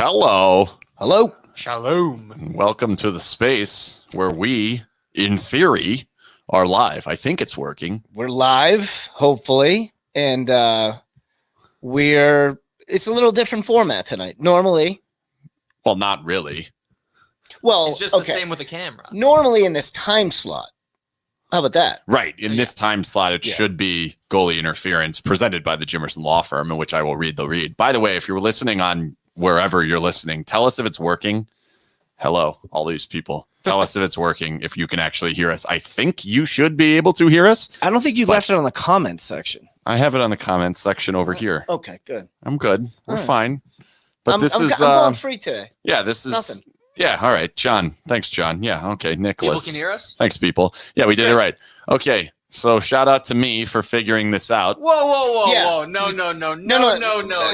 Hello. Hello. Shalom. Welcome to the space where we, in theory, are live. I think it's working. We're live, hopefully, and it's a little different format tonight. Normally, Well, not really. well, It's just the same with the camera. Normally in this time slot. How about that? Right. In this time slot, it should be goalie interference presented by the Jimmerson Law Firm, in which I will read the read. By the way, if you're listening on wherever you're listening, tell us if it's working. Hello, all these people. Tell us if it's working, if you can actually hear us. I think you should be able to hear us. I don't think you left it on the comments section. I have it on the comments section over here. Okay, good. I'm good. We're All right. fine. But I'm going free today. Yeah, this is Nothing. Yeah, all right. John. Thanks, John. Yeah, okay. Nicholas. People can hear us? Thanks, people. Yeah, we did it right. Okay, so shout out to me for figuring this out. Whoa. Yeah. No.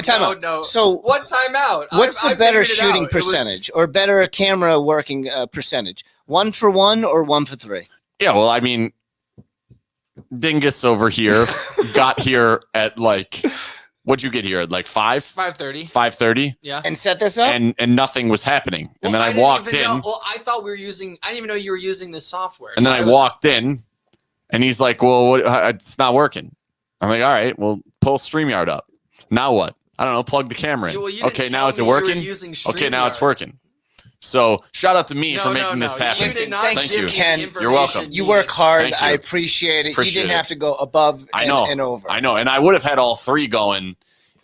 Time out. No. So What timeout? what's I the better figured it out. shooting It was- percentage or better camera working percentage? 1 for 1 or 1 for 3? Yeah, well, I mean, Dingus over here got here at like, what'd you get here at like 5:30. 5:30? Yeah. And set this up? And nothing was happening. And then I didn't walked even in. know- well, I thought we were using. I didn't even know you were using this software. And so then I was- walked in, and he's like, well, it's not working. I'm like, all right, well, pull StreamYard up. Now what? I don't know, plug the camera in. Well, you didn't Okay, now tell is it me you were working? using Okay, now it's StreamYard. working. So shout out to me for No, making this happen. You did not Thank give you, me the Ken. You're welcome. information You work hard. Thank you. I appreciate it. Appreciate you didn't it. have to go above I know. and over. I know. And I would have had all three going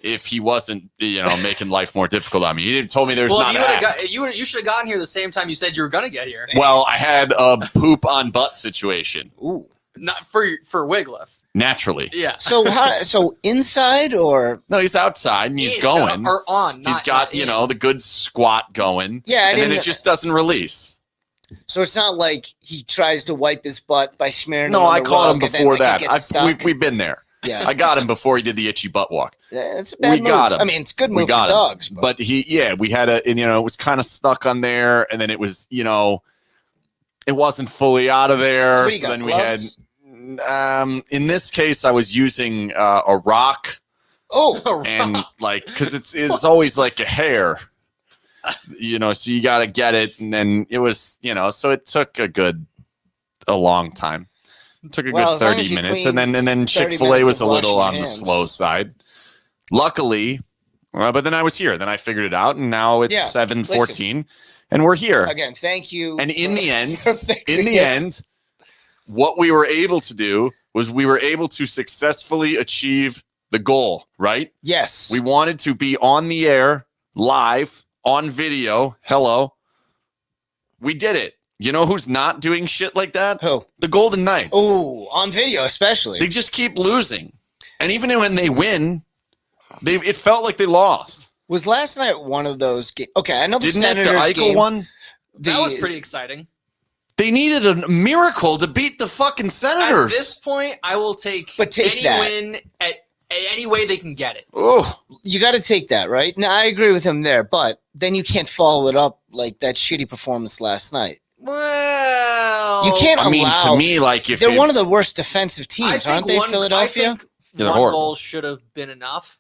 if he wasn't, making life more difficult on me. He told me there's Well, not if an app. you should have gotten here the same time you said you were gonna get here. Well, I had a poop on butt situation. Ooh. Not for Wiglaf. Naturally. Yeah. So inside or No, he's outside and he's going. or on. He's got, the good squat going. Yeah, I and then didn't- it just doesn't release. so it's not like he tries to wipe his butt by smearing. No, it on I the caught rug him and then, before like, it that. gets stuck. We've been there. Yeah, I got him before he did the itchy butt walk. it's a bad We move. got him. I mean, it's a good We move got for him. dogs, But we had it was kind of stuck on there, and then it was, it wasn't fully out of there. So what do you got, then gloves? we had, in this case, I was using a rock, and because it's always like a hair, so you got to get it, and then it was, so it took a long time. It took a Well, good as long 30 as you minutes, clean and then 30 Chick-fil-A minutes was a of little washing on your the hands. slow side. Luckily, but then I was here. Then I figured it out, and now it's Yeah, 7:14, and we're here. again, thank you. And in the end, for fixing it. end, what we were able to do was we were able to successfully achieve the goal, right? Yes, We wanted to be on the air, live, on video. Hello. We did it. You know who's not doing shit like that? Who? The Golden Knights. Oh, on video especially. They just keep losing. And even when they win, it felt like they lost. Was last night one of those games? Okay, I know the Didn't it the Senators Eichel game. one? That was pretty exciting. They needed a miracle to beat the fucking At Senators. this point, I will take any that. win at any way they can get it. Oh, You got to take that, right? Now I agree with him there, but then you can't follow it up like that shitty performance last night. Well, You can't I mean, allow. to me, like if They're one of the worst defensive I teams, think aren't they? Philadelphia. I think Yeah, they're one horrible. goal should have been enough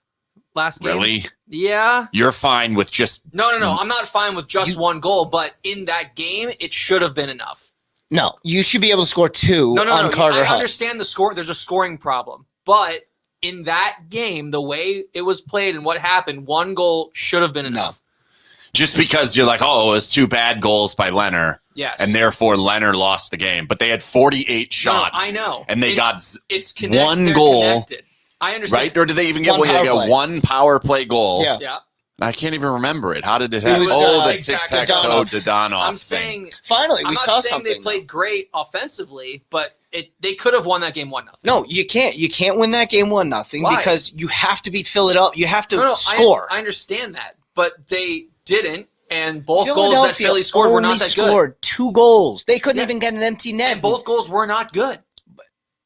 last game. really, Yeah. you're fine with just No. I'm not fine with just one goal, but in that game, it should have been enough. No, you should be able to score 2 No. on Carter I Hutton. understand the score. There's a scoring problem, but in that game, the way it was played and what happened, one goal should have been enough. just because you're like, oh, it was 2 bad goals by Leonard, Yes. and therefore Leonard lost the game. But they had 48 shots. No, I know. And they got it's one they're goal. Connected. I understand. right, or did they even get One one? They power got play. one power play goal. Yeah. Yeah. I can't even remember it. How did it happen? was, The tic-tac-toe. tic-tac-toe Dodonov I'm thing. saying Finally, I'm we not saw saying something. they played great offensively, but they could have won that game 1-0. No, you can't. You can't win that game 1-0 Why? because you have to beat Philadelphia. You have to No, score. I understand that, but they didn't, and both goals that Philadelphia Philly scored were only not that good. scored 2 goals. They couldn't Yeah. even get an empty net. And both goals were not good.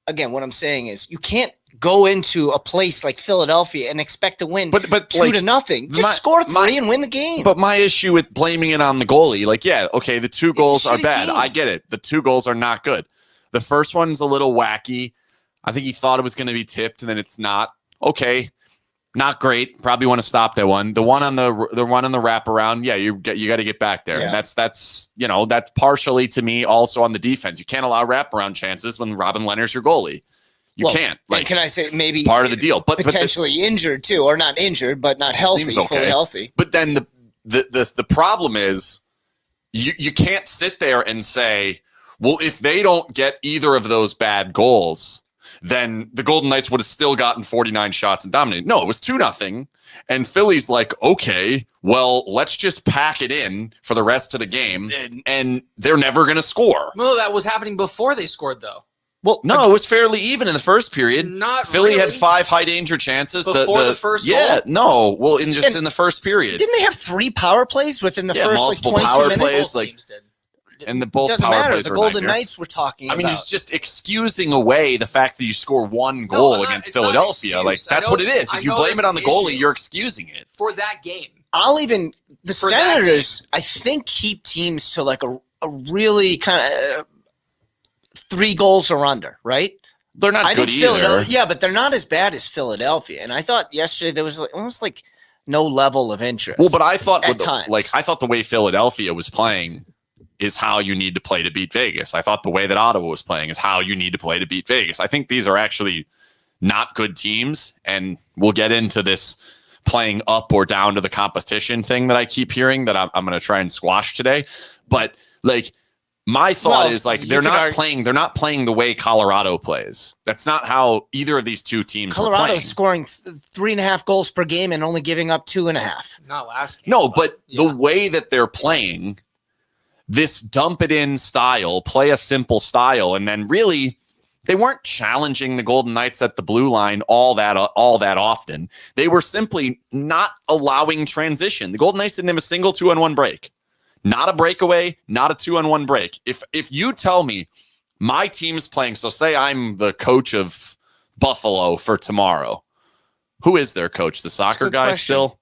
Again, what I'm saying is you can't go into a place like Philadelphia and expect to win But 2-0. Just score 3 and win the game. But my issue with blaming it on the goalie, the 2 goals are shitty bad. team. I get it. The 2 goals are not good. The first one's a little wacky. I think he thought it was going to be tipped, and then it's not. Okay. Not great. Probably want to stop that one. The one on the wraparound. Yeah, you got to get back there. Yeah. And that's partially to me also on the defense. You can't allow wraparound chances when Robin Leonard's your goalie. You can't. Like, can I say maybe part of the deal, but potentially injured too, or not injured, but not healthy, fully healthy. But then the problem is you can't sit there and say, well, if they don't get either of those bad goals, then the Golden Knights would have still gotten 49 shots and dominated. No, it was 2-0. And Philly's like, okay, well, let's just pack it in for the rest of the game. And they're never going to score. No, that was happening before they scored, though. Well, no, it was fairly even in the first period. Not Philly really. had 5 high danger chances Before the first goal? Yeah, no. Well, in the first period. Didn't they have 3 power plays within the first multiple 22 power minutes? plays, Both teams did. And the both doesn't power matter. plays The were Golden nightmare. Knights we're talking I mean, about. it's just excusing away the fact that you score one goal against Philadelphia. Like, that's what it is. If you blame it on the goalie, you're excusing it. For that game. The Senators, I think, keep teams to like a really kind of 3 goals or under, right? They're not good either. Yeah, but they're not as bad as Philadelphia. And I thought yesterday there was almost like no level of interest. Well, but I thought I thought the way Philadelphia was playing is how you need to play to beat Vegas. I thought the way that Ottawa was playing is how you need to play to beat Vegas. I think these are actually not good teams, and we'll get into this playing up or down to the competition thing that I keep hearing that I'm going to try and squash today. But like, my thought is like they're not playing the way Colorado plays. That's not how either of these two teams are playing. Colorado's scoring 3.5 goals per game and only giving up 2.5. Not last game. No, but the way that they're playing, this dump it in style, play a simple style, and then really they weren't challenging the Golden Knights at the blue line all that often. They were simply not allowing transition. The Golden Knights didn't have a single 2-on-1 break. Not a breakaway, not a 2-on-1 break. If you tell me my team's playing, so say I'm the coach of Buffalo for tomorrow, who is their coach? The soccer guy question. Still?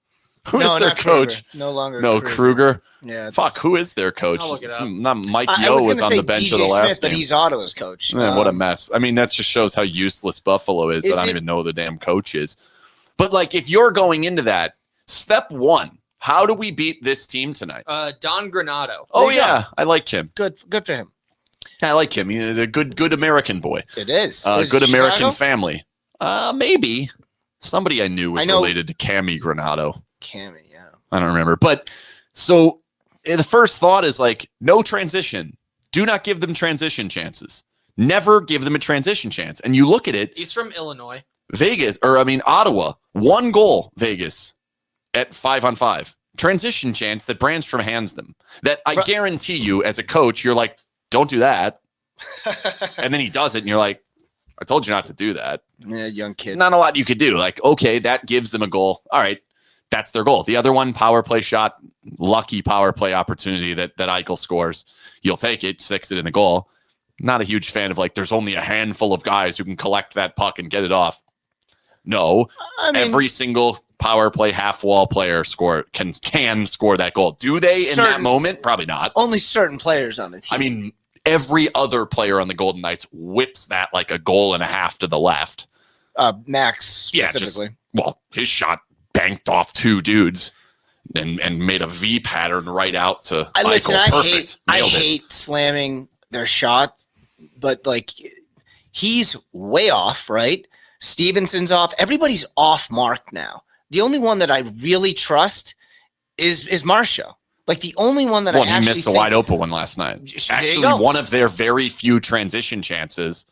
Who is their coach? Kruger. No longer. No, Kruger. Yeah. Fuck, who is their coach? I'll look it up. Not Mike Yeo was on the bench DJ of the last Smith, game. but he's Ottawa's coach. What a mess. I mean, that just shows how useless Buffalo is that I don't even know who the damn coach is. But like, if you're going into that, step one, how do we beat this team tonight? Don Granato. Oh, yeah. I like him. Good for him. I like him. He's a good American boy. It is. Good American Chicago? family. Maybe. Somebody I knew was related to Cammy Granato. Cammy, yeah. I don't remember. But so the first thought is like, no transition. Do not give them transition chances. Never give them a transition chance. And you look at it. He's from Illinois. Ottawa. 1 goal, Vegas, at 5-on-5. Transition chance that Brandstrom hands them. That I guarantee you, as a coach, you're like, don't do that. And then he does it, and you're like, I told you not to do that. Yeah, young kid. Not a lot you could do. Like, okay, that gives them a goal. All right, that's their goal. The other one, power play shot, lucky power play opportunity that Eichel scores. You'll take it, sticks it in the goal. Not a huge fan of like, there's only a handful of guys who can collect that puck and get it off. No, every single power play half wall player can score that goal. Do they in that moment? Probably not. Only certain players on the team. I mean, every other player on the Golden Knights whips that like a goal and a half to the left. Max specifically. His shot banked off 2 dudes and made a V pattern right out to Eichel. I hate slamming their shot, but like he's way off, right? Stevenson's off. Everybody's off mark now. The only one that I really trust is Marshall. Like the only one that I actually he missed a wide open one last night. Actually, one of their very few transition chances,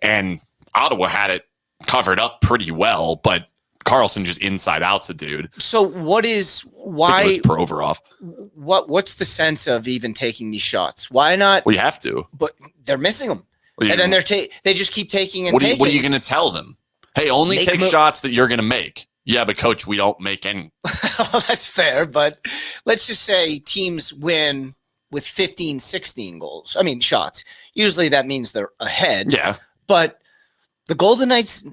and Ottawa had it covered up pretty well, but Carlson just inside outs a dude. So why I think it was Provorov. What's the sense of even taking these shots? Why not? Well, you have to. But they're missing them. And then they just keep taking and what taking. What are you going to tell them? Hey, only take shots that you're going to make. Yeah, but coach, we don't make any. Well, that's fair, but let's just say teams win with 15, 16 goals. I mean, shots. Usually that means they're ahead. Yeah. But the Golden Knights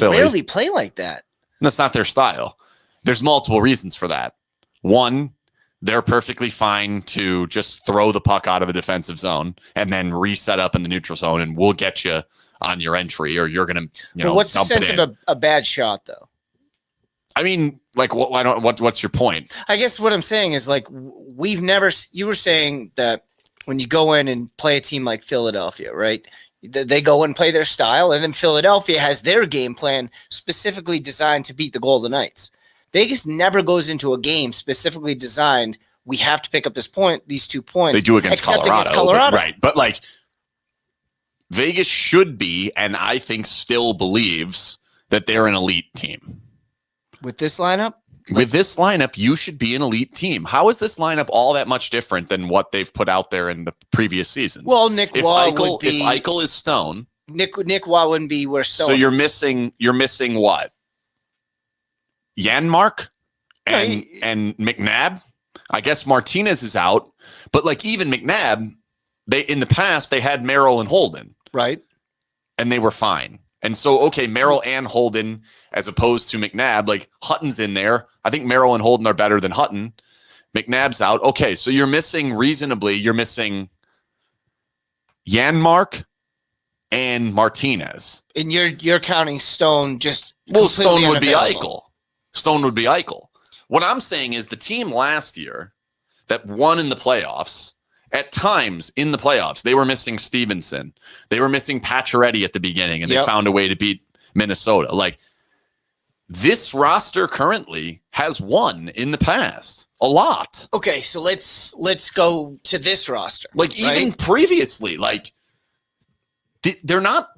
rarely play like that. That's not their style. There's multiple reasons for that. One, they're perfectly fine to just throw the puck out of a defensive zone and then reset up in the neutral zone, and we'll get you on your entry, or you're going to, what's the sense of a bad shot, though? I mean, like, what's your point? I guess what I'm saying is like you were saying that when you go in and play a team like Philadelphia, right? They go and play their style, and then Philadelphia has their game plan specifically designed to beat the Golden Knights. Vegas never goes into a game specifically designed. We have to pick up these 2 points. They do against Colorado. Right. But like Vegas should be, and I think still believes that they're an elite team. With this lineup? With this lineup, you should be an elite team. How is this lineup all that much different than what they've put out there in the previous seasons? Well, if Eichel is Stone, Nick Waugh wouldn't be where Stone. So you're missing what? Janmark and McNabb. I guess Martinez is out, but like even McNabb, in the past they had Merrill and Holden, right? And they were fine. And so Merrill and Holden as opposed to McNabb, like Hutton's in there. I think Merrill and Holden are better than Hutton. McNabb's out. Okay, so you're missing Janmark and Martinez. And you're counting Stone just Stone would be Eichel. Stone would be Eichel. What I'm saying is the team last year that won in the playoffs, at times in the playoffs, they were missing Stevenson. They were missing Pacioretty at the beginning, and they found a way to beat Minnesota. Like, this roster currently has won in the past a lot. Okay, so let's go to this roster. Like, even previously, like, they're not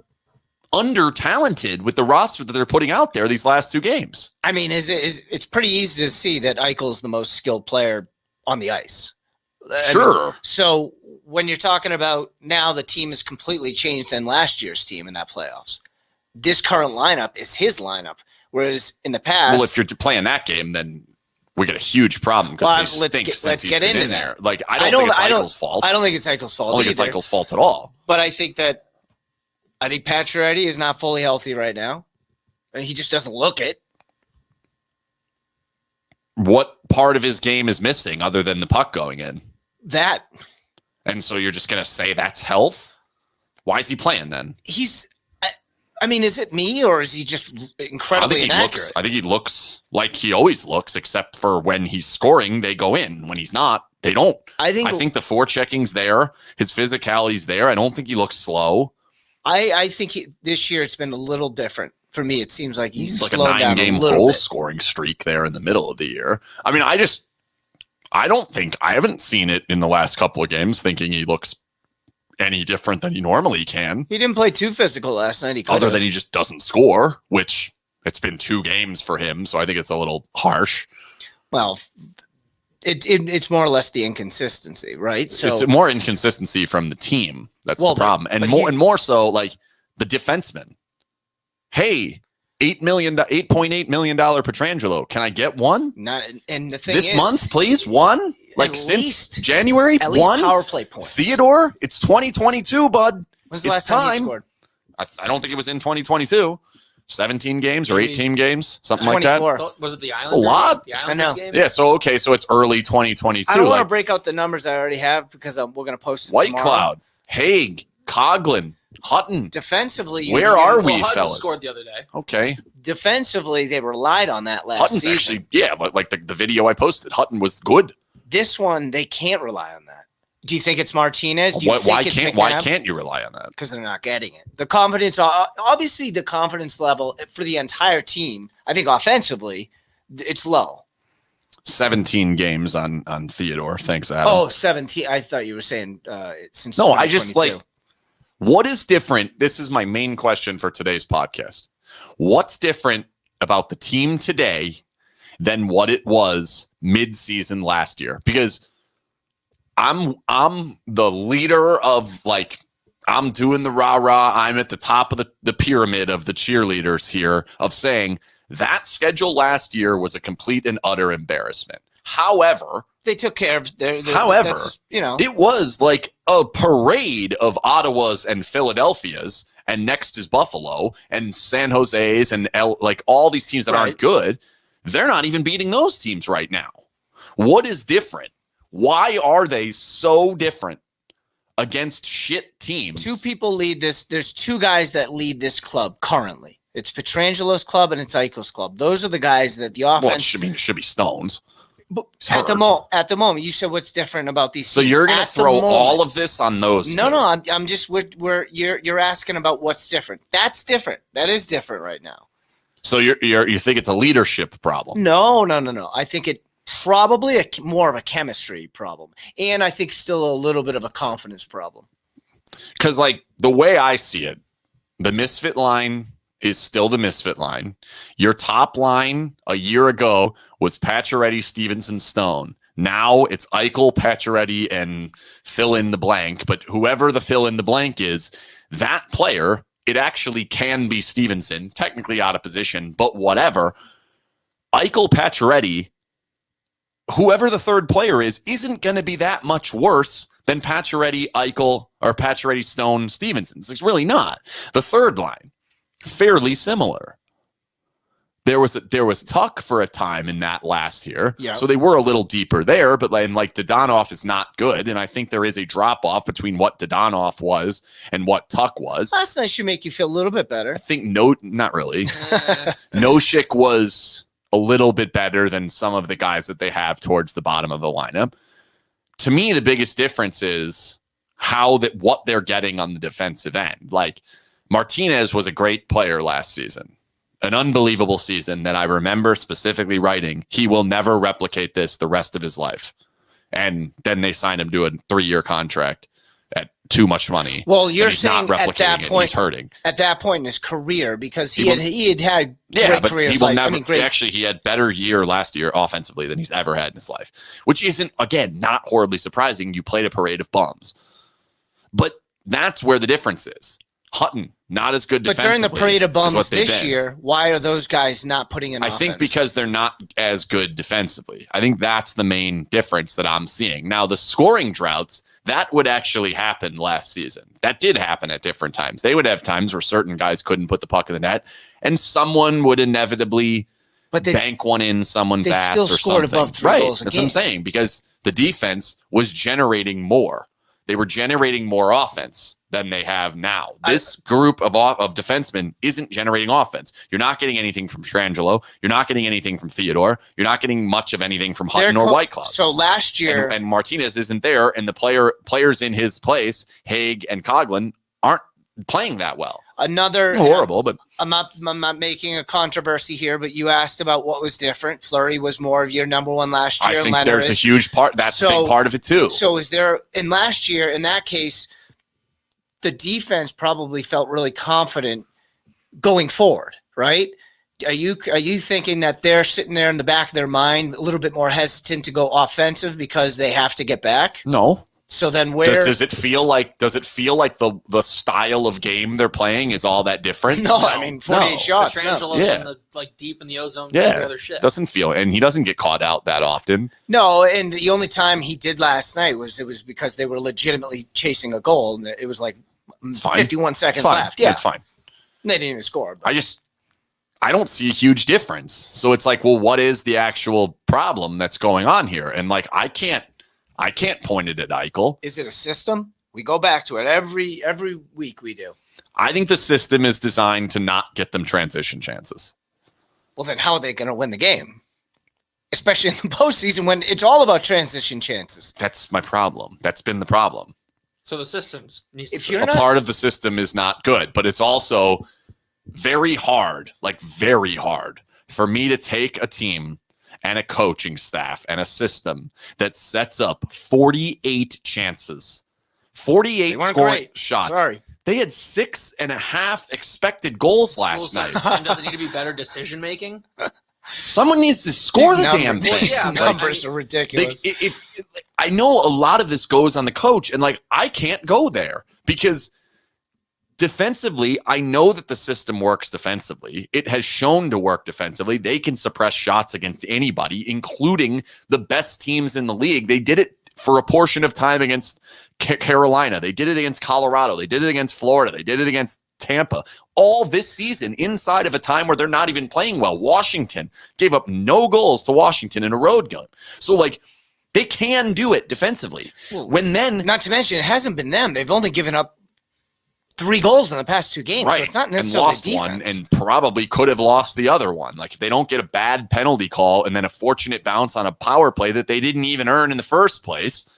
under talented with the roster that they're putting out there these last 2 games. I mean, it's pretty easy to see that Eichel's the most skilled player on the ice. Sure. I mean, so when you're talking about now the team is completely changed than last year's team in that playoffs. This current lineup is his lineup. Whereas in the past, well, if you're playing that game, then we get a huge problem because they stink since he's been in there. Like, I don't think it's Eichel's fault. I don't think it's Eichel's fault. I don't think it's Eichel's fault at all. But I think Pacioretty is not fully healthy right now. He just doesn't look it. What part of his game is missing other than the puck going in? That. And so you're just going to say that's health? Why is he playing then? I mean, is it me or is he just incredibly inaccurate? I think he looks like he always looks, except for when he's scoring, they go in. When he's not, they don't. I think the forechecking's there. His physicality's there. I don't think he looks slow. I think this year it's been a little different. For me, it seems like he's like a slowed down 9-game goal scoring streak there in the middle of the year. I mean, I haven't seen it in the last couple of games thinking he looks any different than he normally can. He didn't play too physical last night. Other than he just doesn't score, which it's been 2 games for him. So I think it's a little harsh. Well, it's more or less the inconsistency, right? So it's more inconsistency from the team. That's the problem. And more so like the defenseman. Hey, $8.8 million Pietrangelo. Can I get one? Not, and the thing this month, please, one. Like since January, at least one power play points. Theodore, it's 2022, bud. When's the last time he scored? I don't think it was in 2022. 17 games or 18 games, something 24. like that. Was it the Islanders? It's a lot. The Islanders game? Yeah, so it's early 2022. I don't want to break out the numbers I already have because we're going to post it White tomorrow. Cloud, Haig, Coughlin, Hutton. Defensively, where are we, Hutton fellas? Scored the other day. Okay. Defensively, they relied on that last season. Actually, yeah, like the video I posted, Hutton was good. This one, they can't rely on that. Do you think it's Martinez? Why can't you rely on that? Because they're not getting it. The confidence, obviously, the confidence level for the entire team. I think offensively, it's low. 17 games on Theodore. Thanks, Adam. Oh, 17. I thought you were saying since. No, I just like. What is different? This is my main question for today's podcast. What's different about the team today than what it was mid-season last year? Because I'm the leader of I'm doing the rah-rah. I'm at the top of the pyramid of the cheerleaders here of saying that schedule last year was a complete and utter embarrassment. However, they took care of their it was like a parade of Ottawas and Philadelphias, and next is Buffalo and San Jose's and all these teams that aren't good. They're not even beating those teams right now. What is different? Why are they so different against shit teams? 2 people lead this. There's 2 guys that lead this club currently. It's Petrangelo's club and it's Eichel's club. Those are the guys that the offense. Well, it should be Stone's. But at the moment, you said what's different about these. So you're going to throw all of this on those? No, I'm just you're asking about what's different. That's different. That is different right now. So you think it's a leadership problem? No. I think it probably more of a chemistry problem, and I think still a little bit of a confidence problem. Because like the way I see it, the misfit line is still the misfit line. Your top line a year ago was Pacioretty, Stevenson, Stone. Now it's Eichel, Pacioretty, and fill in the blank. But whoever the fill in the blank is, that player, it actually can be Stevenson, technically out of position, but whatever. Eichel, Pacioretty, whoever the third player is, isn't going to be that much worse than Pacioretty, Eichel, or Pacioretty, Stone, Stevenson. It's really not. The third line, fairly similar. There was Tuck for a time in that last year, so they were a little deeper there. But like Dodonov is not good, and I think there is a drop off between what Dodonov was and what Tuck was. Last night should make you feel a little bit better. I think not really. Noshik was a little bit better than some of the guys that they have towards the bottom of the lineup. To me, the biggest difference is what they're getting on the defensive end. Like Martinez was a great player last season, an unbelievable season that I remember specifically writing. He will never replicate this the rest of his life. And then they signed him to a 3-year contract at too much money. Well, you're saying not at that point, he's hurting. At that point in his career, because he had great careers. He will never. Actually, he had better year last year offensively than he's ever had in his life, which isn't, again, not horribly surprising. You played a parade of bums, but that's where the difference is. Hutton, not as good defensively. But during the parade of bums this year, why are those guys not putting in offense? I think because they're not as good defensively. I think that's the main difference that I'm seeing. Now, the scoring droughts, that would actually happen last season. That did happen at different times. They would have times where certain guys couldn't put the puck in the net, and someone would inevitably bank one in someone's ass or something. They still scored above 3 goals a game. That's what I'm saying, because the defense was generating more. They were generating more offense than they have now. This group of defensemen isn't generating offense. You're not getting anything from Strangelo. You're not getting anything from Theodore. You're not getting much of anything from Hutton or Whitecloud. So last year... And Martinez isn't there, and the players in his place, Haig and Coughlin, aren't playing that well. Horrible, but I'm not making a controversy here, but you asked about what was different. Fleury was more of your number one last year. I think there's a huge part. That's a big part of it too. So is there, in last year, in that case, the defense probably felt really confident going forward, right? Are you thinking that they're sitting there in the back of their mind a little bit more hesitant to go offensive because they have to get back? No. So then where does it feel like the style of game they're playing is all that different? No, I mean 48 shots. Petrangelo's in the, deep in the ozone. Yeah, other shit. Doesn't feel, and he doesn't get caught out that often. No, and the only time he did last night was because they were legitimately chasing a goal, and it was like 51 seconds left. Yeah, it's fine. They didn't even score. But. I don't see a huge difference. So it's like, well, what is the actual problem that's going on here? And like, I can't point it at Eichel. Is it a system? We go back to it every week. We do. I think the system is designed to not get them transition chances. Well, then how are they going to win the game? Especially in the postseason when it's all about transition chances. That's my problem. That's been the problem. So the system needs part of the system is not good, but it's also very hard for me to take a team and a coaching staff and a system that sets up 48 chances, 48 scoring shots. Sorry. They had 6.5 expected goals last night. And does it need to be better decision making? Someone needs to score the damn thing. These numbers are ridiculous. If I know a lot of this goes on the coach, and I can't go there because defensively, I know that the system works defensively. It has shown to work defensively. They can suppress shots against anybody, including the best teams in the league. They did it for a portion of time against Carolina. They did it against Colorado. They did it against Florida. They did it against Tampa. All this season inside of a time where they're not even playing well. Washington gave up no goals to Washington in a road game. So, they can do it defensively. Not to mention, it hasn't been them. They've only given up 3 goals in the past 2 games. Right. So it's not And necessarily lost defense. one and probably could have lost the other one. Like if they don't get a bad penalty call and then a fortunate bounce on a power play that they didn't even earn in the first place,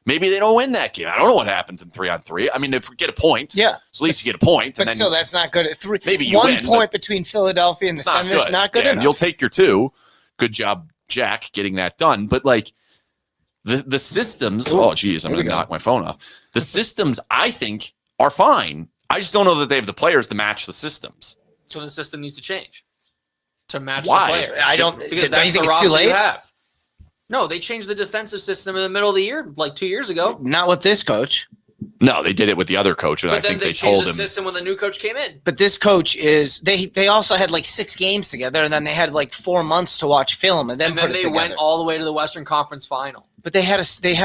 maybe they don't win that game. I don't know what happens in 3-on-3. I mean, they get a point. Yeah. So at least you get a point. But And then still, that's not good. At 3. maybe you 1 win, point between Philadelphia and the Senators, not good yeah, enough. And you'll take your 2. Good job, Jack, getting that done. But like the systems, oh geez, I'm going to knock my phone off. The systems, I think, are fine. I just don't know that they have the players to match the systems. So the system needs to change to match Why? the players. I don't. Because Don't you that's think the it's too roster you late? have. No, they changed the defensive system in the middle of the year, like 2 years ago. Not with this coach. No, they did it with the other coach, and But I then think they changed told the him. system when the new coach came in. But this coach is they also had like 6 games together, and then they had like 4 months to watch film, and then And then put it they together. went all the way to the Western Conference Final. But they had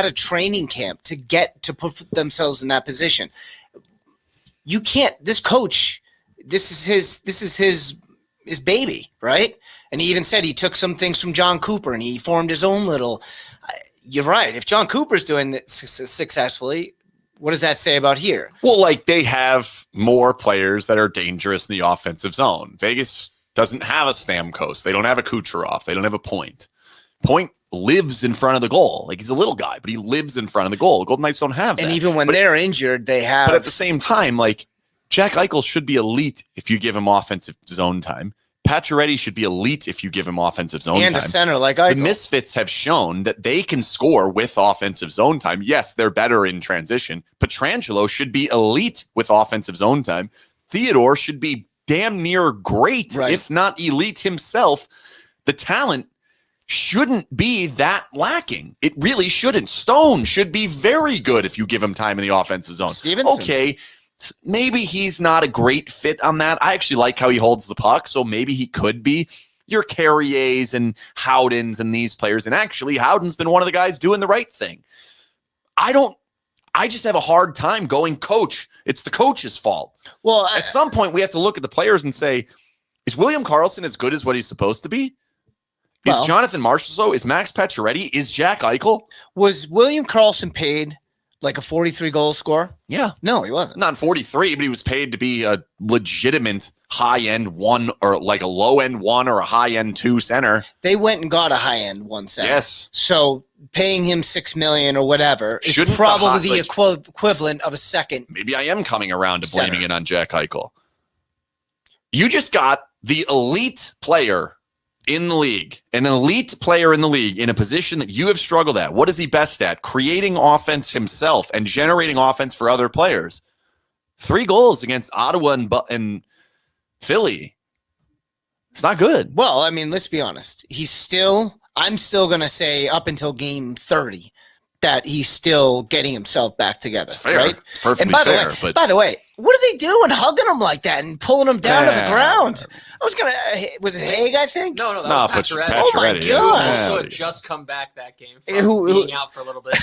a training camp to get to put themselves in that position. You can't. This coach, this is his baby, right? And he even said he took some things from John Cooper and he formed his own little. You're right. If John Cooper's doing it successfully, what does that say about here? Well, like they have more players that are dangerous in the offensive zone. Vegas doesn't have a Stamkos. They don't have a Kucherov. They don't have a Point. Point lives in front of the goal. Like he's a little guy, but he lives in front of the goal. Golden Knights don't have that. And even when they're injured, they have. But at the same time, like Jack Eichel should be elite if you give him offensive zone time. Pacioretty should be elite if you give him offensive zone and time. a center like The Eichel. Misfits have shown that they can score with offensive zone time. Yes, they're better in transition. Pietrangelo should be elite with offensive zone time. Theodore should be damn near great, Right. if not elite himself. The talent shouldn't be that lacking. It really shouldn't. Stone should be very good if you give him time in the offensive zone. Stevenson. Okay, maybe he's not a great fit on that. I actually like how he holds the puck, so maybe he could be. Your Carriers and Howdens and these players, and actually Howden's been one of the guys doing the right thing. I just have a hard time going coach. It's the coach's fault. Well, At some point, we have to look at the players and say, is William Karlsson as good as what he's supposed to be? Well- Is Jonathan Marchessault so? Is Max Pacioretty? Is Jack Eichel? was William Karlsson paid like a 43 goal scorer? Yeah. No, he wasn't. Not 43, but he was paid to be a legitimate high-end 1 or like a low-end 1 or a high-end 2 center. They went and got a high end 1 center. Yes. So paying him $6 million or whatever is Shouldn't the probably hot- the like- equivalent of a second. Maybe I am coming around to Center. blaming it on Jack Eichel. You just got the elite player in the league, an elite player in the league in a position that you have struggled at. What is he best at? Creating offense himself and generating offense for other players. 3 goals against Ottawa and Philly. It's not good. Well, I mean, let's be honest. I'm still going to say up until game 30 that he's still getting himself back together. It's fair. Right? It's perfectly And by fair. the way, But by the way, what are they doing hugging him like that and pulling him down to the Yeah. ground? Was it Haig, I think? No, that no, was Pacioretty. Pacioretty. Oh my Pacioretty, God. Who also yeah. had just come back that game from Who- being out for a little bit.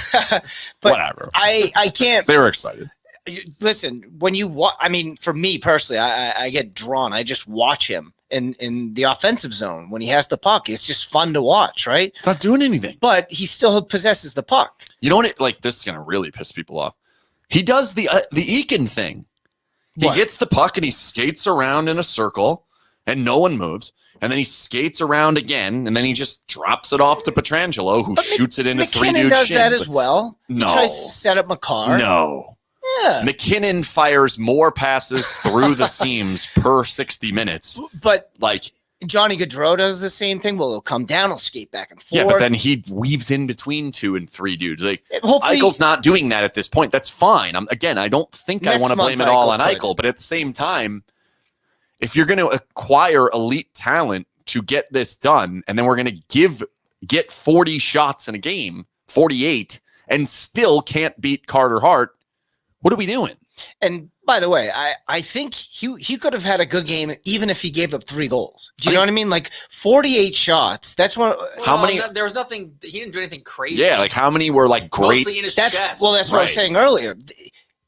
But whatever. I can't. They were excited. Listen, when you watch, I mean, for me personally, I get drawn. I just watch him in the offensive zone when he has the puck. It's just fun to watch, right? It's not doing anything. But he still possesses the puck. You know what? This is going to really piss people off. He does the Eakin thing. He What? gets the puck and he skates around in a circle and no one moves. And then he skates around again and then he just drops it off to Pietrangelo, who But shoots it into 3 McKinnon dudes' does that shins. as well. No. He tries to set up McCarr. No. Yeah. McKinnon fires more passes through the seams per 60 minutes. But Like, Johnny Gaudreau does the same thing. Well, he'll come down, he'll skate back and forth. yeah, but then he weaves in between 2 and 3 dudes. Like, Hopefully, Eichel's not doing that at this point. That's fine. I don't think I Next want to blame month, it all Eichel on could. Eichel, but at the same time, if you're going to acquire elite talent to get this done, and then we're going to get 40 shots in a game, 48, and still can't beat Carter Hart, what are we doing? And by the way, I think he could have had a good game even if he gave up 3 goals. Do you know what I mean? Like 48 shots. That's what. How many- There was nothing. He didn't do anything crazy. Yeah, like how many were like great? Mostly in his That's chest. well. That's what I was Right. saying earlier.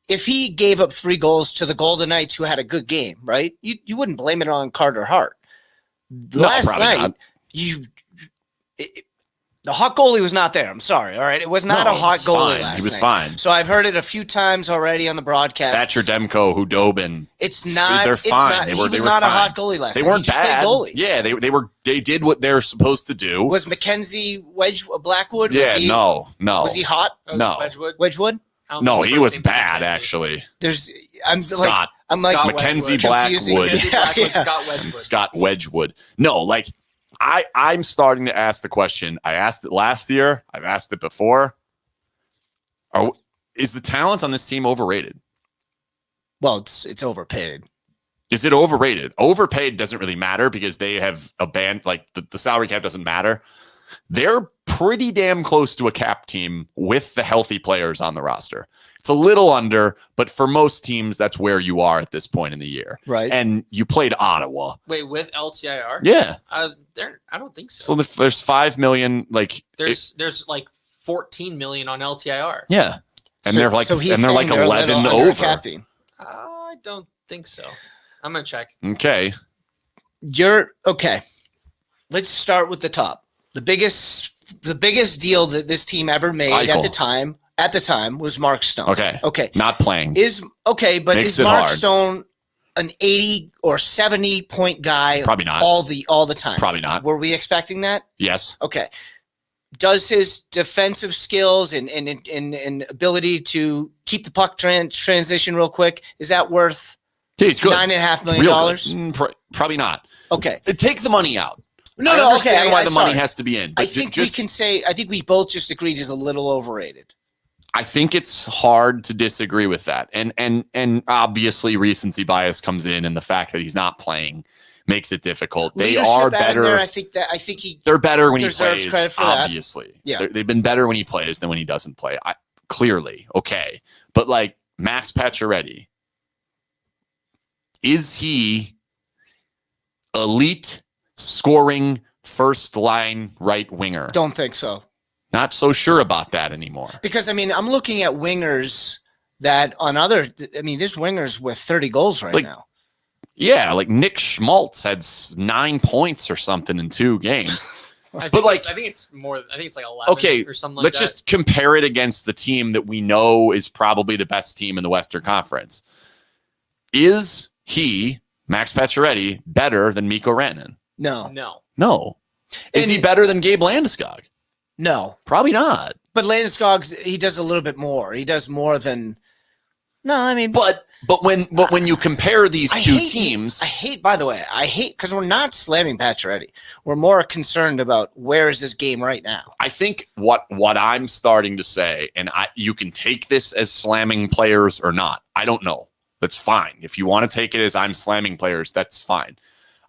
If he gave up 3 goals to the Golden Knights, who had a good game, right? You wouldn't blame it on Carter Hart. No, Last probably night, not. The hot goalie was not there. I'm sorry. All right. It was not a hot goalie last night. He was fine. So I've heard it a few times already on the broadcast. Thatcher, Demko, Hudobin. It's not. They're fine. Not, they were not fine. A hot goalie last night. They weren't he just bad. Goalie. Yeah, they did what they're supposed to do. Was Mackenzie Blackwood? Yeah, no. Was he hot? No. Wedgwood? No, he was bad actually. I'm Scott. I'm like Mackenzie Blackwood. Scott Wedgwood. No, like I'm starting to ask the question. I asked it last year. I've asked it before. Is the talent on this team overrated? Well, it's overpaid. Is it overrated? Overpaid doesn't really matter because they have a band, like the salary cap doesn't matter. They're pretty damn close to a cap team with the healthy players on the roster. It's a little under, but for most teams, that's where you are at this point in the year. Right. And you played Ottawa. Wait, with LTIR? Yeah. I don't think so. So there's 5 million. Like there's like 14 million on LTIR. Yeah. And they're like 11 over. I don't think so. I'm gonna check. Okay. You're okay. Let's start with the top. The biggest deal that this team ever made Eichel. at the time was Mark Stone. Okay. Not playing. Is Mark Stone an 80 or 70 point guy? Probably not. All the time. Probably not. Were we expecting that? Yes. Okay. Does his defensive skills and ability to keep the puck transition real quick, is that worth he's good. $9.5 million? Probably not. Okay. Take the money out. No, I understand why the sorry. money has to be in. I think we both just agreed he's a little overrated. I think it's hard to disagree with that. And obviously recency bias comes in, and the fact that he's not playing makes it difficult. They are better. They're better when he plays, credit for obviously. That. Yeah. They've been better when he plays than when he doesn't play. Clearly. Okay. But like Max Pacioretty, is he elite scoring first line right winger? Don't think so. Not so sure about that anymore. Because I'm looking at wingers that there's wingers with 30 goals right now. Yeah, like Nick Schmaltz had 9 points or something in 2 games. I think it's more. I think it's like 11 or something like that. Let's just compare it against the team that we know is probably the best team in the Western Conference. Is he, Max Pacioretty, better than Mikko Rantanen? No. Is he better than Gabe Landeskog? No. Probably not. But Landeskog, he does a little bit more. He does more than. No, I mean, but when you compare these two teams, by the way, because we're not slamming Pacioretty. We're more concerned about where is this game right now. I think what I'm starting to say, and you can take this as slamming players or not. I don't know. That's fine. If you want to take it as I'm slamming players, that's fine.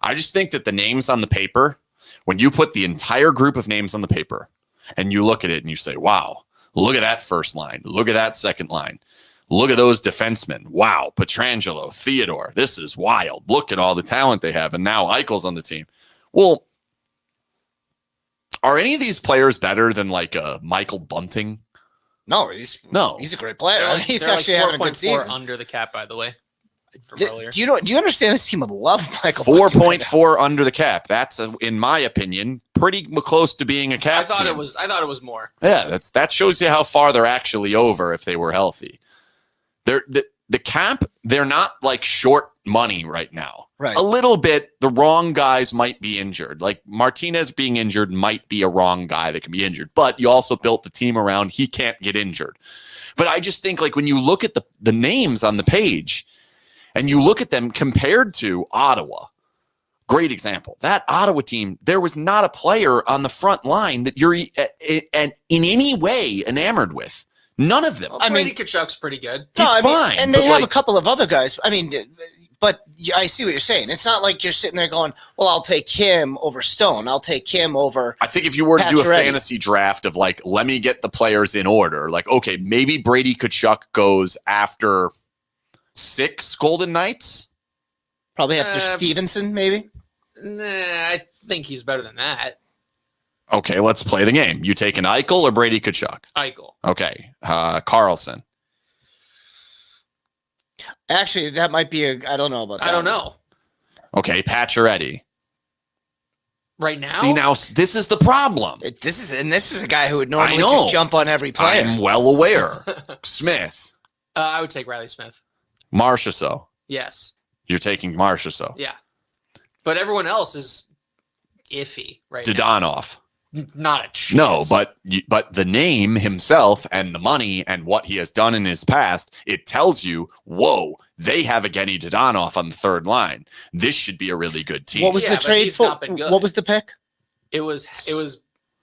I just think that the names on the paper, when you put the entire group of names on the paper and you look at it and you say, wow, look at that first line. Look at that second line. Look at those defensemen. Wow. Pietrangelo, Theodore. This is wild. Look at all the talent they have. And now Eichel's on the team. Well, are any of these players better than like a Michael Bunting? No, he's a great player. He's actually having a good season. Under the cap, by the way. Do you understand this team would love Michael 4.4 under the cap. That's in my opinion pretty close to being a cap. I thought it was more. Yeah, that shows you how far they're actually over if they were healthy. The cap, they're not like short money right now. Right. A little bit, the wrong guys might be injured. Like Martinez being injured might be a wrong guy that can be injured, but you also built the team around he can't get injured. But I just think like when you look at the names on the page and you look at them compared to Ottawa, great example. That Ottawa team, there was not a player on the front line that you're in any way enamored with. None of them. Well, Brady Tkachuk's pretty good. He's fine. And they have a couple of other guys. I mean, but I see what you're saying. It's not like you're sitting there going, well, I'll take him over Stone. I'll take him over I think if you were to do a fantasy draft of like, let me get the players in order. Like, okay, maybe Brady Tkachuk goes after 6 Golden Knights. Probably after Stevenson, maybe. Nah, I think he's better than that. Okay, let's play the game. You take an Eichel or Brady Tkachuk? Eichel. Okay. Carlson. Actually, that might be I don't know about that. I don't know. Okay, Pacioretty. right now. See, now this is the problem. This is a guy who would normally just jump on every player. I'm well aware. Smith. I would take Riley Smith. Marchessault. Yes. You're taking Marchessault. Yeah. But everyone else is iffy right Dodonov. now. Not a chance. No, but the name himself and the money and what he has done in his past, it tells you, whoa, they have a Evgeny Dodonov on the third line. This should be a really good team. What was the trade for? What was the pick? It was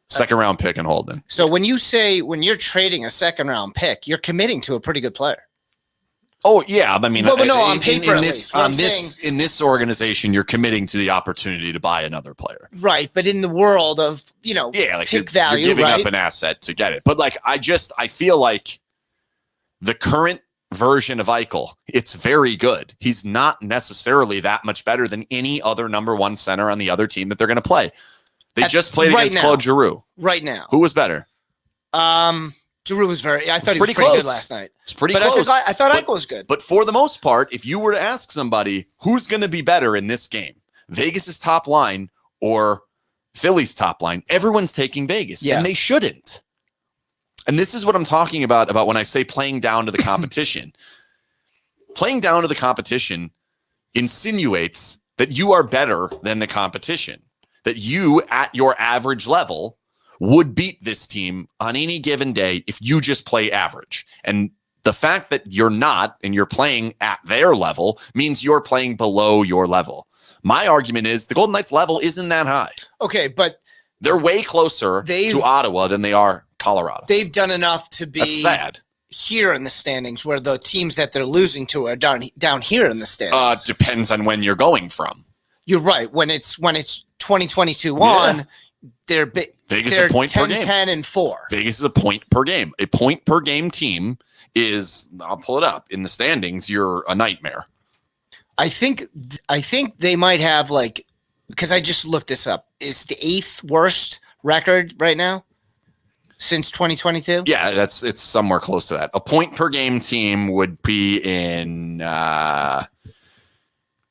second round pick and Holden. So when you're trading a second round pick, you're committing to a pretty good player. Oh yeah, I mean, on paper, in this organization, you're committing to the opportunity to buy another player, right? But in the world of pick value, you're giving right? up an asset to get it. But like, I feel like the current version of Eichel, it's very good. He's not necessarily that much better than any other number one center on the other team that they're going to play. They just played against Claude Giroux. Right now, who was better? Giroux was I thought he was pretty good last night. It's pretty close. I thought Eichel was good. But for the most part, if you were to ask somebody who's going to be better in this game, Vegas's top line or Philly's top line, everyone's taking Vegas, and they shouldn't. And this is what I'm talking about when I say playing down to the competition. Playing down to the competition insinuates that you are better than the competition, that you at your average level would beat this team on any given day if you just play average. And the fact that you're not and you're playing at their level means you're playing below your level. My argument is the Golden Knights level isn't that high. Okay, but they're way closer to Ottawa than they are Colorado. They've done enough to be sad here in the standings, where the teams that they're losing to are down here in the standings. Depends on when you're going from. You're right. When it's 2022 on, they're Vegas is a point 10, per game. 10 and 4. Vegas is a point per game. A point per game team is, I'll pull it up, in the standings, you're a nightmare. I think they might have, because I just looked this up, is the 8th worst record right now since 2022? Yeah, it's somewhere close to that. A point per game team would be in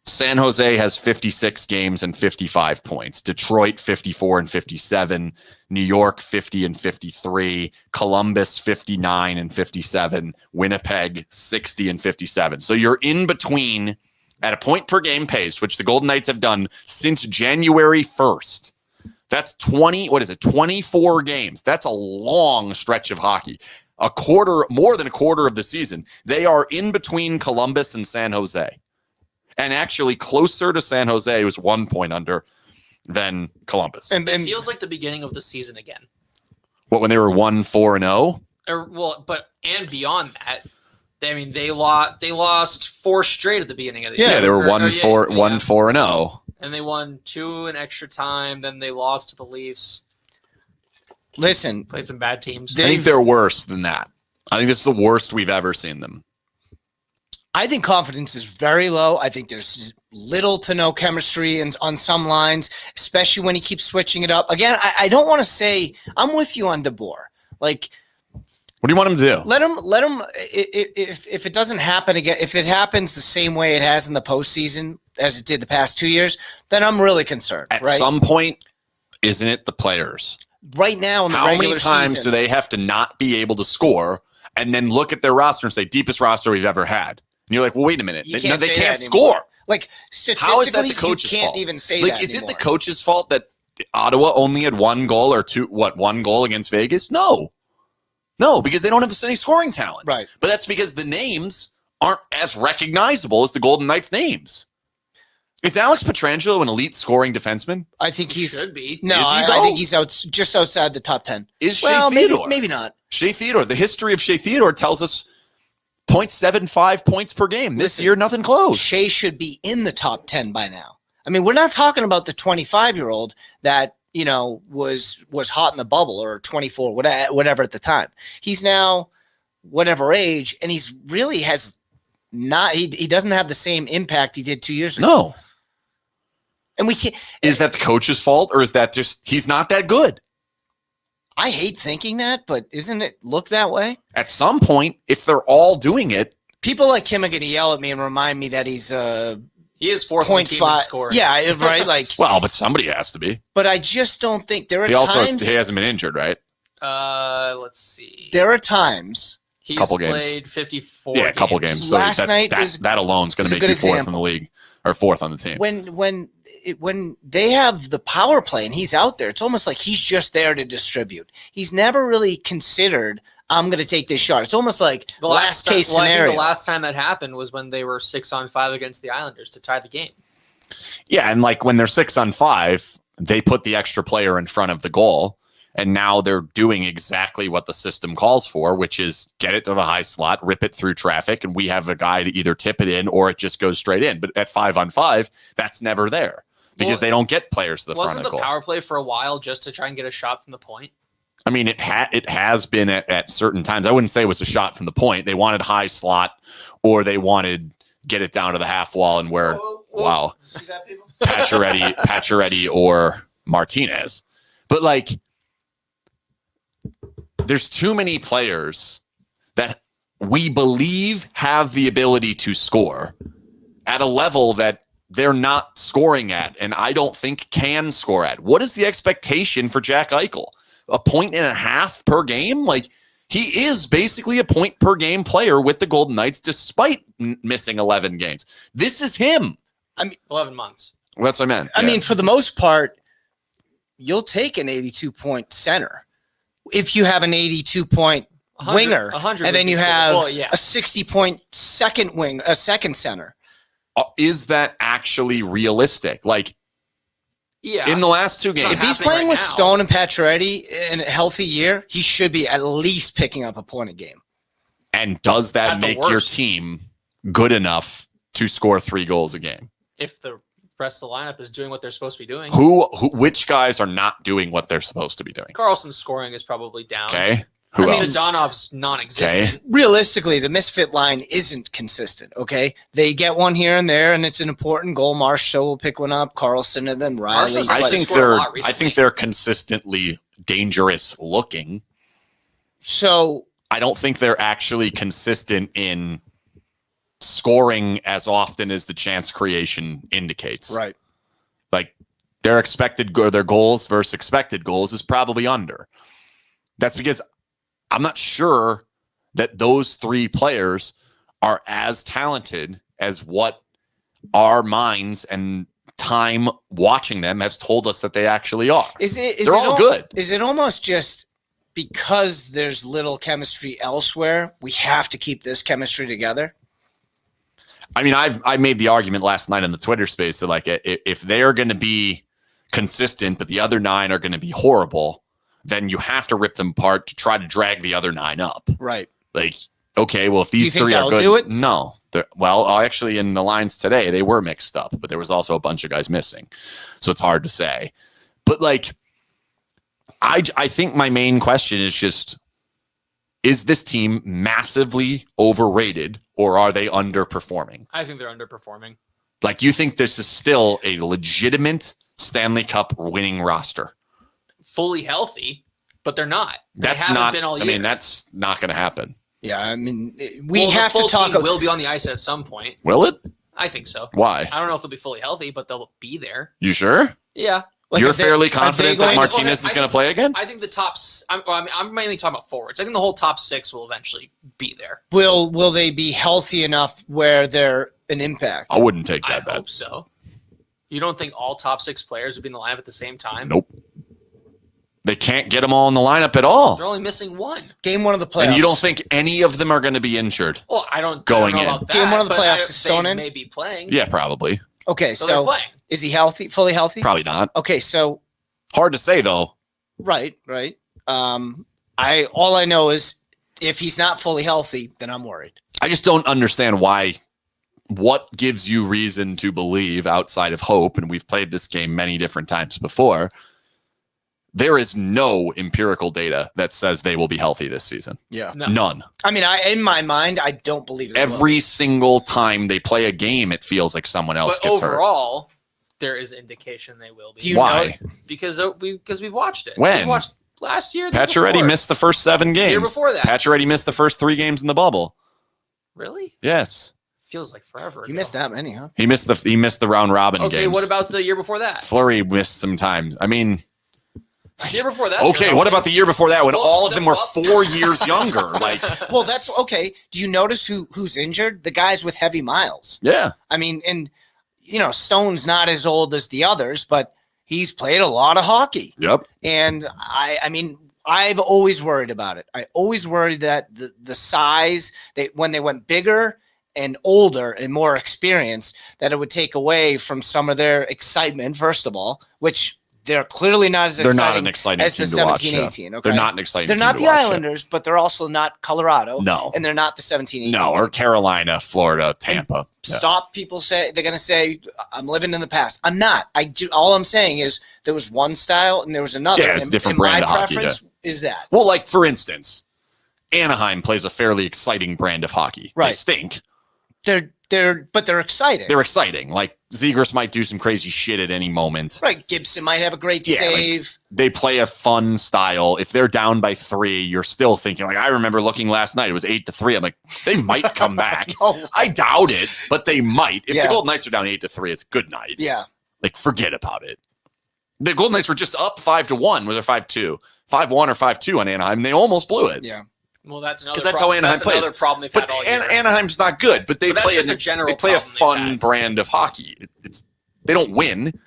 San Jose has 56 games and 55 points. Detroit 54 and 57. New York 50 and 53. Columbus 59 and 57. Winnipeg 60 and 57. So you're in between at a point per game pace, which the Golden Knights have done since January 1st. That's 24 games. That's a long stretch of hockey. More than a quarter of the season. They are in between Columbus and San Jose. And actually closer to San Jose was 1 point under than Columbus. And it feels like the beginning of the season again. What, when they were 1-4-0? And beyond that, they lost 4 straight at the beginning of the year. Yeah, they were 1-4-0. And they won 2 in extra time. Then they lost to the Leafs. Listen, played some bad teams. I think they're worse than that. I think this is the worst we've ever seen them. I think confidence is very low. I think there's little to no chemistry on some lines, especially when he keeps switching it up. Again, I don't want to say I'm with you on DeBoer. What do you want him to do? Let him. If it doesn't happen again, if it happens the same way it has in the postseason as it did the past 2 years, then I'm really concerned. At some point, isn't it the players? Right now, in the how regular many times season, do they have to not be able to score and then look at their roster and say deepest roster we've ever had? And you're like, well, wait a minute. They can't score. Statistically, how is that the coach's you can't fault? even say that Is anymore. it the coach's fault that Ottawa only had 1 goal or 1 goal against Vegas? No, because they don't have any scoring talent. Right. But that's because the names aren't as recognizable as the Golden Knights names. Is Alex Pietrangelo an elite scoring defenseman? I think he should be. No, I think he's just outside the top 10. Is Shea Theodore? Maybe not. Shea Theodore. The history of Shea Theodore tells us 0.75 points per game. This year, nothing close. Shea should be in the top 10 by now. We're not talking about the 25-year-old that, was hot in the bubble, or 24, whatever at the time. He's now whatever age, and he's really has not. He doesn't have the same impact he did 2 years ago. No. And we can't. Is that the coach's fault, or is that just he's not that good? I hate thinking that, but isn't it look that way? At some point, if they're all doing it, people like him are going to yell at me and remind me that he's He is fourth in the team in scoring. Yeah, right. Like, well, but somebody has to be. But I just don't think there are he times. He hasn't been injured, right? Let's see. There are times. He's couple games. played 54. Yeah, a couple games. So that alone is going to make you fourth in the league or fourth on the team. When they have the power play and he's out there, it's almost like he's just there to distribute. He's never really considered, I'm going to take this shot. It's almost like the last case scenario. I think the last time that happened was when they were 6-on-5 against the Islanders to tie the game. Yeah, and like when they're 6-on-5, they put the extra player in front of the goal. And now they're doing exactly what the system calls for, which is get it to the high slot, rip it through traffic, and we have a guy to either tip it in or it just goes straight in. But at 5-on-5, that's never there because they don't get players to the front of the goal. Wasn't the power play for a while just to try and get a shot from the point? I mean, it has been at certain times. I wouldn't say it was a shot from the point. They wanted high slot or they wanted get it down to the half wall and where, wow, See that, people? Pacioretty or Martinez. But like, there's too many players that we believe have the ability to score at a level that they're not scoring at, and I don't think can score at. What is the expectation for Jack Eichel? 1.5 points per game? Like, he is basically a point per game player with the Golden Knights, despite missing 11 games. This is him. I mean, 11 months. Well, that's what I meant. I mean, for the most part, you'll take an 82-point center. If you have an 82-point winger, and then you have a 60-point second center. Is that actually realistic? Like, in the last 2 games. If he's playing with Stone and Pacioretty in a healthy year, he should be at least picking up a point a game. And does that make your team good enough to score 3 goals a game? If the rest of the lineup is doing what they're supposed to be doing. Which guys are not doing what they're supposed to be doing? Carlson's scoring is probably down. Okay. Who else? Donov's non-existent. Okay. Realistically, the misfit line isn't consistent, okay? They get one here and there, and it's an important goal. Marshall will pick one up, Carlson, and then Riley. I think they're consistently dangerous looking. So I don't think they're actually consistent in scoring as often as the chance creation indicates. Right. Like their goals versus expected goals is probably under. That's because I'm not sure that those 3 players are as talented as what our minds and time watching them has told us that they actually are. They're all good. Is it almost just because there's little chemistry elsewhere, we have to keep this chemistry together? I mean, I made the argument last night in the Twitter space that like if they're going to be consistent, but the other 9 are going to be horrible, then you have to rip them apart to try to drag the other 9 up. Right. Like, okay, well, if these 3 are good, do it? No. Well, actually, in the lines today, they were mixed up, but there was also a bunch of guys missing, so it's hard to say. But like, I think my main question is just: is this team massively overrated, or are they underperforming? I think they're underperforming. Like, you think this is still a legitimate Stanley Cup winning roster? Fully healthy, but they're not. That's not been all year. I mean, that's not going to happen. Yeah, I mean, we have to talk. Team will be on the ice at some point. Will it? I think so. Why? I don't know if they'll be fully healthy, but they'll be there. You sure? Yeah. Like, you're fairly confident that Martinez is going to play again? I think the tops. I'm mainly talking about forwards. I think the whole top 6 will eventually be there. Will they be healthy enough where they're an impact? I wouldn't take that bet. I hope so. You don't think all top 6 players would be in the lineup at the same time? Nope. They can't get them all in the lineup at all. They're only missing 1. Game 1 of the playoffs. And you don't think any of them are going to be injured? Well, I don't know about that. Game 1 of the playoffs is Stone in? May be playing. Yeah, probably. Okay, so they're playing. Is he healthy? Fully healthy? Probably not. Okay, so hard to say though. Right. All I know is if he's not fully healthy, then I'm worried. I just don't understand why. What gives you reason to believe outside of hope? And we've played this game many different times before. There is no empirical data that says they will be healthy this season. Yeah. No. None. I mean, in my mind, I don't believe it. Every single time they play a game, it feels like someone else gets hurt. Overall, there is indication they will be. Do you Why? know? Because we've watched it. When? We watched last year. Pacioretty missed the first 7 games. The year before that. Pacioretty missed the first 3 games in the bubble. Really? Yes. feels like forever You ago. missed that many, huh? He missed the round robin Okay, games. what about the year before that? Fleury missed some times. I mean, The year before that. okay, what about the year before that when Well, all of the them were Buff- 4 years younger? Like, Well, that's okay. Do you notice who's injured? The guys with heavy miles. yeah. I mean, and Stone's not as old as the others, but he's played a lot of hockey. Yep. And I mean, I've always worried about it. I always worried that the size, when they went bigger and older and more experienced, that it would take away from some of their excitement, first of all, which they're clearly not as They're exciting not an exciting as the team to watch. 17, Yeah. 18. Okay? They're not an exciting They're team not to the watch, yeah. Islanders, but they're also not Colorado. No. And they're not the 17, 18. No, or Carolina, Florida, Tampa. Yeah. Stop people they're going to say, I'm living in the past. I'm not. All I'm saying is there was one style and there was another. Yeah, it's a different brand my of hockey, preference is that. Well, like, for instance, Anaheim plays a fairly exciting brand of hockey. They Right. stink. But they're exciting. They're exciting. Like, Zegras might do some crazy shit at any moment. Right. Gibson might have a great Yeah, like- save. They play a fun style. If they're down by 3, you're still thinking, like, I remember looking last night, it was 8-3. I'm like, they might come back. Oh, I doubt it, but they might. If Yeah. the Golden Knights are down 8-3, it's good night. yeah. Like, forget about it. The Golden Knights were just up 5-1 with their 5-2. 5-1 or 5-2 on Anaheim, and they almost blew it. Yeah. Well, that's another. Because that's how Anaheim plays. Another problem they've But had all year. Anaheim's not good, but they But that's play just a general they play a problem they've fun had. brand of hockey. They don't win.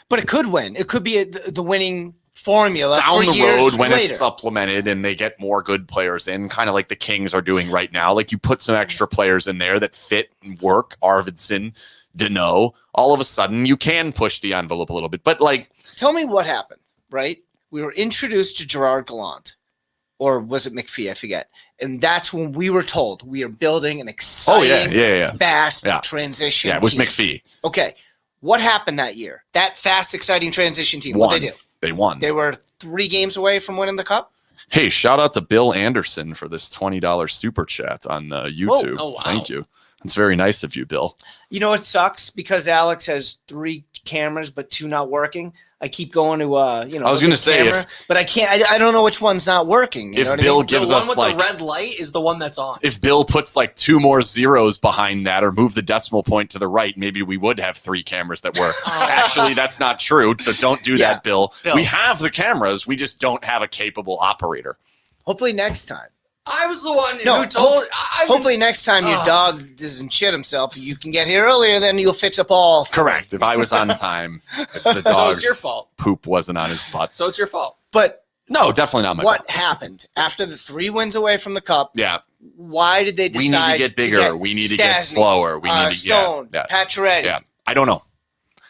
But it could win. It could be the winning formula Down for the years road when later. it's supplemented and they get more good players in, kind of like the Kings are doing right now. Like, you put some extra players in there that fit and work, Arvidsson, Deneau, all of a sudden you can push the envelope a little bit. But, like, Tell me what happened, right? We were introduced to Gerard Gallant. Or was it McPhee? I forget. And that's when we were told we are building an exciting, fast Yeah. transition yeah, it was team. McPhee. Okay. What happened that year? That fast, exciting transition team. Won. What they do? They won. They were 3 games away from winning the cup. Hey, shout out to Bill Anderson for this $20 super chat on YouTube. Oh, wow. Thank you. It's very nice of you, Bill. You know, it sucks because Alex has 3 cameras, but 2 not working. I keep going to, I was look going at to the say, camera, but I can't. I don't know which one's not working. You if know what Bill I mean? gives the one us with like the red light is the one that's on. if Bill puts like 2 more zeros behind that or move the decimal point to the right, maybe we would have 3 cameras that work. Actually, that's not true. So don't do Yeah, that, Bill. Bill. We have the cameras. We just don't have a capable operator. Hopefully next time. I was the one No, who told. Hopefully next time your dog doesn't shit himself, you can get here earlier. Then you'll fix up all 3. Correct. If I was on time, if the So dog's it's your fault. poop wasn't on his butt. So it's your fault. But No, definitely not my what fault. happened after the 3 wins away from the cup? Yeah. Why did they We decide need to get bigger. We need to get Stasny, slower. We need to Stone, yeah. Pacioretty? Yeah. I don't know.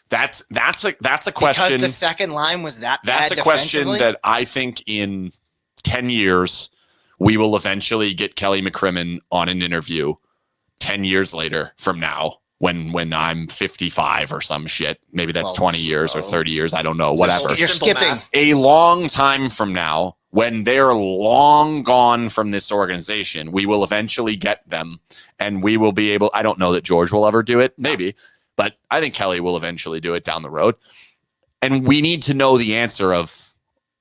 That's a question. Because the second line was that That's bad a question defensively? that I think in 10 years, we will eventually get Kelly McCrimmon on an interview 10 years later from now when I'm 55 or some shit. Maybe that's Well, 20 years or 30 years. I don't know. Whatever. You're Simple skipping. math. A long time from now, when they're long gone from this organization, we will eventually get them and we will be able. I don't know that George will ever do it. Maybe. But I think Kelly will eventually do it down the road. And we need to know the answer of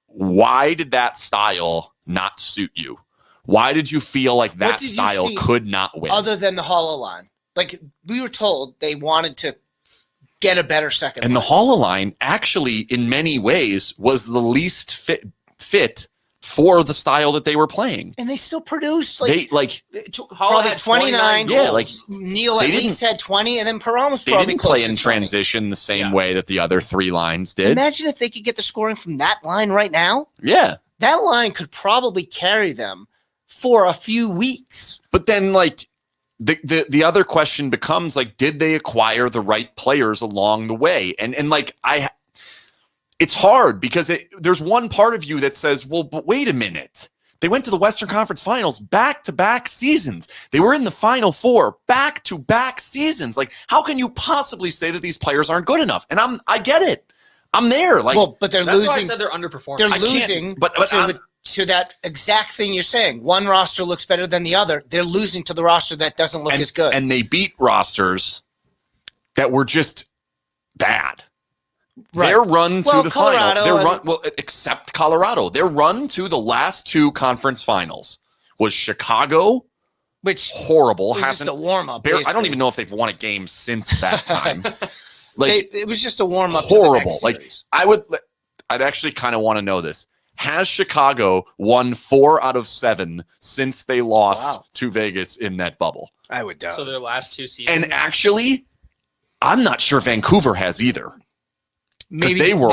why did that style not suit you? Why did you feel like What that did you style see could not win? Other than the hollow line. Like, we were told they wanted to get a better second And the line. Hollow line actually, in many ways, was the least fit for the style that they were playing. And they still produced They Hollow probably had 29 Yeah, goals. like, Neil they at least had 20, and then Perron was they probably didn't close play to in 20. transition the same Yeah. way that the other 3 lines did. Imagine if they could get the scoring from that line right now. Yeah. That line could probably carry them for a few weeks. But then, like, the other question becomes, like, did they acquire the right players along the way? And like, it's hard because there's one part of you that says, well, but wait a minute. They went to the Western Conference Finals back-to-back seasons. They were in the Final Four back-to-back seasons. Like, how can you possibly say that these players aren't good enough? And I get it. I'm there. Like, Well, but they're That's why I losing. said they're underperforming. They're I can't- losing but to that exact thing you're saying. One roster looks better than the other. They're losing to the roster that doesn't look as good. And they beat rosters that were just bad. Right. Their run to Well, the Colorado final, except Colorado, their run to the last 2 conference finals was Chicago which horrible. was just a warm up. I don't even know if they've won a game since that time. Like it was just a warm up. Horrible. Like I'd actually kind of want to know this. Has Chicago won 4 out of 7 since they lost to Vegas in that bubble? I would doubt. So their last 2 seasons. And actually, I'm not sure Vancouver has either. Maybe they were.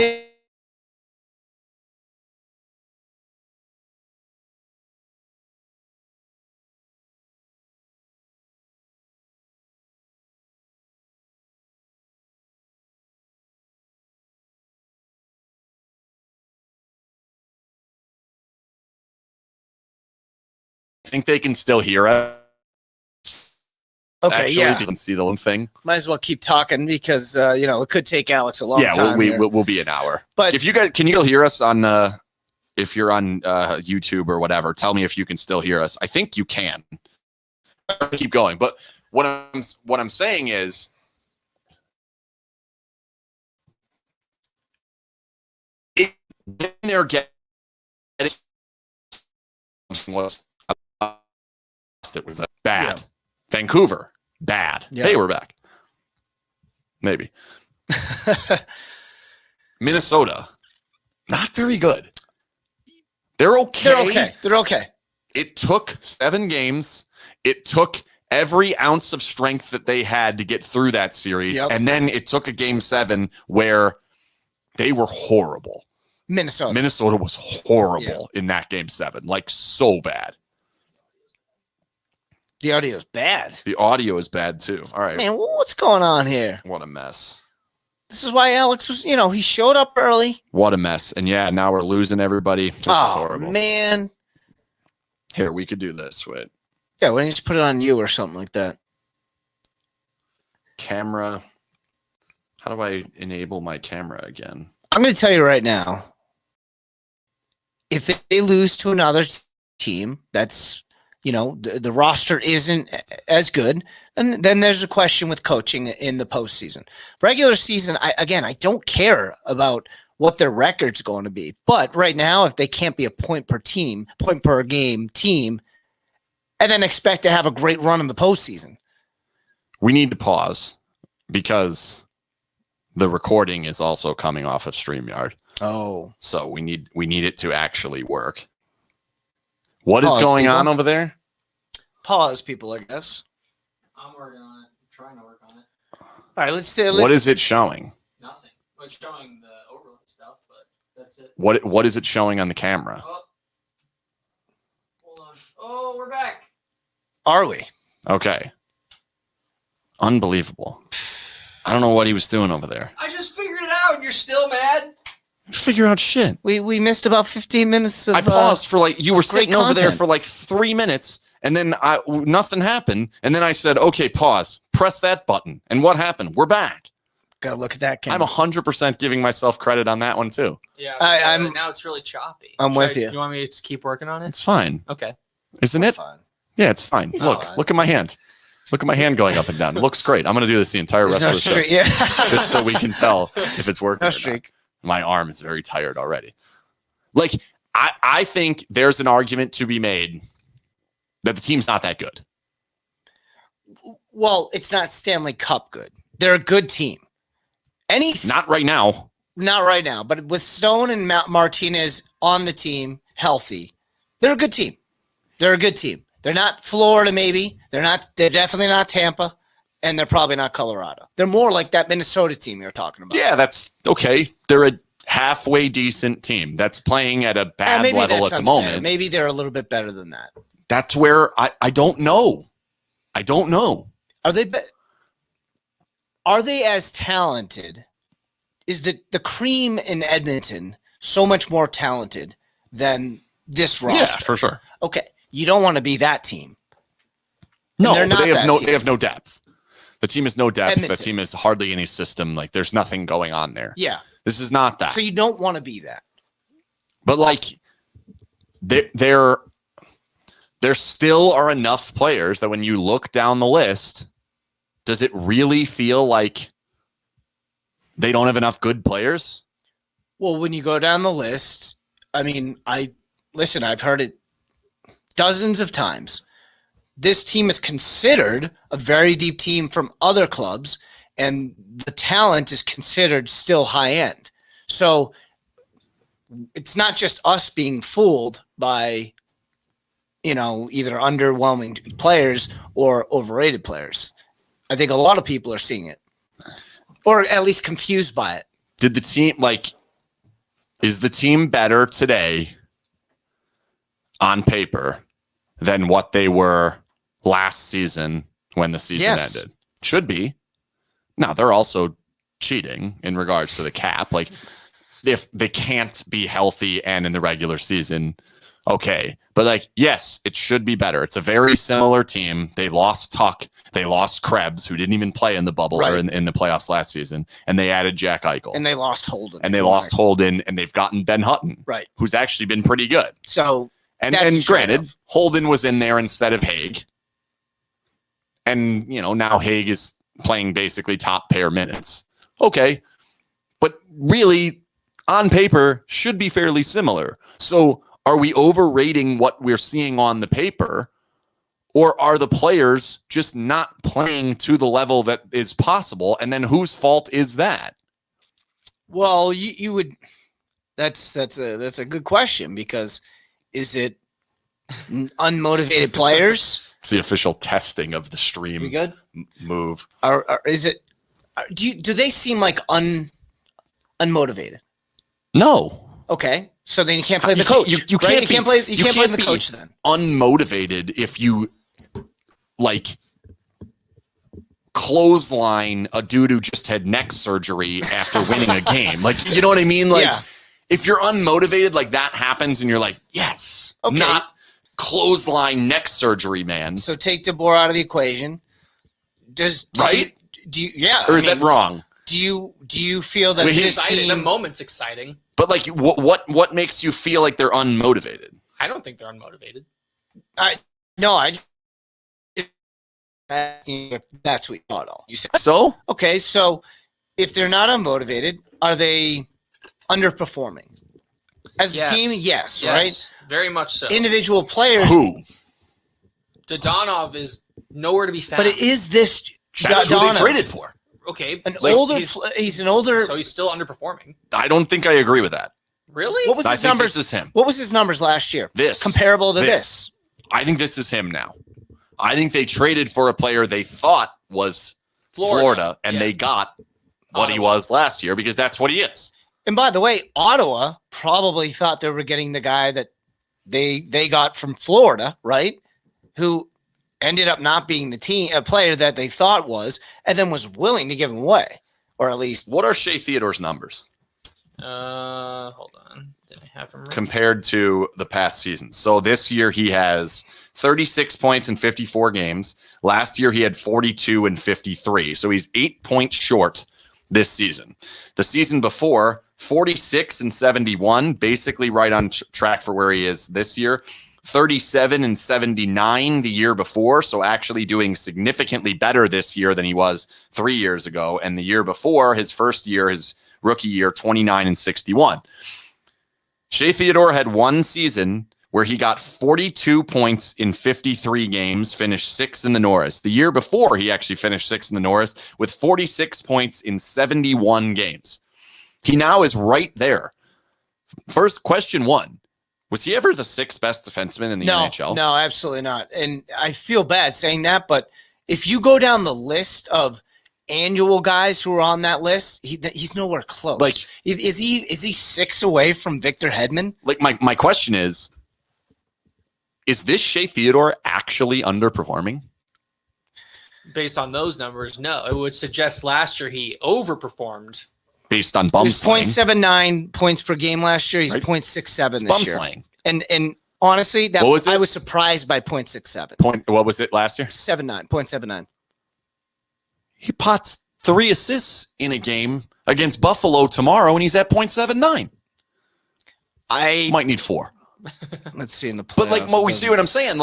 I think they can still hear us. Okay, actually, yeah. Doesn't see the thing. Might as well keep talking because it could take Alex a long time. Yeah, we'll be an hour. But if you guys can, you hear us on if you're on YouTube or whatever. Tell me if you can still hear us. I think you can. Keep going. But what I'm saying is, when they're getting was it was bad. Yeah. Vancouver, bad. Yeah. They were back. Maybe. Minnesota, not very good. They're okay. They're okay. It took 7 games. It took every ounce of strength that they had to get through that series. Yep. And then it took a game 7 where they were horrible. Minnesota was horrible in that game 7. Like, so bad. The audio is bad. The audio is bad, too. All right. Man, what's going on here? What a mess. This is why Alex was, he showed up early. What a mess. And yeah, now we're losing everybody. This is horrible. Man. Here, we could do this. Wait. Yeah, why don't you just put it on you or something like that? Camera. How do I enable my camera again? I'm going to tell you right now. If they lose to another team that's, the roster isn't as good, and then there's a question with coaching in the postseason. Regular season, I don't care about what their record's going to be. But right now, if they can't be a point per game team, and then expect to have a great run in the postseason. We need to pause because the recording is also coming off of StreamYard. Oh. So we need it to actually work. What is going on over there? Pause, people, I guess. I'm working on it. I'm trying to work on it. All right, let's what is it showing? Nothing. Well, it's showing the overlay stuff, but that's it. What is it showing on the camera? Oh. Hold on. Oh, we're back. Are we? Okay. Unbelievable. I don't know what he was doing over there. I just figured it out, and you're still mad? Figure out shit. We missed about 15 minutes of I paused for you were sitting content over there for 3 minutes, and then nothing happened. And then I said, okay, pause. Press that button. And what happened? We're back. Gotta look at that camera. I'm 100% giving myself credit on that one, too. Yeah, I'm now it's really choppy. I'm with you. You want me to keep working on it? It's fine. Okay. Isn't it? Fine. Yeah, it's fine. Look at my hand. Look at my hand going up and down. It looks great. I'm going to do this the entire rest of the show. Yeah. Just so we can tell if it's working. No or streak. Not. My arm is very tired already. I think there's an argument to be made that the team's not that good. Well, it's not Stanley Cup good. They're a good team. Not right now. Not right now. But with Stone and Martinez on the team, healthy, they're a good team. They're a good team. They're not Florida, maybe. They're definitely not Tampa, and they're probably not Colorado. They're more like that Minnesota team you're talking about. Yeah, that's okay. They're a halfway decent team that's playing at a bad level at the moment. Maybe they're a little bit better than that. That's where I don't know. I don't know. Are they as talented? Is the cream in Edmonton so much more talented than this roster? Yeah, for sure. Okay. You don't want to be that team. No, but they have no depth. The team has no depth. Edmonton. The team has hardly any system. There's nothing going on there. Yeah. This is not that. So you don't want to be that. But there still are enough players that when you look down the list, does it really feel like they don't have enough good players? Well, when you go down the list, I mean, I've heard it dozens of times. this team is considered a very deep team from other clubs, and the talent is considered still high end. So it's not just us being fooled by, either underwhelming players or overrated players. I think a lot of people are seeing it, or at least confused by it. Did the team is the team better today on paper than what they were last season when the season ended? Should be. Now, they're also cheating in regards to the cap. Like, if they can't be healthy and in the regular season, okay. But, yes, it should be better. It's a very similar team. They lost Tuck. They lost Krebs, who didn't even play in the bubble or in the playoffs last season. And they added Jack Eichel. And they lost Holden. And they've gotten Ben Hutton, who's actually been pretty good. So, and granted, Holden was in there instead of Haig. And, now Haig is playing basically top pair minutes. Okay. But really, on paper, should be fairly similar. So are we overrating what we're seeing on the paper? Or are the players just not playing to the level that is possible? And then whose fault is that? Well, you would. That's a good question, because is it unmotivated players? It's the official testing of the stream. We good? Move. Or is it? Do they seem like unmotivated? No. Okay. So then you can't play the coach. You can't play the coach then. Unmotivated if you clothesline a dude who just had neck surgery after winning a game. You know what I mean? If you're unmotivated, that happens and you're like, yes, okay. Not clothesline neck surgery, man. So take DeBoer out of the equation. Do you or is that wrong? Do you feel that this team, the moment's exciting? But what makes you feel like they're unmotivated? I don't think they're unmotivated. That's what you thought. All you said. So okay. So if they're not unmotivated, are they underperforming as a team? Yes, right. Very much so. Individual players. Who? Dodonov is nowhere to be found. But it is this. That's who they traded for. Okay, he's an older, so he's still underperforming. I don't think I agree with that. Really? What was his numbers? This is him. What was his numbers last year? Comparable to this. I think this is him now. I think they traded for a player they thought was Florida and they got what he was last year, because that's what he is. And by the way, Ottawa probably thought they were getting the guy that they got from Florida, right? Who ended up not being a player that they thought was, and then was willing to give him away, or at least. What are Shea Theodore's numbers? Hold on. Did I have him right? Compared to the past season? So this year he has 36 points in 54 games. Last year he had 42 and 53. So he's 8 points short this season. The season before, 46 and 71, basically right on track for where he is this year. 37 and 79 the year before, so actually doing significantly better this year than he was 3 years ago. And the year before, his first year, his rookie year, 29 and 61. Shea Theodore had one season where he got 42 points in 53 games, finished sixth in the Norris. The year before, he actually finished sixth in the Norris with 46 points in 71 games. He now is right there. First, question one. Was he ever the sixth best defenseman in the NHL? No, absolutely not. And I feel bad saying that, but if you go down the list of annual guys who are on that list, he's nowhere close. Is he 6 away from Victor Hedman? My question is this Shea Theodore actually underperforming? Based on those numbers, no. It would suggest last year he overperformed. Based on bum slaying. 0.79 points per game last year. He's 0.67 this bum year. Slaying. And honestly, I was surprised by 0.67. What was it last year? 0.79. He pots 3 assists in a game against Buffalo tomorrow, and he's at 0.79. I might need 4. Let's see in the playoffs. But we see what I'm saying.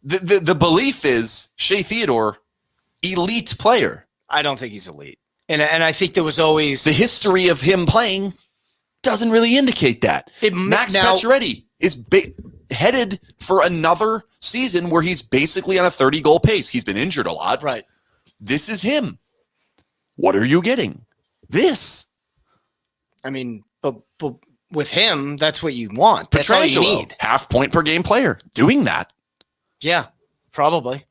The belief is Shea Theodore, elite player. I don't think he's elite. And I think there was always the history of him playing doesn't really indicate that. Max Pacioretty is headed for another season where he's basically on a 30-goal pace. He's been injured a lot. Right. This is him. What are you getting? This. I mean, but with him, that's what you want. That's all you need. Half point per game player doing that. Yeah, probably.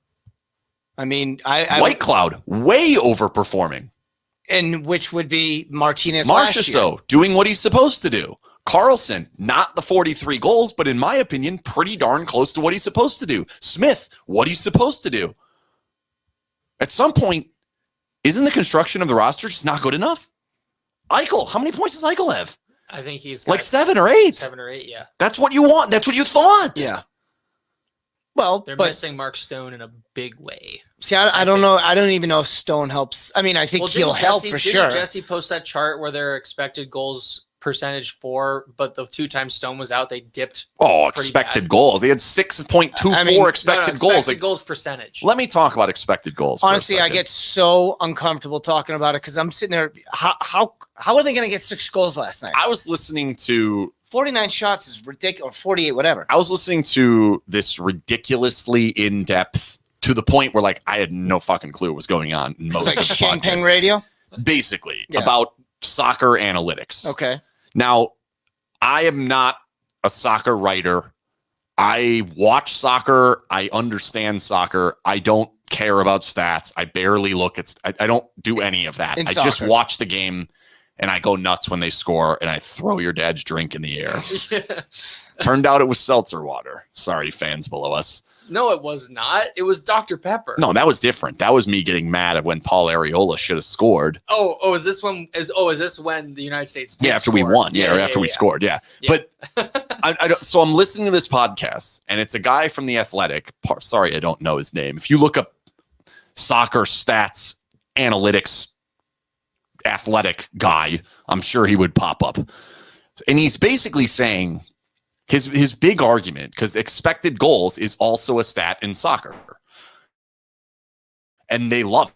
I mean, White Cloud way overperforming. And which would be Martinez last year. Marchessault doing what he's supposed to do. Carlson, not the 43 goals, but in my opinion, pretty darn close to what he's supposed to do. Smith, what he's supposed to do. At some point, isn't the construction of the roster just not good enough? Eichel, how many points does Eichel have? I think he's like 7 or 8. 7 or 8, yeah. That's what you want. That's what you thought. Yeah. Well, they're missing Mark Stone in a big way. See, I don't know. I don't even know if Stone helps. I mean, I think he'll help for sure. Jesse post that chart where their expected goals percentage for, but the 2 times Stone was out, they dipped. Expected goals. They had 6.24 expected goals. Expected goals percentage. Let me talk about expected goals. Honestly, I get so uncomfortable talking about it because I'm sitting there. How are they going to get 6 goals last night? I was listening to 49 shots is ridiculous, or 48, whatever. I was listening to this ridiculously in-depth to the point where like I had no fucking clue what was going on. In most it's like of the Shane podcast. Peng radio? Basically, about soccer analytics. Okay. Now, I am not a soccer writer. I watch soccer. I understand soccer. I don't care about stats. I barely look at I don't do any of that. I just watch the game and I go nuts when they score and I throw your dad's drink in the air. Turned out it was seltzer water. Sorry, fans below us. No, it was not. It was Dr. Pepper. No, that was different. That was me getting mad at when Paul Areola should have scored. Is this when the United States did after score? We won. After we scored. Yeah. But so I'm listening to this podcast and it's a guy from The Athletic. Sorry, I don't know his name. If you look up soccer stats, analytics, athletic guy, I'm sure he would pop up. And he's basically saying his big argument, because expected goals is also a stat in soccer. And they love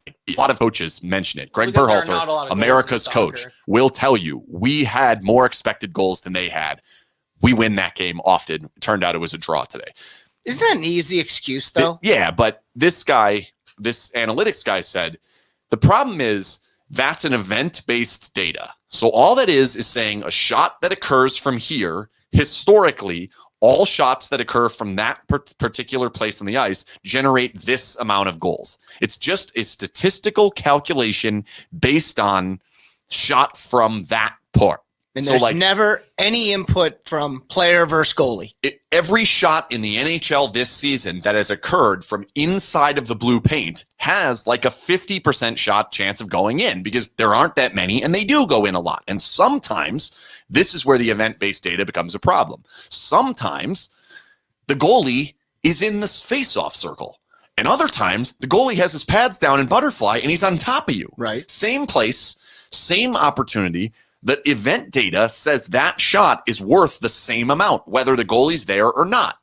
it. A lot of coaches mention it. Greg Berhalter, America's coach, will tell you we had more expected goals than they had. We win that game often. It turned out it was a draw today. Isn't that an easy excuse, though? Yeah, but this analytics guy said, the problem is that's an event-based data. So all that is saying a shot that occurs from here, historically, all shots that occur from that particular place on the ice generate this amount of goals. It's just a statistical calculation based on shot from that part. And there's never any input from player versus goalie. Every shot in the NHL this season that has occurred from inside of the blue paint has like a 50% shot chance of going in because there aren't that many and they do go in a lot. And sometimes this is where the event-based data becomes a problem. Sometimes the goalie is in this face-off circle. And other times the goalie has his pads down in butterfly and he's on top of you. Right. Same place, same opportunity. The event data says that shot is worth the same amount, whether the goalie's there or not,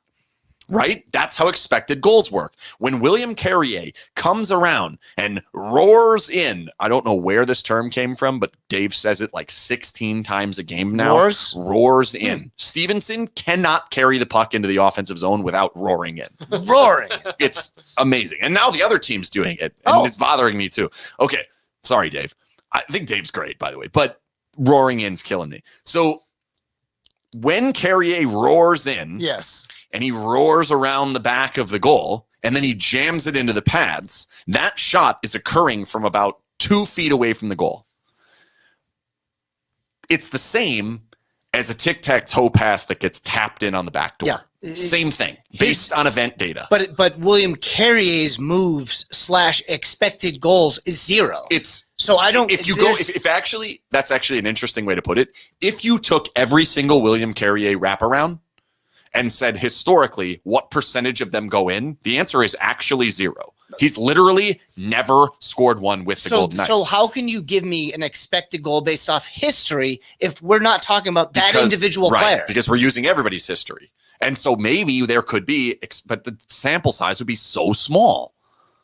right? That's how expected goals work. When William Carrier comes around and roars in, I don't know where this term came from, but Dave says it like 16 times a game now. Roars in. Stevenson cannot carry the puck into the offensive zone without roaring in. Roaring. It's amazing. And now the other team's doing it, and it's bothering me too. Okay, sorry, Dave. I think Dave's great, by the way, but roaring in's killing me. So when Carrier roars in, yes, and he roars around the back of the goal, and then he jams it into the pads, that shot is occurring from about 2 feet away from the goal. It's the same as a tic-tac-toe pass that gets tapped in on the back door. Yeah. Same thing, based on event data. But William Carrier's moves / expected goals is 0. So I don't. If actually, that's actually an interesting way to put it. If you took every single William Carrier wraparound and said historically what percentage of them go in, the answer is actually 0. He's literally never scored one with the Golden Knights. So how can you give me an expected goal based off history if we're not talking about that individual player? Because we're using everybody's history. And so maybe there could be, but the sample size would be so small.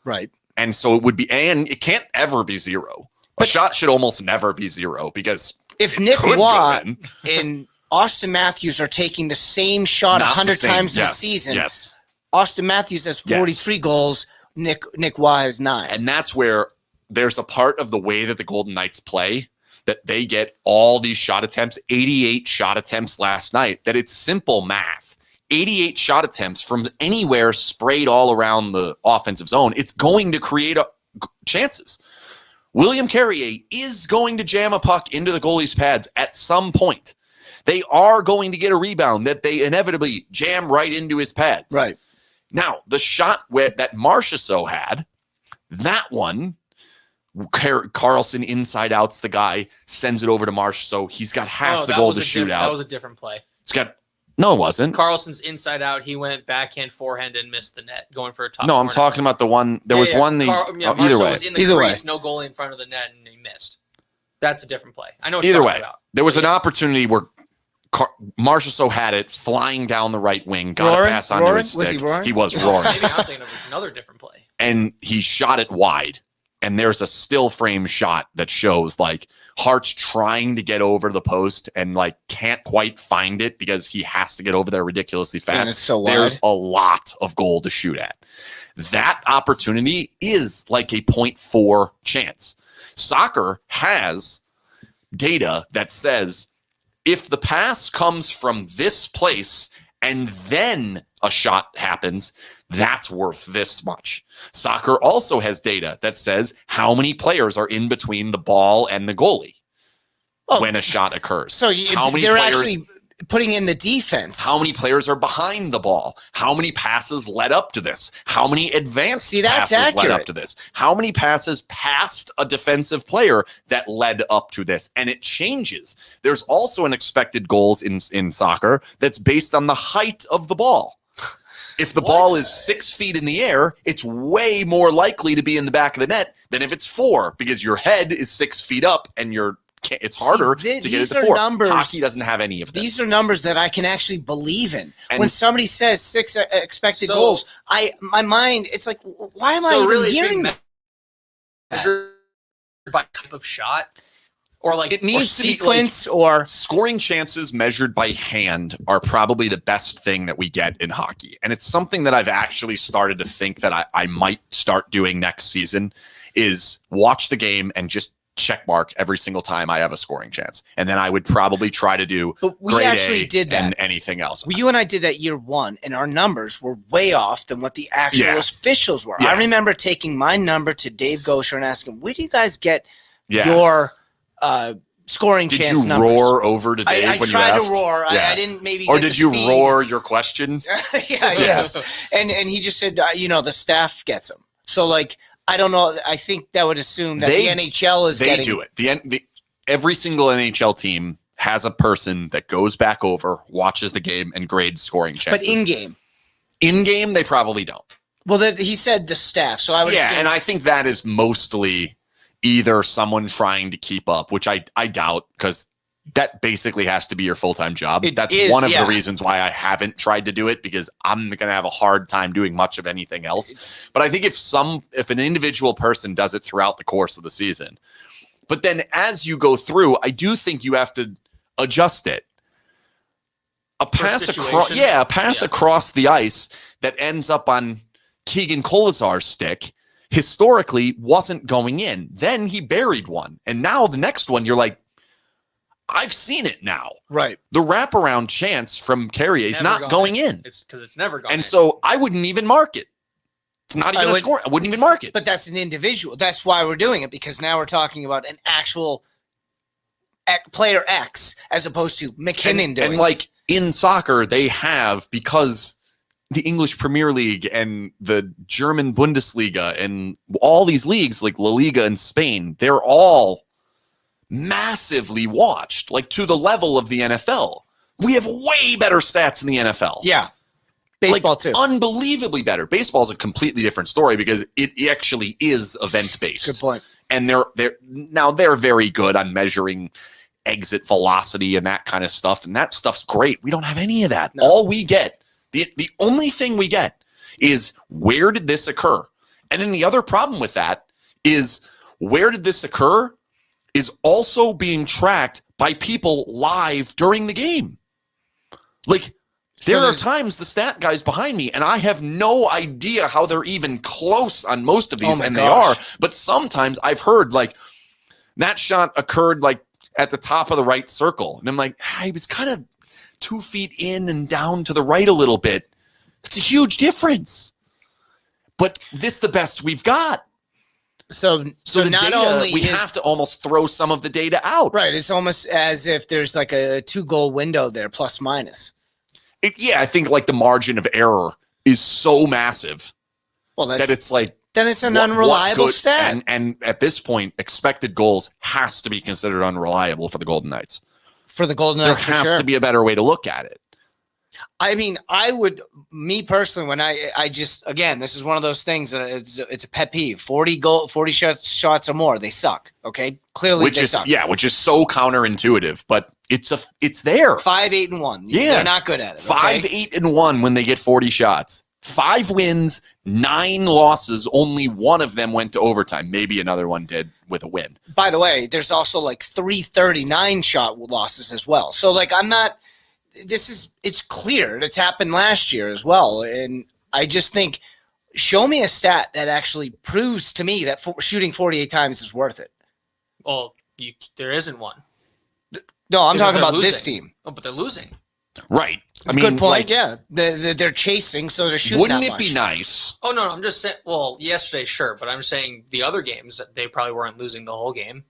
Right. And so it would be, and it can't ever be 0. A shot should almost never be 0 because if Nick Watt in Austin Matthews are taking the same shot Not 100 the same. times Yes. this season. Yes. Austin Matthews has 43 goals. Nick Waugh has 9. And that's where there's a part of the way that the Golden Knights play that they get all these shot attempts, 88 shot attempts last night, that it's simple math. 88 shot attempts from anywhere sprayed all around the offensive zone. It's going to create chances. William Carrier is going to jam a puck into the goalie's pads at some point. They are going to get a rebound that they inevitably jam right into his pads. Right. Now, the shot that Marchessault had, that one, Carlson inside outs the guy, sends it over to Marchessault. He's got half the goal to shoot out. That was a different play. No, it wasn't. Carlson's inside out. He went backhand, forehand, and missed the net, going for a top. No, I'm talking about the one. There was one. Either way, was in the crease, no goalie in front of the net, and he missed. That's a different play. I know what you're talking about. There was an opportunity where Marchessault had it flying down the right wing, got a pass onto his stick. Was he roaring? He was roaring. Maybe I'm thinking of another different play. And he shot it wide. And there's a still frame shot that shows like Hart's trying to get over the post and like can't quite find it because he has to get over there ridiculously fast. And it's so wide. There's a lot of goal to shoot at. That opportunity is like a 0.4 chance. Soccer has data that says if the pass comes from this place and then a shot happens, that's worth this much. Soccer also has data that says how many players are in between the ball and the goalie when a shot occurs. So they're actually putting in the defense. How many players are behind the ball? How many passes led up to this? How many advanced passes led up to this? How many passes past a defensive player that led up to this? And it changes. There's also an expected goals in soccer that's based on the height of the ball. If the ball is 6 feet in the air, it's way more likely to be in the back of the net than if it's 4 because your head is 6 feet up and it's harder to get it to 4. Hockey doesn't have any of this. These are numbers that I can actually believe in. And when somebody says 6 expected goals, my mind, it's like, why am I even hearing that? Measured by type of shot? Or like it needs sequence or scoring chances measured by hand are probably the best thing that we get in hockey. And it's something that I've actually started to think that I might start doing next season is watch the game and just check mark every single time I have a scoring chance. And then I would probably try to do grade A did that. And anything else. Well, you and I did that year 1 and our numbers were way off than what the actual officials were. Yeah. I remember taking my number to Dave Gosher and asking, where do you guys get your scoring chance numbers? Did you roar over to Dave when you asked? I tried to roar. I didn't maybe Or get did the you speed. roar your question? Yes. And he just said, the staff gets them. So, like, I don't know. I think that would assume that the NHL is getting... They do it. Every single NHL team has a person that goes back over, watches the game, and grades scoring chances. But in-game? In-game, they probably don't. Well, he said the staff, so I would assume... and I think that is mostly either someone trying to keep up, which I doubt, because that basically has to be your full-time job. That's one of the reasons why I haven't tried to do it, because I'm going to have a hard time doing much of anything else. But I think if an individual person does it throughout the course of the season, but then as you go through, I do think you have to adjust it. A pass across the ice that ends up on Keegan Kolazar's stick historically wasn't going in. Then he buried one. And now the next one, you're like, I've seen it now. Right. The wraparound chance from Carrier is not going in. It's because it's never gone in. And so I wouldn't even mark it. It's not even a score. I wouldn't even mark it. But that's an individual. That's why we're doing it, because now we're talking about an actual player X as opposed to McKinnon doing it. And like in soccer, they have, because the English Premier League and the German Bundesliga and all these leagues like La Liga in Spain, they're all massively watched, like to the level of the NFL. We have way better stats in the NFL. Yeah. Baseball too. Unbelievably better. Baseball is a completely different story because it actually is event-based. Good point. And they're very good on measuring exit velocity and that kind of stuff. And that stuff's great. We don't have any of that. No. All we get, the only thing we get is where did this occur? And then the other problem with that is where did this occur is also being tracked by people live during the game. Like, there are times the stat guy's behind me, and I have no idea how they're even close on most of these, and they are. But sometimes I've heard, like, that shot occurred, like, at the top of the right circle. And I'm like, he was kind of 2 feet in and down to the right a little bit. It's a huge difference. But this is the best we've got. So the not data, only we have to almost throw some of the data out. Right. It's almost as if there's like a 2-goal window there, plus minus. I think like the margin of error is so massive that it's like, then it's an unreliable stat. And at this point, expected goals has to be considered unreliable for the Golden Knights. For the Golden Knights, there has to be a better way to look at it. I mean, me personally, when I just, again, this is one of those things that it's a pet peeve. 40 shots or more, they suck. Okay, clearly they suck. Yeah, which is so counterintuitive, but it's there. 5-8-1. Yeah, they're not good at it. 5-8-1 when they get 40 shots. 5 wins, 9 losses. Only one of them went to overtime. Maybe another one did with a win. By the way, there's also like 339 shot losses as well. So like, it's clear. It's happened last year as well. And I just think, show me a stat that actually proves to me that shooting 48 times is worth it. Well, there isn't one. No, I'm talking about this team. Oh, but they're losing. Right. Good point. Yeah, they're chasing, so they're shooting. Wouldn't it be nice? Oh no, I'm just saying. Well, yesterday, sure, but I'm saying the other games they probably weren't losing the whole game.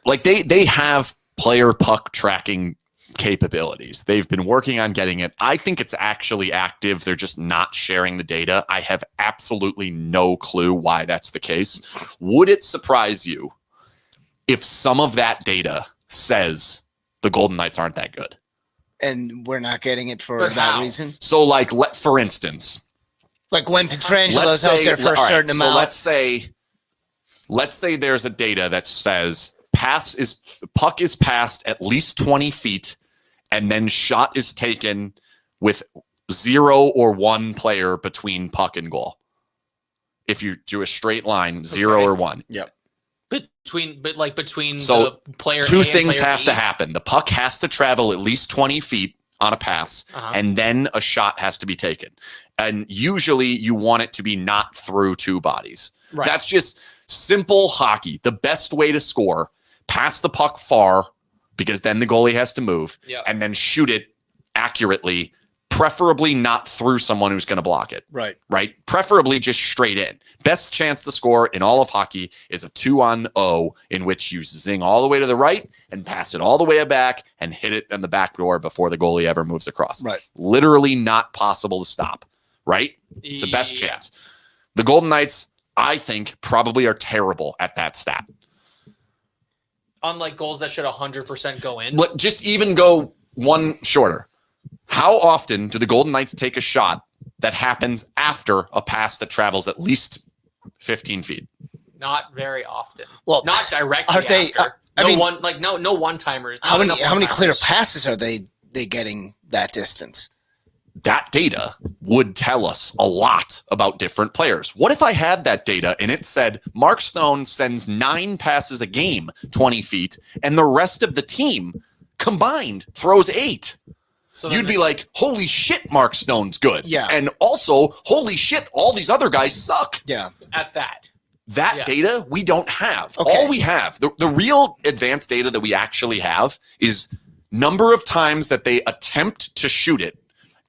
Like they have player puck tracking capabilities. They've been working on getting it. I think it's actually active. They're just not sharing the data. I have absolutely no clue why that's the case. Would it surprise you if some of that data says the Golden Knights aren't that good? And we're not getting it for that reason? So, like, for instance. Like when Petrangelo's out there for a certain amount. So let's say there's a data that says puck is passed at least 20 feet, and then shot is taken with 0 or 1 player between puck and goal. If you do a straight line, 0 or 1. Yep. Between so the player. Two things have to happen. The puck has to travel at least 20 feet on a pass, and then a shot has to be taken. And usually you want it to be not through 2 bodies. Right. That's just simple hockey. The best way to score, pass the puck far, because then the goalie has to move, and then shoot it accurately, preferably not through someone who's going to block it. Right. Preferably just straight in. Best chance to score in all of hockey is a 2-on-0 in which you zing all the way to the right and pass it all the way back and hit it in the back door before the goalie ever moves across. Right. Literally not possible to stop. Right? It's the best chance. The Golden Knights, I think, probably are terrible at that stat. Unlike goals that should 100% go in. Just even go one shorter. How often do the Golden Knights take a shot that happens after a pass that travels at least 15 feet? Not very often. Well, not directly after. No one-timers. How many clear passes are they getting that distance? That data would tell us a lot about different players. What if I had that data and it said Mark Stone sends 9 passes a game 20 feet and the rest of the team combined throws 8? So you'd be like, holy shit, Mark Stone's good. Yeah. And also, holy shit, all these other guys suck. Yeah. At that. That data we don't have. Okay. All we have, the real advanced data that we actually have is number of times that they attempt to shoot it.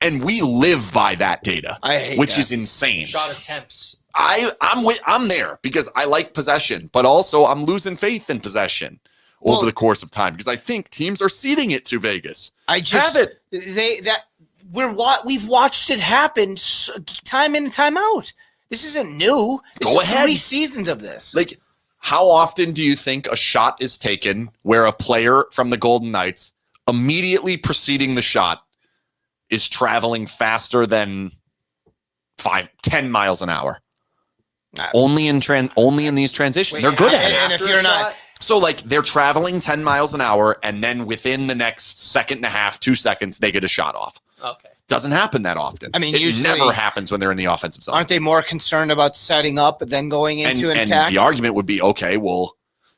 And we live by that data, which is insane. Shot attempts. I'm there because I like possession, but also I'm losing faith in possession over the course of time because I think teams are ceding it to Vegas. We've watched it happen time in and time out. This isn't new. This is 3 seasons of this. Like, how often do you think a shot is taken where a player from the Golden Knights immediately preceding the shot is traveling faster than 10 miles an hour? Only in these transitions. They're good at it. And if you're not, so like they're traveling 10 miles an hour, and then within the next second and a half, 2 seconds, they get a shot off. Okay. Doesn't happen that often. I mean, it usually never happens when they're in the offensive zone. Aren't they more concerned about setting up and then going into an attack? And the argument would be, okay, well,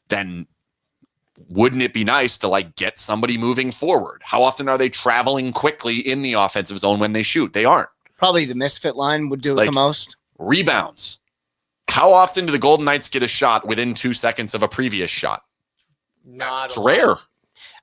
then wouldn't it be nice to like get somebody moving forward? How often are they traveling quickly in the offensive zone when they shoot? They aren't. Probably the misfit line would do it Like, the most. Rebounds. How often do the Golden Knights get a shot within 2 seconds of a previous shot? Not It's a lot. rare.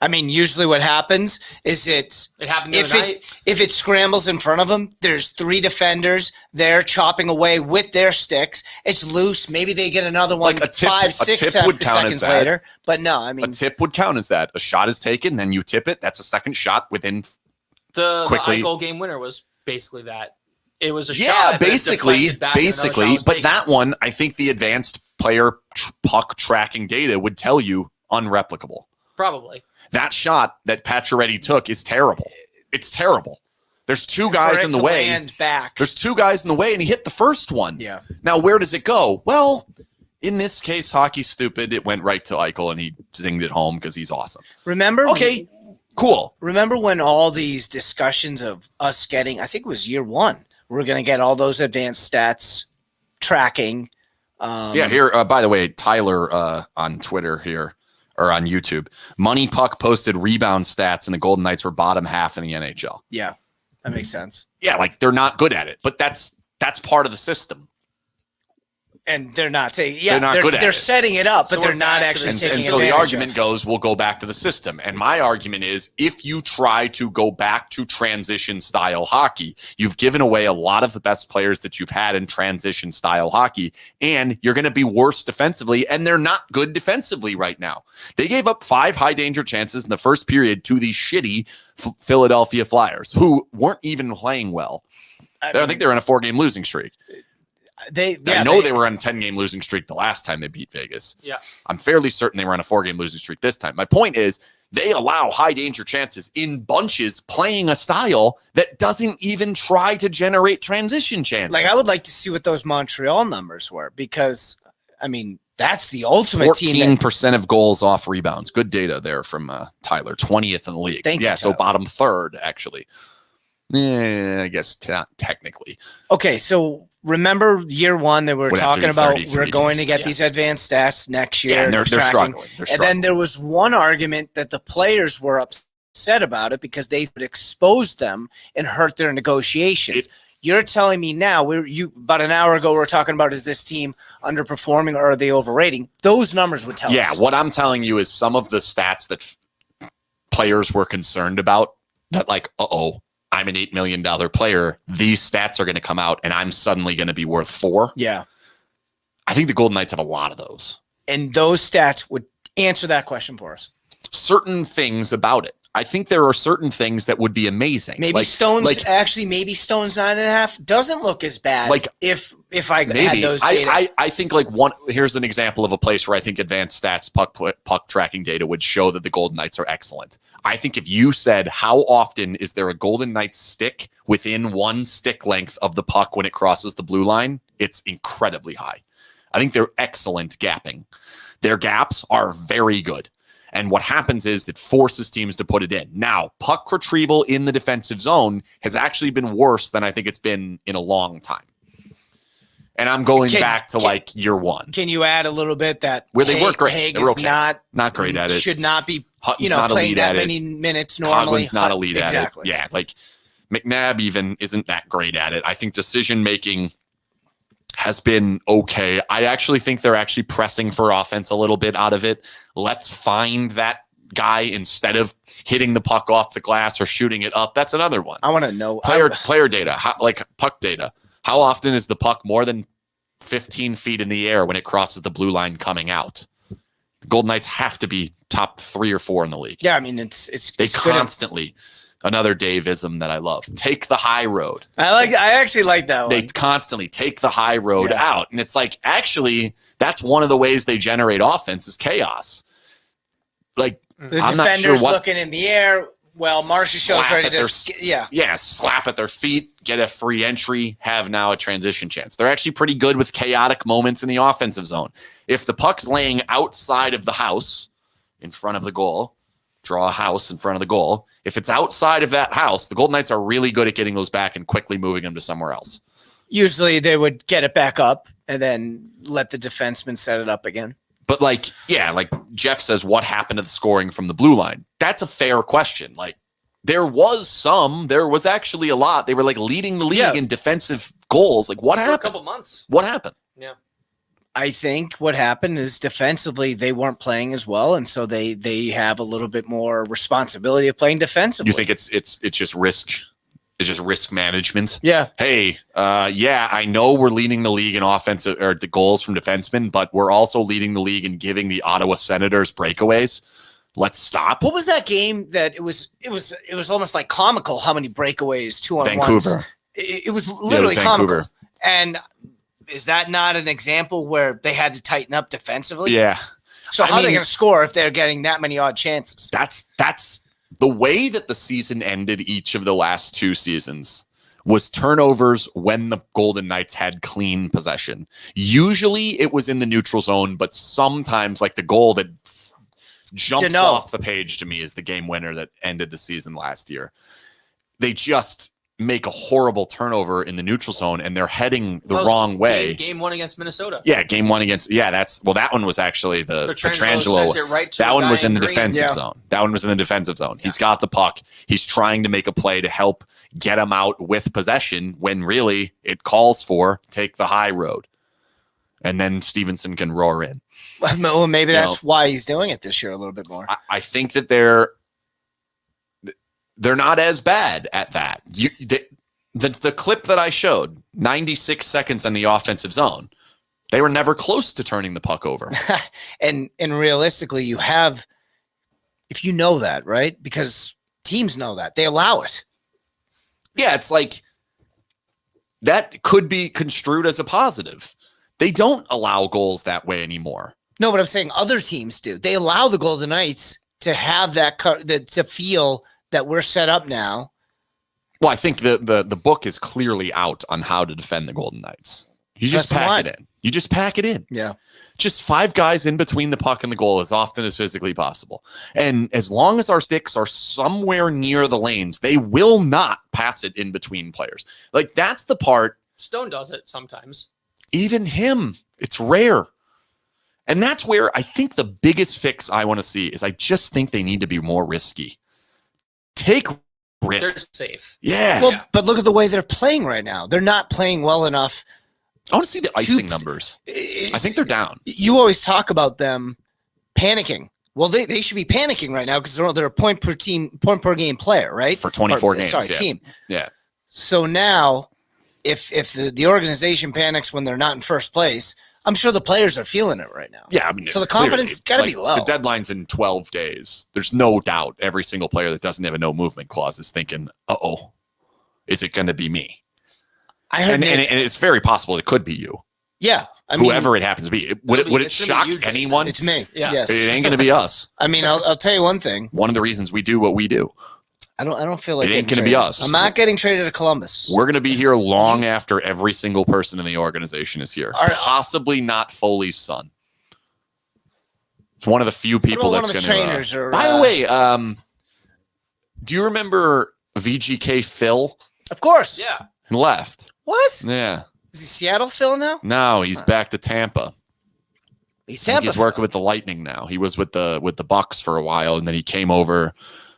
I mean, usually what happens is It happened the other night. if it scrambles in front of them, there's 3 defenders there chopping away with their sticks. It's loose. Maybe they get another one Like a tip- 5, a 6 tip would count as seconds that. later. But no, I A mean, tip would count as that. A shot is taken, then you tip it. That's a second shot within. The quickly. Eichel game winner was basically that. It was a shot. Yeah, and then it deflected back and another shot was But taken. that one, I think the advanced player puck tracking data would tell you unreplicable. Probably. That shot that Pacioretty took is terrible. It's terrible. There's 2 guys for it in the to way. land back. There's 2 guys in the way, and he hit the first one. Yeah. Now, where does it go? Well, in this case, hockey's stupid. It went right to Eichel, and he zinged it home because he's awesome. Remember? Okay, cool. Remember when all these discussions of us getting, I think it was year 1, we're going to get all those advanced stats tracking. Yeah, here, by the way, Tyler on Twitter here, or on YouTube, Money Puck posted rebound stats, and the Golden Knights were bottom half in the NHL. Yeah, that makes sense. Yeah, like they're not good at it, but that's part of the system. And they're not taking. They're not good at They're it. setting it up, So but they're we're not back to actually the taking And so the advantage argument of. goes, we'll go back to the system. And my argument is, if you try to go back to transition style hockey, you've given away a lot of the best players that you've had in transition style hockey, and you're going to be worse defensively, and they're not good defensively right now. They gave up 5 high danger chances in the first period to these shitty Philadelphia Flyers, who weren't even playing well. I think they were in a 4-game losing streak. I know they were on a 10-game losing streak the last time they beat Vegas. Yeah. I'm fairly certain they were on a 4-game losing streak this time. My point is, they allow high danger chances in bunches, playing a style that doesn't even try to generate transition chances. Like, I would like to see what those Montreal numbers were, because, I mean, that's the ultimate team. 14% of goals off rebounds. Good data there from Tyler, 20th in the league. Thank you, so Tyler. bottom third, actually. I guess technically. Okay, so remember year 1, they were Would have to talking be about 33 we're going to get Yeah. these advanced stats next year. Yeah, and they're tracking. struggling. And then there was one argument that the players were upset about it because they would expose them and hurt their negotiations. You're telling me now, about an hour ago, we were talking about, is this team underperforming or are they overrating? Those numbers would tell us. Yeah, what I'm telling you is some of the stats that players were concerned about, that like, I'm an $8 million player. These stats are going to come out and I'm suddenly going to be worth 4. Yeah. I think the Golden Knights have a lot of those. And those stats would answer that question for us. Certain things about it. I think there are certain things that would be amazing. Maybe Stone's 9.5 doesn't look as bad. Like, if I had maybe those data. I think like here's an example of a place where I think advanced stats puck tracking data would show that the Golden Knights are excellent. I think if you said, how often is there a Golden Knights stick within 1 stick length of the puck when it crosses the blue line, it's incredibly high. I think they're excellent gapping. Their gaps are very good. And what happens is that forces teams to put it in. Now, puck retrieval in the defensive zone has actually been worse than I think it's been in a long time. And I'm going back to like year 1. Can you add a little bit that where they weren't great? Haig They were is okay. Not great at it. Should not be Hutton's not playing elite that at many it. minutes normally. Coughlin's not elite at it. Exactly. Yeah, like McNabb even isn't that great at it. I think decision making has been okay. I actually think they're actually pressing for offense a little bit out of it. Let's find that guy instead of hitting the puck off the glass or shooting it up. That's another one. I want to know Player data, like puck data. How often is the puck more than 15 feet in the air when it crosses the blue line coming out? The Golden Knights have to be top 3 or 4 in the league. Yeah, I mean it's They good. constantly, another Davism that I love, take the high road. I actually like that one. They constantly take the high road out. And it's like, actually, that's one of the ways they generate offense is chaos. Like, the I'm not defender's sure what looking in the air. Well, Marchessault's ready to slap at their feet, get a free entry, have now a transition chance. They're actually pretty good with chaotic moments in the offensive zone. If the puck's laying outside of the house in front of the goal, draw a house in front of the goal. If it's outside of that house, the Golden Knights are really good at getting those back and quickly moving them to somewhere else. Usually they would get it back up and then let the defenseman set it up again. But like Jeff says, what happened to the scoring from the blue line? That's a fair question. Like there was actually a lot. They were like leading the league in defensive goals. Like what happened? For a couple months. What happened? Yeah. I think what happened is defensively they weren't playing as well, and so they have a little bit more responsibility of playing defensively. You think it's just risk? It's just risk management. Yeah. Hey, I know we're leading the league in offensive or the goals from defensemen, but we're also leading the league in giving the Ottawa Senators breakaways. Let's stop. What was that game that it was almost like comical how many breakaways 2-on-1s? Vancouver. It was literally comical. Vancouver. And is that not an example where they had to tighten up defensively? Yeah. So how are they going to score if they're getting that many odd chances? That's the way that the season ended each of the last two seasons was turnovers when the Golden Knights had clean possession. Usually it was in the neutral zone, but sometimes like the goal that jumps off the page to me is the game winner that ended the season last year. They just make a horrible turnover in the neutral zone and they're heading the wrong way. Game one against Minnesota. Yeah, game one against that one was actually the Pietrangelo. Sent it right to that one was in the green. defensive zone. That one was in the defensive zone. He's got the puck. He's trying to make a play to help get him out with possession when really it calls for take the high road. And then Stevenson can roar in. Well, maybe that's why he's doing it this year a little bit more. I think that they're not as bad at that. The clip that I showed, 96 seconds in the offensive zone, they were never close to turning the puck over. and realistically, you have, if you know that, right? Because teams know that. They allow it. Yeah, it's like that could be construed as a positive. They don't allow goals that way anymore. No, but I'm saying other teams do. They allow the Golden Knights to have that, to feel that we're set up now. Well, I think the book is clearly out on how to defend the Golden Knights. You just pack it in. You just pack it in. Yeah. Just 5 guys in between the puck and the goal as often as physically possible. And as long as our sticks are somewhere near the lanes, they will not pass it in between players. Like that's the part. Stone does it sometimes. Even him. It's rare. And that's where I think the biggest fix I want to see is I just think they need to be more risky. Take risks. They're safe. Yeah. Well, but look at the way they're playing right now. They're not playing well enough. I want to see the icing numbers. I think they're down. You always talk about them panicking. Well, they should be panicking right now because they're a point per game player, right? For 24 games. Sorry, yeah. team. Yeah. So now, if the organization panics when they're not in first place, I'm sure the players are feeling it right now. Yeah, I mean, so the confidence got to be low. The deadline's in 12 days. There's no doubt every single player that doesn't have a no movement clause is thinking, "Uh-oh, is it going to be me?" I heard, and it's very possible it could be you. Yeah, whoever it happens to be. Would it shock anyone? It's me. Yeah. Yes. It ain't going to be us. I mean, I'll tell you one thing. One of the reasons we do what we do. I don't feel like it ain't going to be us. I'm not getting traded to Columbus. We're going to be here long after every single person in the organization is here. Possibly not Foley's son. It's one of the few people that's going to. By the way, do you remember VGK Phil? Of course. Yeah. He left. What? Yeah. Is he Seattle Phil now? No, he's back to Tampa. He's Tampa. He's working with the Lightning now. He was with the Bucks for a while, and then he came over.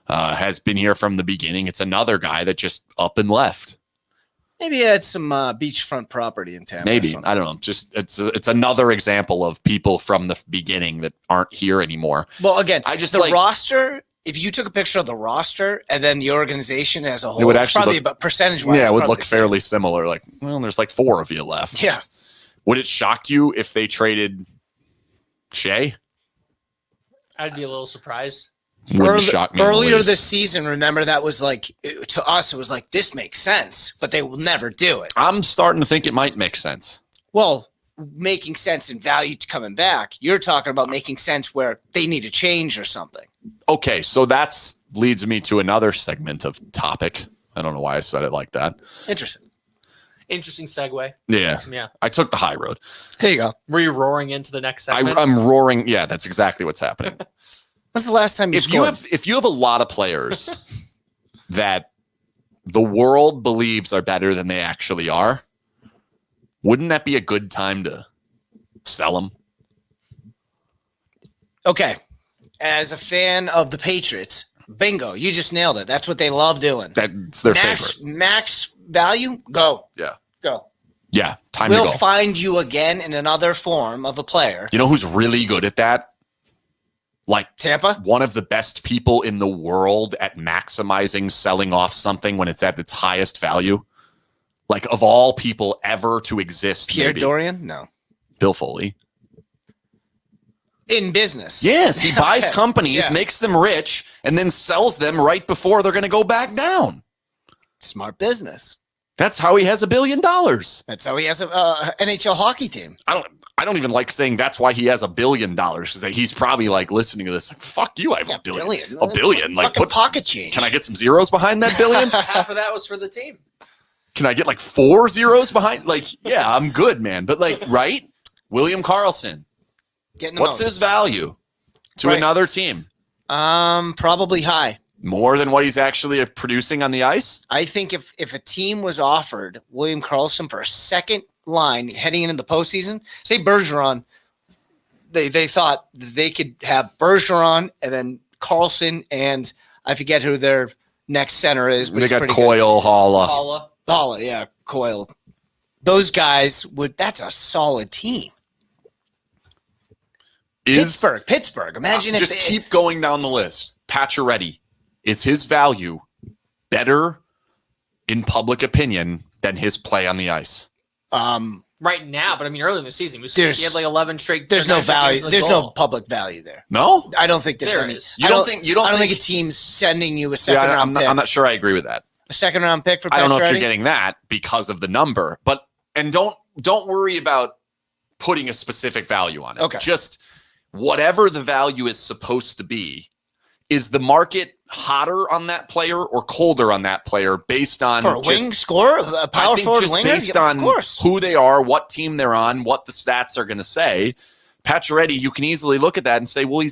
Has been here from the beginning. It's another guy that just up and left. Maybe he had some beachfront property in Tampa. Maybe. I don't know. Just it's another example of people from the beginning that aren't here anymore. Well, again, I just the roster. If you took a picture of the roster and then the organization as a whole, it would actually probably about percentage-wise. Yeah, it would look fairly similar. Like, well, there's like 4 of you left. Yeah. Would it shock you if they traded Shea? I'd be a little surprised. Earlier this season, remember that was like, to us, it was like, this makes sense, but they will never do it. I'm starting to think it might make sense. Well, making sense and value to coming back. You're talking about making sense where they need a change or something. Okay, so that's leads me to another segment of topic. I don't know why I said it like that. Interesting segue. Yeah. I took the high road. There you go. Were you roaring into the next segment? I'm roaring. Yeah, that's exactly what's happening. When's the last time you scored? If you have a lot of players that the world believes are better than they actually are, wouldn't that be a good time to sell them? Okay. As a fan of the Patriots, bingo, you just nailed it. That's what they love doing. That's their favorite. Max value, go. Yeah. Go. Yeah, time We'll to go. find you again in another form of a player. You know who's really good at that? Like Tampa? one of the best people in the world at maximizing selling off something when it's at its highest value. Like of all people ever to exist. Pierre maybe. Dorian? No. Bill Foley. In business. Yes, he buys Okay. companies, Yeah. makes them rich, and then sells them right before they're going to go back down. Smart business. That's how he has $1 billion. That's how he has a NHL hockey team. I don't even like saying that's why he has $1 billion because he's probably like listening to this. Like, fuck you, I have $1 billion. $1 billion. Like, fucking pocket change. can I get some zeros behind that billion? Half of that was for the team. Can I get like 4 zeros behind? Like, yeah, I'm good, man. But like, right? William Karlsson. Getting the What's most. his value to Right. another team? Probably high. More than what he's actually producing on the ice? I think if a team was offered William Karlsson for a second line heading into the postseason, say Bergeron, they thought they could have Bergeron and then Karlsson and I forget who their next center is, but They he's got pretty Coyle, Halla. Paula. good. Paula, yeah, Coyle. Those guys that's a solid team. Pittsburgh. Imagine if just keep going down the list. Pacioretty, is his value better in public opinion than his play on the ice? Right now, but I mean, early in the season, he had like 11 straight. There's no 9 straight games value. with a There's goal. no public value there. No, I don't think there's There any. is. You don't think a team's sending you a second Yeah, round pick. I'm not sure I agree with that. A second round pick for I don't know if Pacioretty? you're getting that because of the number, but don't worry about putting a specific value on it. Okay. Just whatever the value is supposed to be. Is the market hotter on that player or colder on that player based on for a wing scorer, a power I think forward just winger? based Yeah, on of course. who they are, what team they're on, what the stats are going to say. Pacioretty, you can easily look at that and say, well,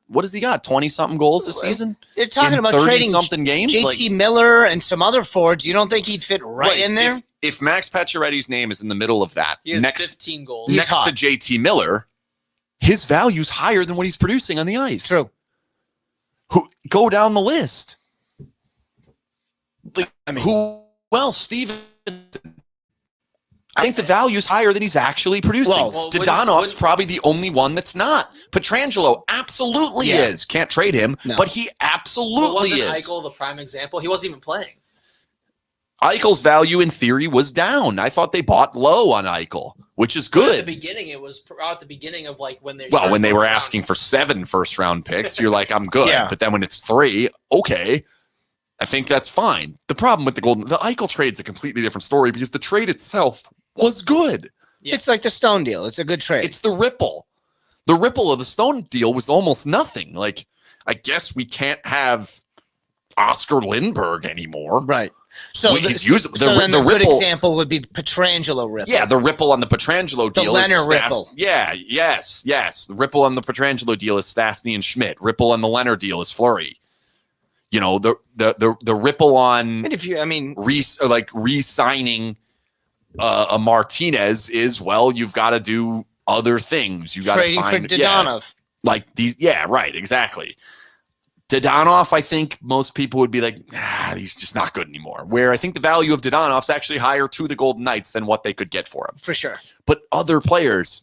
what has he got? 20-something goals this season? They're talking in about trading 30-something games? JT Miller and some other forwards. You don't think he'd fit right in there? If Max Pacioretty's name is in the middle of that, He has next 15 goals. He's next hot. to JT Miller, his value's higher than what he's producing on the ice. True. Go down the list. Who else? Steven. I think the value is higher than he's actually producing. Well, Dodanov's probably the only one that's not. Pietrangelo absolutely Yeah. is. Can't trade him, No. but he But absolutely wasn't is. Eichel the prime example? He wasn't even playing. Eichel's value in theory was down. I thought they bought low on Eichel, which is But at the good. beginning, it was at the beginning of like when they Well, when they were started asking for 7 first-round picks, you're like, I'm good. Yeah. But then when it's 3, okay, I think that's fine. The problem with the Eichel trade's a completely different story because the trade itself was good. Yeah. It's like the Stone deal. It's a good trade. It's the ripple. The ripple of the Stone deal was almost nothing. Like, I guess we can't have Oscar Lindbergh anymore. right. So He's the, using- so the- then the the good ripple- example would be the Pietrangelo ripple. Yeah, the ripple on the Pietrangelo The deal Leonard is ripple. Yeah, yes. The ripple on the Pietrangelo deal is Stastny and Schmidt. Ripple on the Leonard deal is Fleury. You know, the ripple on And if you, I mean, re-signing a Martinez is, well, you've got to do other things. You got to trading for find Dodonov. like these. Yeah, right. Exactly. Dodonov, I think most people would be like, he's just not good anymore. Where I think the value of Dodonov's actually higher to the Golden Knights than what they could get for him. For sure. But other players,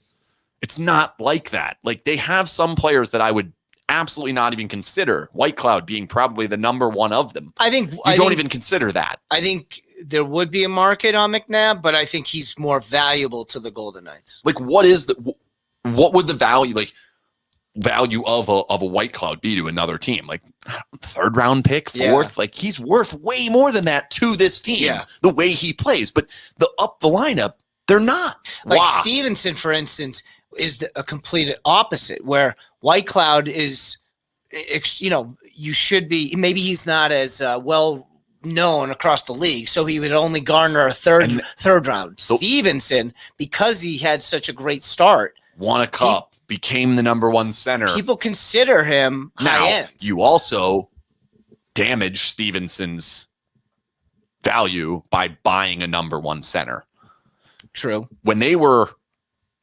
it's not like that. Like they have some players that I would absolutely not even consider. White Cloud being probably the number one of them. I think You don't even consider that. I think there would be a market on McNabb, but I think he's more valuable to the Golden Knights. Like what would the value of a White Cloud be to another team? Like 3rd round pick, 4th? Yeah. Like he's worth way more than that to this team. Yeah. The way he plays, but the lineup, they're not. Like Wow. Stevenson, for instance, is a complete opposite, where White Cloud is, you should be, maybe he's not as well known across the league, so he would only garner a third round. Stevenson, because he had such a great start, won a cup, became the number 1 center. people consider him Now, high end. you also damage Stevenson's value by buying a number 1 center. True. When they were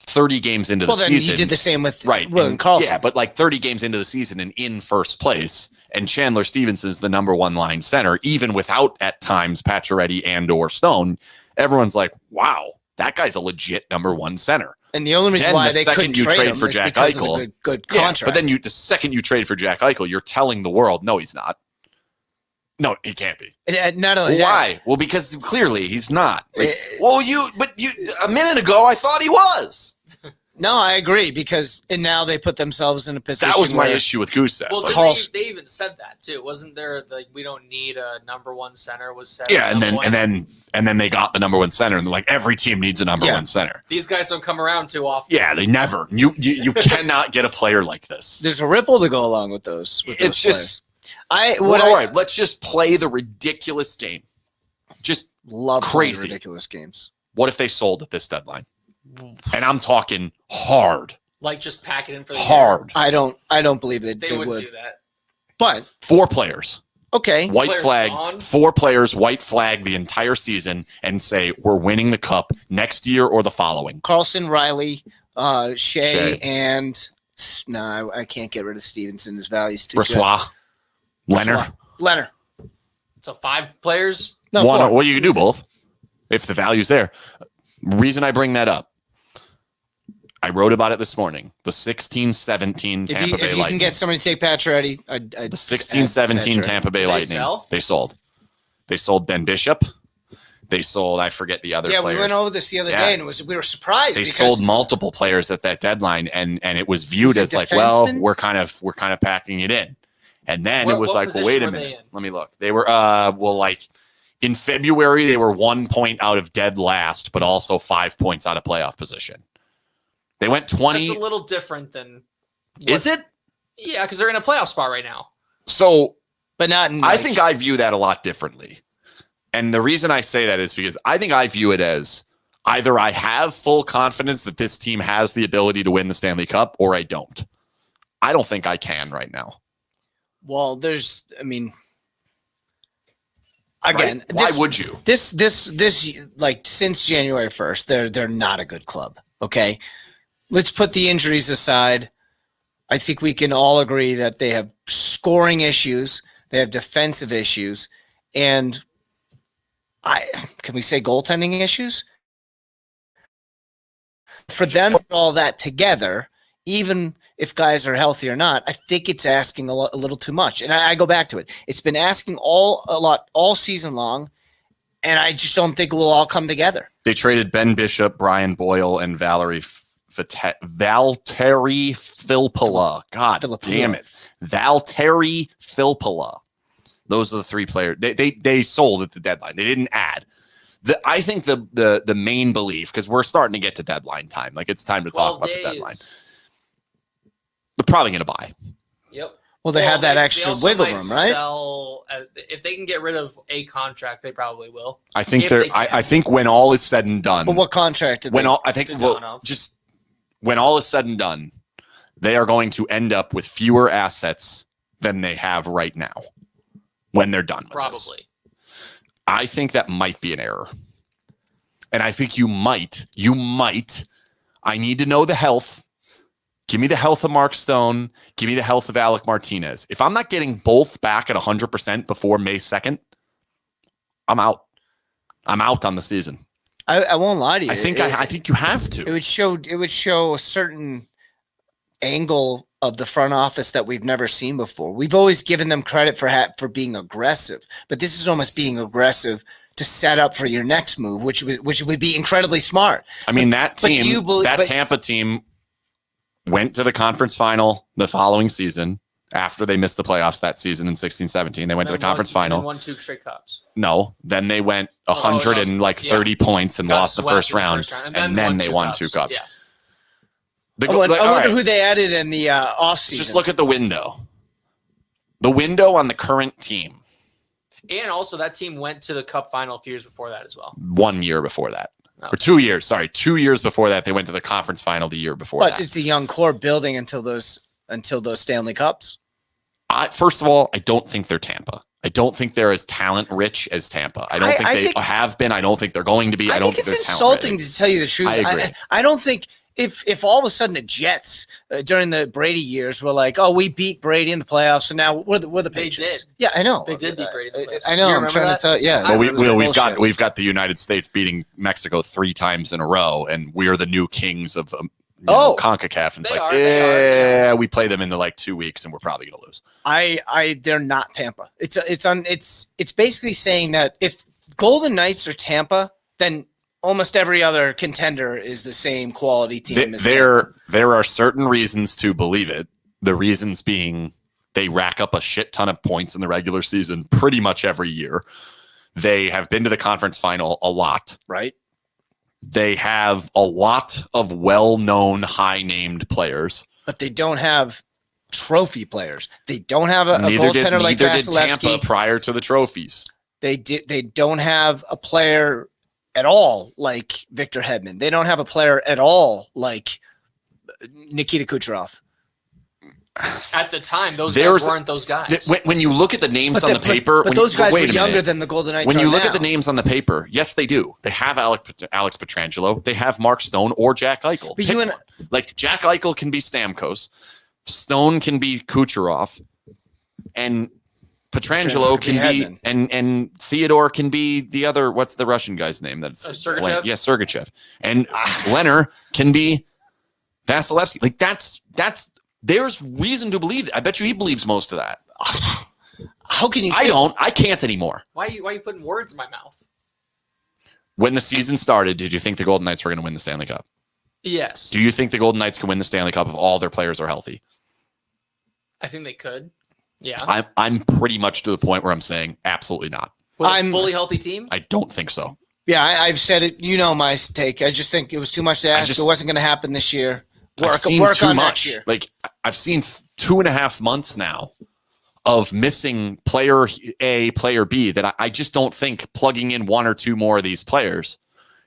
30 games into the season. Well, then you did the same with right. William Karlsson. Yeah, but like 30 games into the season and in first place, and Chandler Stevenson's the number one line center, even without at times Pacioretty and or Stone, everyone's like, wow, that guy's a legit number one center. And the only reason why they couldn't trade him for is Jack because Eichel, of the good contract. But then the second you trade for Jack Eichel, you're telling the world, no, he's not. No, he can't be. Not only why? That, well, because clearly he's not. Like, a minute ago I thought he was. No, I agree and now they put themselves in a position. That was my issue with Gusev. Well, they even said that too, wasn't there? Like, we don't need a number one center. Was said. Yeah, and then they got the number one center, and they're like, every team needs a number one center. These guys don't come around too often. Yeah, they never. You cannot get a player like this. There's a ripple to go along with those. It's just. All right, let's just play the ridiculous game. Just love crazy ridiculous games. What if they sold at this deadline? And I'm talking hard. Like, just pack it in for the hard. Year. I don't believe that they would do that. But 4 players. Okay. White flag. 4 players, white flag the entire season and say we're winning the cup next year or the following. Carlson, Riley, Shea, and no, I can't get rid of Stevenson. His value's too Brossoit, Leonard. So 5 players? No, one. 4. Well, you can do both if the value's there. Reason I bring that up, I wrote about it this morning. The 16-17 Tampa Bay Lightning. If you can get somebody to take Pacioretty, the 16-17 Tampa Bay Lightning. They sold. They sold Ben Bishop. They sold, I forget the other players. Yeah, we went over this the other day, and we were surprised. They sold multiple players at that deadline, and it was viewed as like, well, we're kind of packing it in. And then it was like, well, wait a minute. Let me look. They were in February, they were 1 point out of dead last, but also 5 points out of playoff position. They went 20. That's a little different than. Is it? Yeah, because they're in a playoff spot right now. So, but not. I think I view that a lot differently. And the reason I say that is because I think I view it as either I have full confidence that this team has the ability to win the Stanley Cup or I don't. I don't think I can right now. Well, again, right? Why would you? This like since January 1st, they're not a good club. Okay. Let's put the injuries aside. I think we can all agree that they have scoring issues, they have defensive issues, and can we say goaltending issues? For them to put all that together, even if guys are healthy or not, I think it's asking a little too much. And I go back to it. It's been asking a lot all season long, and I just don't think it will all come together. They traded Ben Bishop, Brian Boyle, and Valtteri Filppula. God damn it. Valtteri Filppula. Those are the 3 players. They sold at the deadline. They didn't add. I think the main belief, because we're starting to get to deadline time. Like, it's time to talk about the deadline. They're probably going to buy. Yep. Well, they have that extra wiggle room, right? If they can get rid of a contract, they probably will. I think I think when all is said and done. But what contract did when all is said and done, they are going to end up with fewer assets than they have right now when they're done with this. I think that might be an error. And I think you might, I need to know the health. Give me the health of Mark Stone. Give me the health of Alec Martinez. If I'm not getting both back at 100% before May 2nd, I'm out. I'm out on the season. I won't lie to you. I think you have to. It would show a certain angle of the front office that we've never seen before. We've always given them credit for being aggressive, but this is almost being aggressive to set up for your next move, which would be incredibly smart. I mean, Tampa team went to the conference final the following season after they missed the playoffs that season in 16-17. They went to the conference final. Won 2 straight cups. No, then they went 30 points and lost the first round, and then they won 2 cups. Yeah. I wonder who they added in the offseason. Just look at the window. The window on the current team. And also that team went to the cup final a few years before that as well. 1 year before that. Okay. Or 2 years. Sorry, 2 years before that, they went to the conference final the year before that. But it's the young core building until those Stanley Cups. First of all, I don't think they're Tampa. I don't think they're as talent rich as Tampa. I don't think they have been. I don't think they're going to be. I don't think it's insulting to tell you the truth. I agree. I don't think if all of a sudden the Jets during the Brady years were like, oh, we beat Brady in the playoffs, so now we're the Patriots. did. Yeah, I know. They did beat Brady in the playoffs. I know. You I'm remember trying that? to tell. Yeah. Well, we've got the United States beating Mexico 3 times in a row, and we're the new kings of CONCACAF. And it's we play them in the 2 weeks, and we're probably gonna lose. They're not Tampa. It's basically saying that if Golden Knights are Tampa, then almost every other contender is the same quality team as Tampa. There are certain reasons to believe it. The reasons being they rack up a shit ton of points in the regular season pretty much every year. They have been to the conference final a lot. Right. They have a lot of well-known, high-named players. But they don't have trophy players. They don't have a goaltender like Vasilevsky. Neither did Tampa prior to the trophies. They don't have a player at all like Victor Hedman. They don't have a player at all like Nikita Kucherov. At the time, those guys weren't those guys. When you look at the names on the paper, but those guys were younger than the Golden Knights. When you look now. at the names on the paper, yes, they do. They have Alex Pietrangelo. They have Mark Stone or Jack Eichel. Jack Eichel can be Stamkos, Stone can be Kucherov, and Pietrangelo can be and Theodore can be the other. What's the Russian guy's name? That's Sergachev. Yes, Sergachev. And Leonard can be Vasilevsky. That's. There's reason to believe it. I bet you he believes most of that. How can you? I can't anymore. Why are you putting words in my mouth? When the season started, did you think the Golden Knights were going to win the Stanley Cup? Yes. Do you think the Golden Knights can win the Stanley Cup if all their players are healthy? I think they could. Yeah. I'm pretty much to the point where I'm saying absolutely not. With a fully healthy team? I don't think so. Yeah, I've said it. You know my take. I just think it was too much to ask. It wasn't going to happen this year. Work on next year. I've seen 2.5 months now of missing player A, player B that I just don't think plugging in 1 or 2 more of these players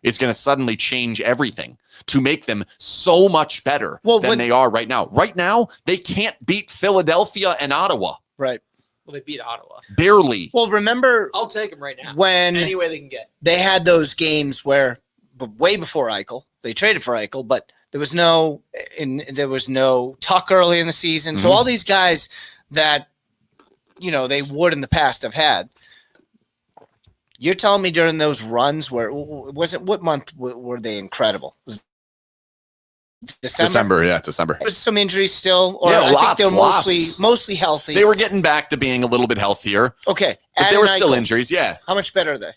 is going to suddenly change everything to make them so much better than they are right now. Right now, they can't beat Philadelphia and Ottawa. Right. Well, they beat Ottawa. Barely. Well, remember... I'll take them right now. When any way they can get. They had those games where, way before Eichel, they traded for Eichel, but there was no Tuck early in the season. Mm-hmm. So all these guys that, they would in the past have had. You're telling me during those runs what month were they incredible? Was December, yeah, December. There was some injuries still, or I think they're mostly healthy. They were getting back to being a little bit healthier. Okay. But there were still injuries, yeah. How much better are they?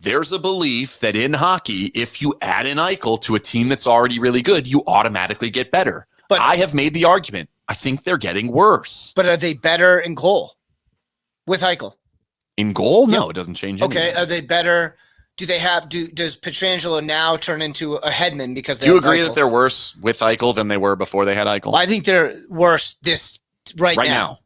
There's a belief that in hockey, if you add an Eichel to a team that's already really good, you automatically get better. But I have made the argument. I think they're getting worse. But are they better in goal with Eichel? In goal? No, it doesn't change anything. Okay, are they better? Does Pietrangelo now turn into a Hedman because do you agree that they're worse with Eichel than they were before they had Eichel? Well, I think they're worse right now.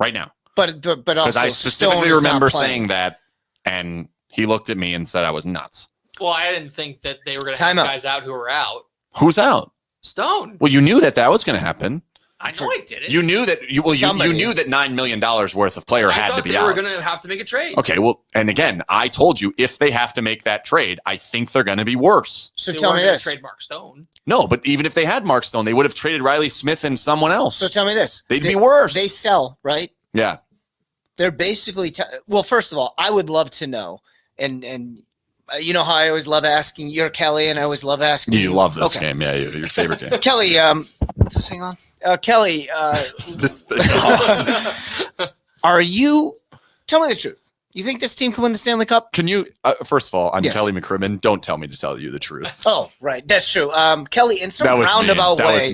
Right now. But also because I specifically remember saying that, and he looked at me and said I was nuts. Well, I didn't think that they were going to have guys out who were out. Who's out? Stone. Well, you knew that was going to happen. I know I didn't. You knew that. You knew that $9 million worth of player had to be out. They were going to have to make a trade. Okay, well, and again, I told you if they have to make that trade, I think they're going to be worse. So tell me this: trade Mark Stone. No, but even if they had Mark Stone, they would have traded Riley Smith and someone else. So tell me this: they'd be worse. They sell, right? Yeah. They're basically well. First of all, I would love to know, and you know how I always love asking. You're Kelly, and I always love asking. You love this game, yeah? Your favorite game, Kelly. What's this thing on? Kelly, are you? Tell me the truth. You think this team can win the Stanley Cup? Can you? First of all, I'm Kelly McCrimmon. Don't tell me to tell you the truth. Oh, right, that's true. Kelly, in some roundabout way,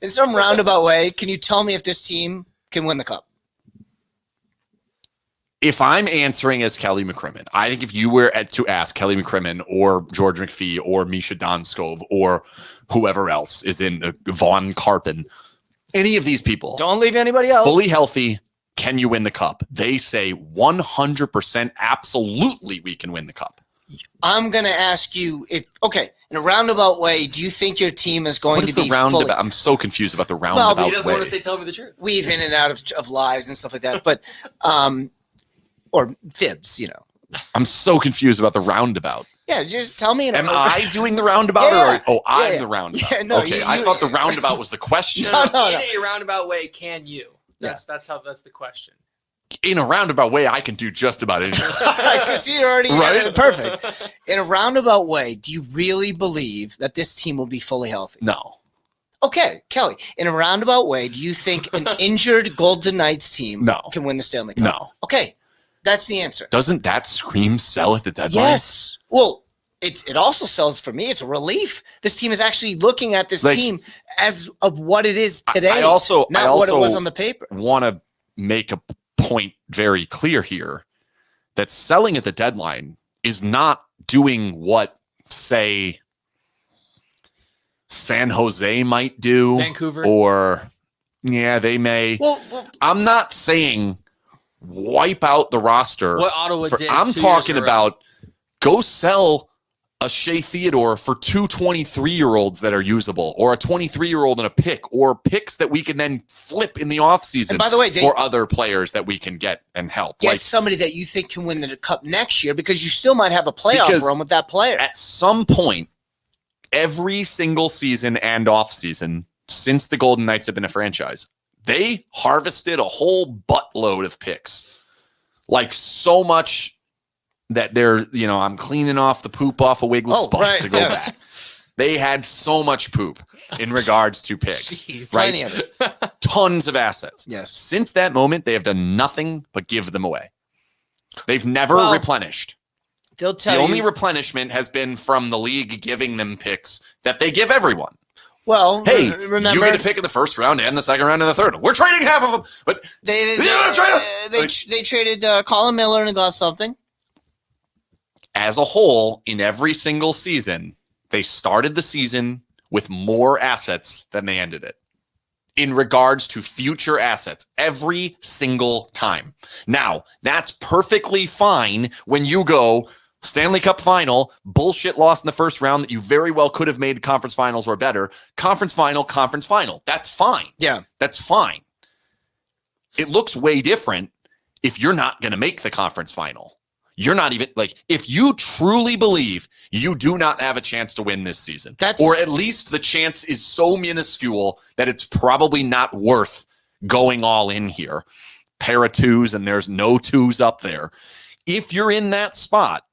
in some roundabout way, can you tell me if this team can win the Cup? If I'm answering as Kelly McCrimmon, I think if you were to ask Kelly McCrimmon or George McPhee or Misha Donskov or whoever else is in the Vaughn Karpin, any of these people, don't leave anybody else, fully healthy, can you win the Cup? They say 100% absolutely we can win the Cup. I'm going to ask you in a roundabout way, do you think your team is going to be roundabout? I'm so confused about the roundabout way. He doesn't want to say tell me the truth. Weave in and out of lies and stuff like that, but or fibs, I'm so confused about the roundabout. Yeah, just tell me. Am I doing the roundabout? Yeah, I'm the roundabout. Yeah, no, okay, I thought the roundabout was the question. No. In a roundabout way, can you? That's the question. In a roundabout way, I can do just about anything. Because you're already Right? Perfect. In a roundabout way, do you really believe that this team will be fully healthy? No. Okay, Kelly. In a roundabout way, do you think an injured Golden Knights team can win the Stanley Cup? No. Okay, that's the answer. Doesn't that scream sell at the deadline? Yes. Well, it also sells for me. It's a relief. This team is actually looking at this team as of what it is today. I also what it was on the paper. Want to make a point very clear here that selling at the deadline is not doing what, say, San Jose might do, Vancouver, or they may. Well, I'm not saying wipe out the roster. What Ottawa did. I'm talking about go sell a Shea Theodore for two 23-year-olds that are usable, or a 23-year-old and a pick, or picks that we can then flip in the offseason. And by the way, for other players that we can get and help. Get somebody that you think can win the Cup next year, because you still might have a playoff run with that player. At some point, every single season and offseason since the Golden Knights have been a franchise, they harvested a whole buttload of picks. Like so much that they're, I'm cleaning off the poop off a Wiggles spot to go back. They had so much poop in regards to picks. Jeez, right? Plenty of it. Tons of assets. Yes. Since that moment, they have done nothing but give them away. They've never replenished. They'll tell the only replenishment has been from the league giving them picks that they give everyone. Well, hey, remember, you get a pick in the first round and the second round and the third. We're trading half of them, but they traded Colin Miller and got something. As a whole, in every single season, they started the season with more assets than they ended it in regards to future assets every single time. Now, that's perfectly fine when you go Stanley Cup final, bullshit loss in the first round that you very well could have made conference finals or better. Conference final. That's fine. Yeah. That's fine. It looks way different if you're not going to make the conference final. You're not even if you truly believe you do not have a chance to win this season, or at least the chance is so minuscule that it's probably not worth going all in here. Pair of twos and there's no twos up there. If you're in that spot,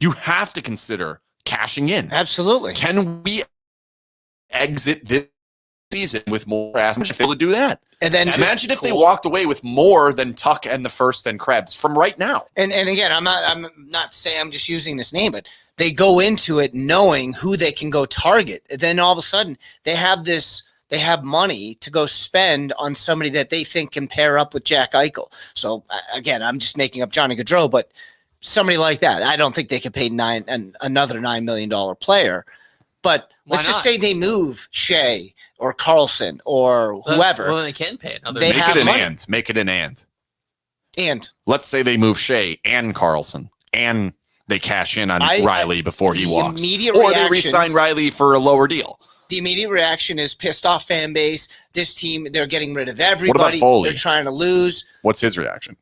you have to consider cashing in. Absolutely. Can we exit this season with more assets to be able to do that? And then imagine if they walked away with more than Tuck and the first and Krebs from right now. And again, I'm not saying, I'm just using this name, but they go into it knowing who they can go target. And then all of a sudden they have money to go spend on somebody that they think can pair up with Jack Eichel. So again, I'm just making up Johnny Gaudreau, but somebody like that. I don't think they could pay another $9 million player. But let's just say they move Shea or Carlson or whoever. Well, they can pay another. Make it an and. Make it an and. And let's say they move Shea and Carlson, and they cash in on Riley before he walks, or they re-sign Riley for a lower deal. The immediate reaction is pissed off fan base. This team, they're getting rid of everybody. What about Foley? They're trying to lose. What's his reaction?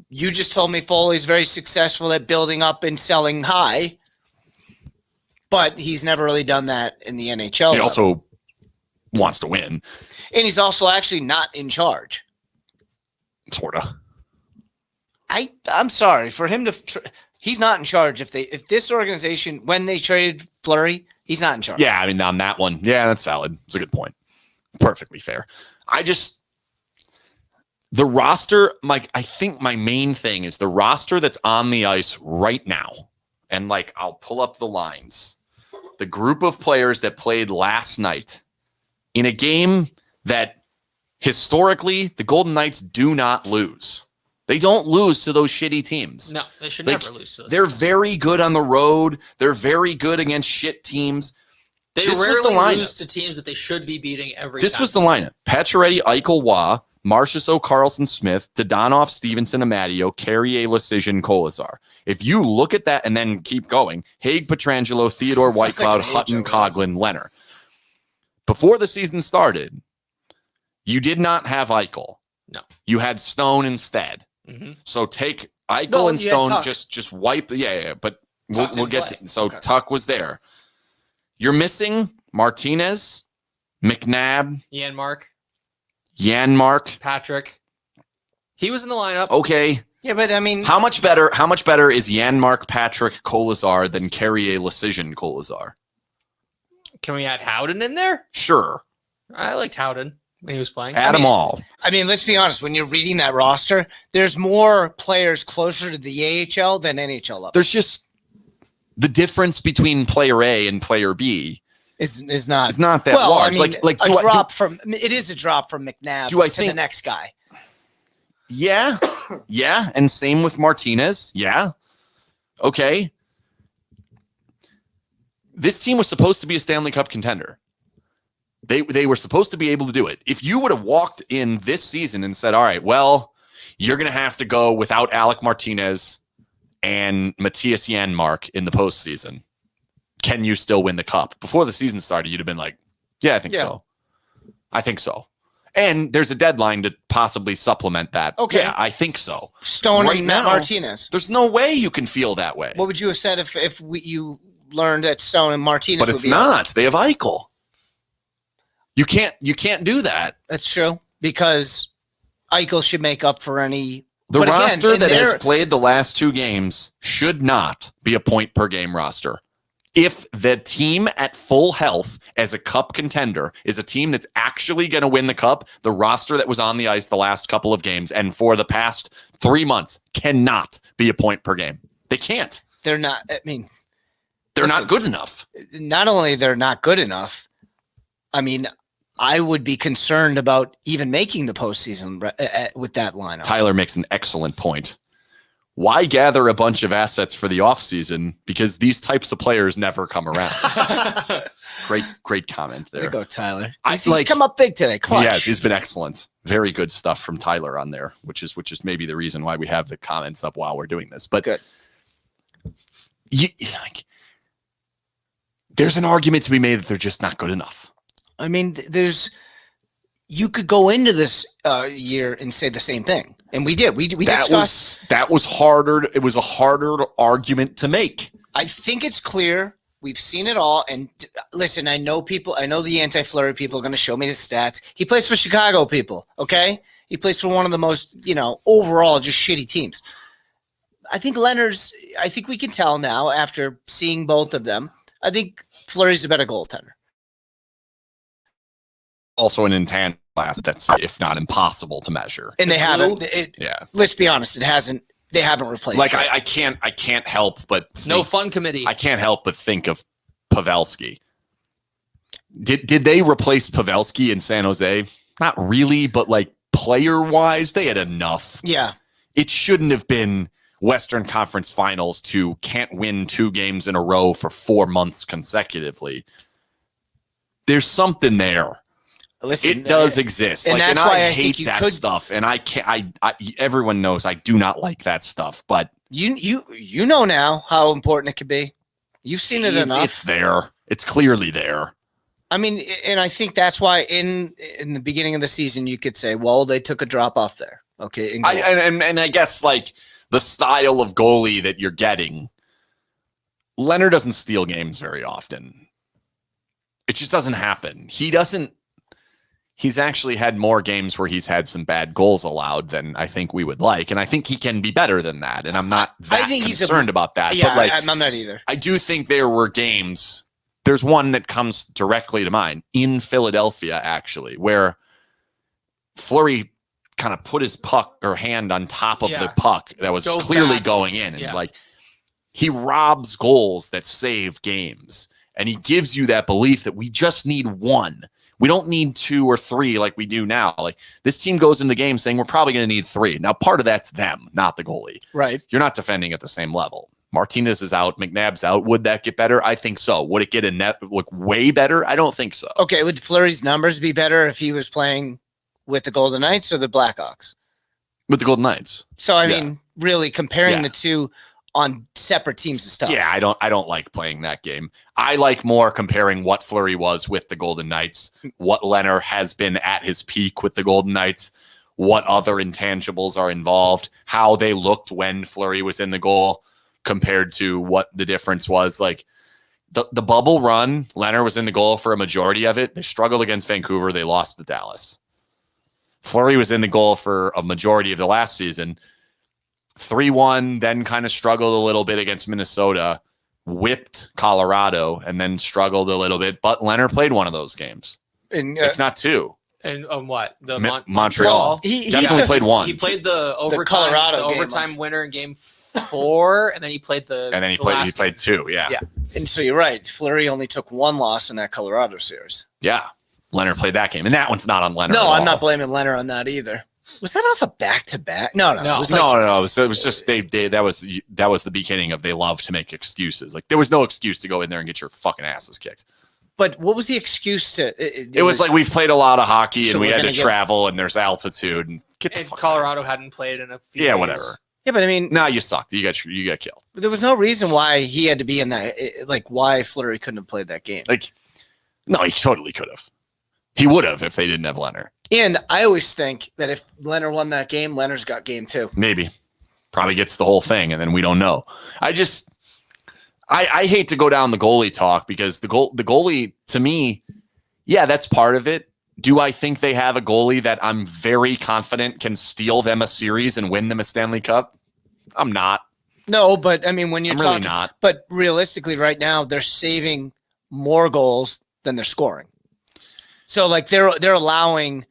You just told me Foley's very successful at building up and selling high. But he's never really done that in the NHL. He also wants to win. And he's also actually not in charge. Sort of. I'm sorry. For him to he's not in charge. If this organization, when they traded Fleury, he's not in charge. Yeah, I mean, on that one, yeah, that's valid. It's a good point. Perfectly fair. The roster, I think my main thing is the roster that's on the ice right now. And I'll pull up the lines. The group of players that played last night in a game that historically the Golden Knights do not lose. They don't lose to those shitty teams. No, they should never lose to those They're teams. very good on the road. They're very good against shit teams. They rarely lose to teams that they should be beating every time. This was the lineup. Pacioretty, Eichel, Waugh, Marchessault, Carlson, Smith, Dadonov, Stevenson, Amadio, Carrier, Lecision, Kolizar. If you look at that and then keep going, Haig, Pietrangelo, Theodore, Whitecloud, Hutton, Coughlin, Leonard. Before the season started, you did not have Eichel. No. You had Stone instead. Mm-hmm. So take Eichel and Stone just wipe. Yeah. But we'll get to. So okay. Tuck was there. You're missing Martinez, McNabb, Janmark, Patrick. He was in the lineup. Okay. Yeah, but I mean, how much better is Janmark, Patrick, Kolesar than Carrier, Lecision, Kolesar? Can we add Howden in there? Sure. I liked Howden when he was playing. Add them all. I mean, let's be honest. When you're reading that roster, there's more players closer to the AHL than NHL level. There's just the difference between player A and player B is not that large. I mean, it is a drop from McNabb to the next guy. Yeah. Yeah. And same with Martinez. Yeah. Okay. This team was supposed to be a Stanley Cup contender. They were supposed to be able to do it. If you would have walked in this season and said, all right, well, you're going to have to go without Alec Martinez and Matthias Janmark in the postseason, can you still win the cup? Before the season started, you'd have been like, yeah, I think so. I think so. And there's a deadline to possibly supplement that. Okay. Yeah, I think so. Stone and Martinez. There's no way you can feel that way. What would you have said if you learned that Stone and Martinez would be? But it's not. They have Eichel. You can't do that. That's true, because Eichel should make up for any. The roster that has played the last 2 games should not be a point per game roster. If the team at full health as a cup contender is a team that's actually going to win the cup, the roster that was on the ice the last couple of games and for the past 3 months cannot be a point per game. They can't. They're not. I mean, they're not good enough. Not only they're not good enough, I mean, I would be concerned about even making the postseason with that lineup. Tyler makes an excellent point. Why gather a bunch of assets for the offseason? Because these types of players never come around. Great comment there. There you go, Tyler. He's come up big today. Clutch. Yes, he's been excellent. Very good stuff from Tyler on there, which is maybe the reason why we have the comments up while we're doing this. But good. There's an argument to be made that they're just not good enough. I mean, you could go into this year and say the same thing. And we did. We discussed. That was harder. It was a harder argument to make. I think it's clear. We've seen it all. And listen, I know the anti-Fleury people are going to show me the stats. He plays for Chicago people, okay? He plays for one of the most, overall just shitty teams. I think we can tell now after seeing both of them. I think Fleury's a better goaltender. Also an intangible asset that's, if not impossible to measure. And they haven't. Let's be honest. They haven't replaced. Like I can't help but no fun committee. I can't help but think of Pavelski. Did they replace Pavelski in San Jose? Not really, but like player wise, they had enough. Yeah. It shouldn't have been Western Conference Finals to can't win 2 games in a row for 4 months consecutively. There's something there. Listen, it does exist. And that's why I hate that stuff. And I can't. Everyone knows I do not like that stuff. But you know now how important it could be. You've seen it enough. It's there. It's clearly there. I mean, and I think that's why in the beginning of the season you could say, well, they took a drop off there. Okay, and I guess like the style of goalie that you're getting, Leonard doesn't steal games very often. It just doesn't happen. He's actually had more games where he's had some bad goals allowed than I think we would like. And I think he can be better than that. And I'm not concerned about that. Yeah, but I'm not either. I do think there were games. There's one that comes directly to mind in Philadelphia, actually, where Fleury kind of put his puck or hand on top of the puck that was clearly going in. And like he robs goals that save games. And he gives you that belief that we just need one. We don't need 2 or 3 like we do now. Like this team goes in the game saying we're probably going to need 3. Now, part of that's them, not the goalie. Right. You're not defending at the same level. Martinez is out. McNabb's out. Would that get better? I think so. Would it get a net look way better? I don't think so. Okay. Would Fleury's numbers be better if he was playing with the Golden Knights or the Blackhawks? With the Golden Knights. So, I mean, really comparing the two on separate teams and stuff. Yeah, I don't like playing that game. I like more comparing what Fleury was with the Golden Knights, what Leonard has been at his peak with the Golden Knights, what other intangibles are involved, how they looked when Fleury was in the goal compared to what the difference was. Like the bubble run, Leonard was in the goal for a majority of it. They struggled against Vancouver. They lost to Dallas. Fleury was in the goal for a majority of the last season. 3-1, then kind of struggled a little bit against Minnesota, whipped Colorado, and then struggled a little bit. But Leonard played one of those games, if not two. And what? The Montreal. He definitely played one. He played the overtime winner in game 4, and then he played he played 2. Yeah. And so you're right. Fleury only took 1 loss in that Colorado series. Yeah. Leonard played that game, and that one's not on Leonard. No, I'm not blaming Leonard on that either. Was that off a back-to-back? No. It was no. So it was just that was the beginning of they love to make excuses. Like there was no excuse to go in there and get your fucking asses kicked. But what was the excuse to? It was like we've played a lot of hockey and we had to travel and there's altitude and Colorado hadn't played in a few days. Whatever. Yeah, but I mean, no, you sucked. You got killed. But there was no reason why he had to be in that. Like why Fleury couldn't have played that game. Like, no, he totally could have. He would have if they didn't have Leonard. And I always think that if Leonard won that game, Leonard's got game 2. Maybe. Probably gets the whole thing, and then we don't know. I hate to go down the goalie talk because the goalie, to me, yeah, that's part of it. Do I think they have a goalie that I'm very confident can steal them a series and win them a Stanley Cup? I'm not. No, but I mean, when you're talking, really not. But realistically, right now, they're saving more goals than they're scoring. So, like, they're allowing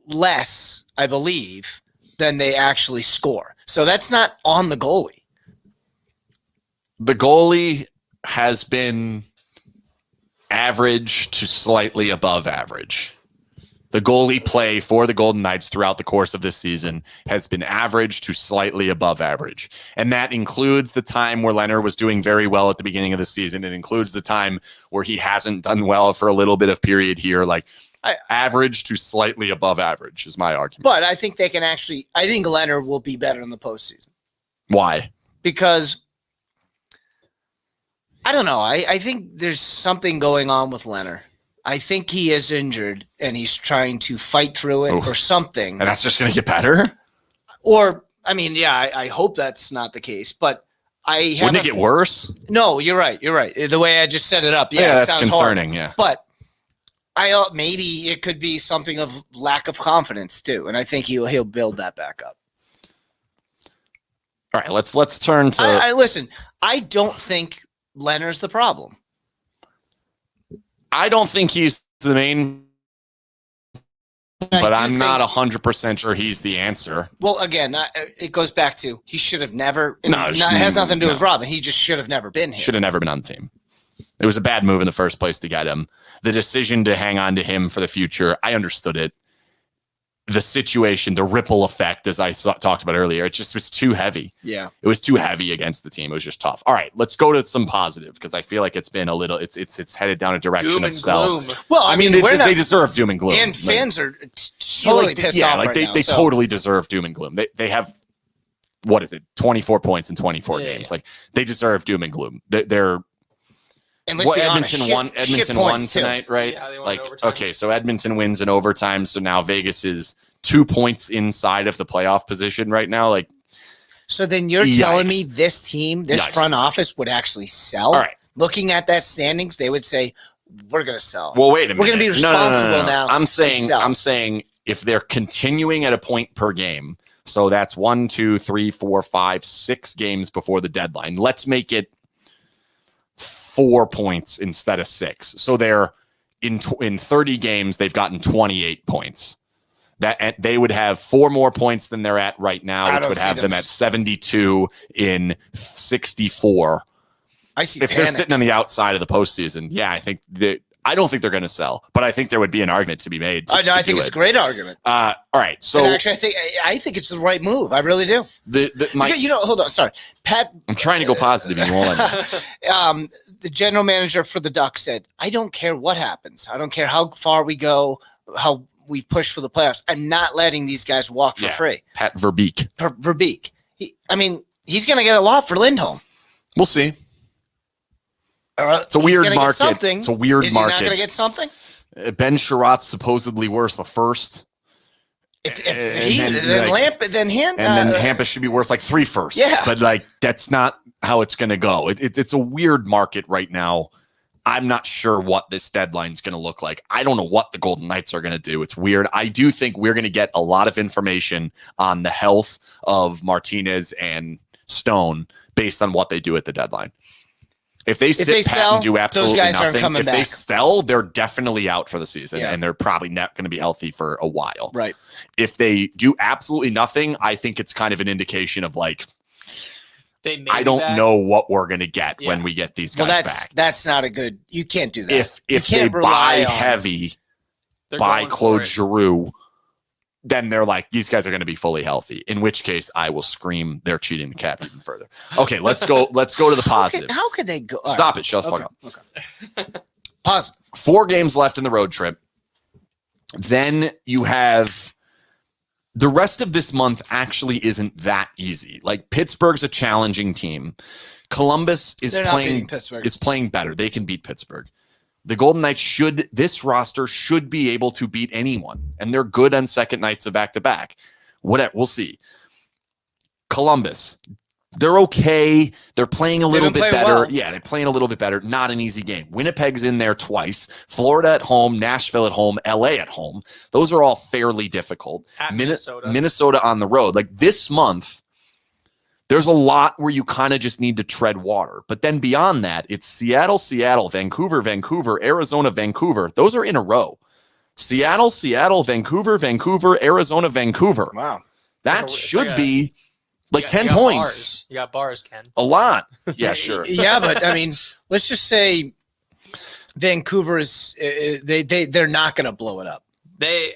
less, I believe, than they actually score. So that's not on the goalie. The goalie has been average to slightly above average. The goalie play for the Golden Knights throughout the course of this season has been average to slightly above average. And that includes the time where Leonard was doing very well at the beginning of the season. It includes the time where he hasn't done well for a little bit of period here. Like average to slightly above average is my argument. But I think they can I think Leonard will be better in the postseason. Why? Because I don't know. I think there's something going on with Leonard. I think he is injured and he's trying to fight through it or something. And that's just going to get better? Or, I mean, yeah, I hope that's not the case, but wouldn't it get worse? No, you're right. The way I just set it up. Yeah, that's concerning. Horrible. Yeah. But maybe it could be something of lack of confidence too. And I think he'll build that back up. All right, let's turn to listen, I don't think Leonard's the problem. I don't think he's the main, but I'm not 100% sure he's the answer. Well, again, it goes back to he should have never. It has nothing to do with Robin. He just should have never been here. Should have never been on the team. It was a bad move in the first place to get him. The decision to hang on to him for the future, I understood it. The situation, the ripple effect, as I talked about earlier, it just was too heavy. Yeah. It was too heavy against the team. It was just tough. All right, let's go to some positive because I feel like it's been a little, it's headed down a direction doom of sell. Gloom. Well, I mean, they deserve doom and gloom. And fans are totally pissed off right now. They totally deserve doom and gloom. They have, 24 points in 24 games. Like, they deserve doom and gloom. They're and let's be honest, Edmonton won tonight, right? Yeah, they won in overtime. Okay, so Edmonton wins in overtime. So now Vegas is 2 points inside of the playoff position right now. Like, so then you're telling me this team, this front office would actually sell? All right. Looking at that standings, they would say, we're going to sell. Well, wait a minute. We're going to be responsible now. I'm saying if they're continuing at a point per game, so that's 1, 2, 3, 4, 5, 6 games before the deadline. Let's make it 4 points instead of 6. So they're in 30 games, they've gotten 28 points. That they would have 4 more points than they're at right now, which would have them at 72 in 64. I see. If they're sitting on the outside of the postseason, I don't think they're going to sell, but I think there would be an argument to be made. I think it's a great argument. All right, so and actually, I think it's the right move. I really do. Hold on. Sorry, Pat. I'm trying to go positive. You won't let me. The general manager for the Ducks said, "I don't care what happens. I don't care how far we go, how we push for the playoffs. I'm not letting these guys walk for free." Pat Verbeek. Verbeek. He's going to get a lot for Lindholm. We'll see. It's a weird market. It's a weird market. Is he not going to get something? Ben Sherratt's supposedly worth the first. If And he then, then like- Hampus should be worth like 3 firsts. Yeah. But like that's not how it's going to go. It's a weird market right now. I'm not sure what this deadline is going to look like. I don't know what the Golden Knights are going to do. It's weird. I do think we're going to get a lot of information on the health of Martinez and Stone based on what they do at the deadline. If they sit pat and do absolutely those guys aren't nothing, coming if they back. sell, they're definitely out for the season, Yeah. and they're probably not going to be healthy for a while. Right. If they do absolutely nothing, I think it's kind of an indication of like, They may I be don't back. know what we're going to get Yeah. when we get these Well, guys that's back. that's not a good. You can't do that. If You they can't buy rely on- heavy, They're buy going for Claude it. Giroux, then they're like, these guys are going to be fully healthy. In which case, I will scream they're cheating the cap even further. Okay, let's go. Let's go to the positive. How could they go? all Stop right. it. Shut the fuck Okay. up. Okay. Positive. 4 games left in the road trip. Then you have the rest of this month actually isn't that easy. Like Pittsburgh's a challenging team. Columbus is They're not beating playing Pittsburgh. better. They can beat Pittsburgh. The Golden Knights this roster should be able to beat anyone, and they're good on second nights of back-to-back. Whatever, we'll see. Columbus, they're okay. They're playing a little been bit playing better. well. Yeah, they're playing a little bit better. Not an easy game. Winnipeg's in there twice. Florida at home, Nashville at home, LA at home. Those are all fairly difficult. At Minnesota. Minnesota on the road. Like this month, there's a lot where you kind of just need to tread water. But then beyond that, it's Seattle, Vancouver, Arizona, Vancouver. Those are in a row. Seattle, Vancouver, Arizona, Vancouver. Wow. That It's should like a- be like You got- 10 you got points. Bars. You got bars, Ken. A lot. Yeah, sure. Yeah, but I mean, let's just say Vancouver is they're not going to blow it up.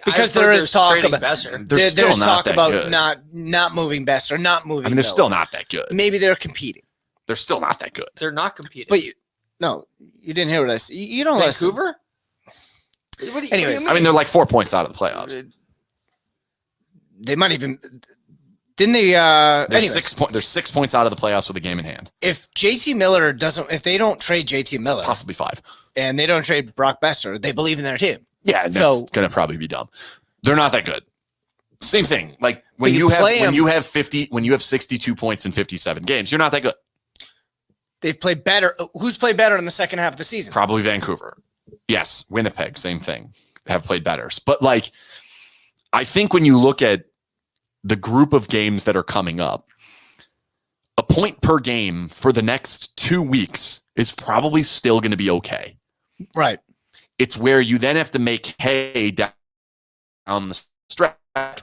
Because there is talk about They're there's still not talk that about good. not moving best or not moving. I mean, they're Miller. still not that good. Maybe they're competing. They're still not that good. They're not competing. But you didn't hear what I said. You don't listen. Vancouver? Anyways, I mean, they're like 4 points out of the playoffs. They might even didn't they? They're Anyways, they're 6 points out of the playoffs with a game in hand. if JT Miller if they don't trade JT Miller Possibly 5. and they don't trade Brock Besser, they believe in their team. Yeah, and So- that's gonna probably be dumb. They're not that good. Same thing. Like when But you you have play 'em- when you have 62 points in 57 games, you're not that good. They've played better. Who's played better in the second half of the season? Probably Vancouver. Yes, Winnipeg, same thing. Have played better. But like I think when you look at the group of games that are coming up, a point per game for the next 2 weeks is probably still going to be okay. Right. It's where you then have to make hay down the stretch.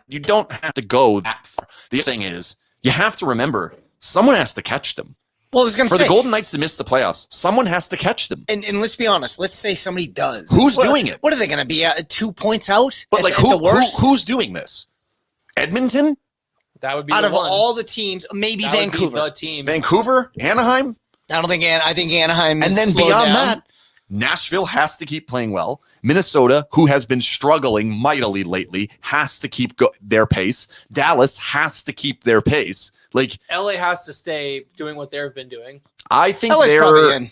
You don't have to go that far. The other thing is, you have to remember, someone has to catch them. Well, I was going to For say the Golden Knights to miss the playoffs, someone has to catch them. And let's be honest. Let's say somebody does. Who's doing it? What are they going to be? 2 points out? But at, like, at the worst? who's doing this? Edmonton? That would be Out the of one. all the teams, maybe That would be Vancouver. the team. Vancouver? Anaheim? I think Anaheim is And then slowed beyond down. that, Nashville has to keep playing well. Minnesota, who has been struggling mightily lately, has to keep their pace. Dallas has to keep their pace. Like LA has to stay doing what they've been doing. I think LA's probably in.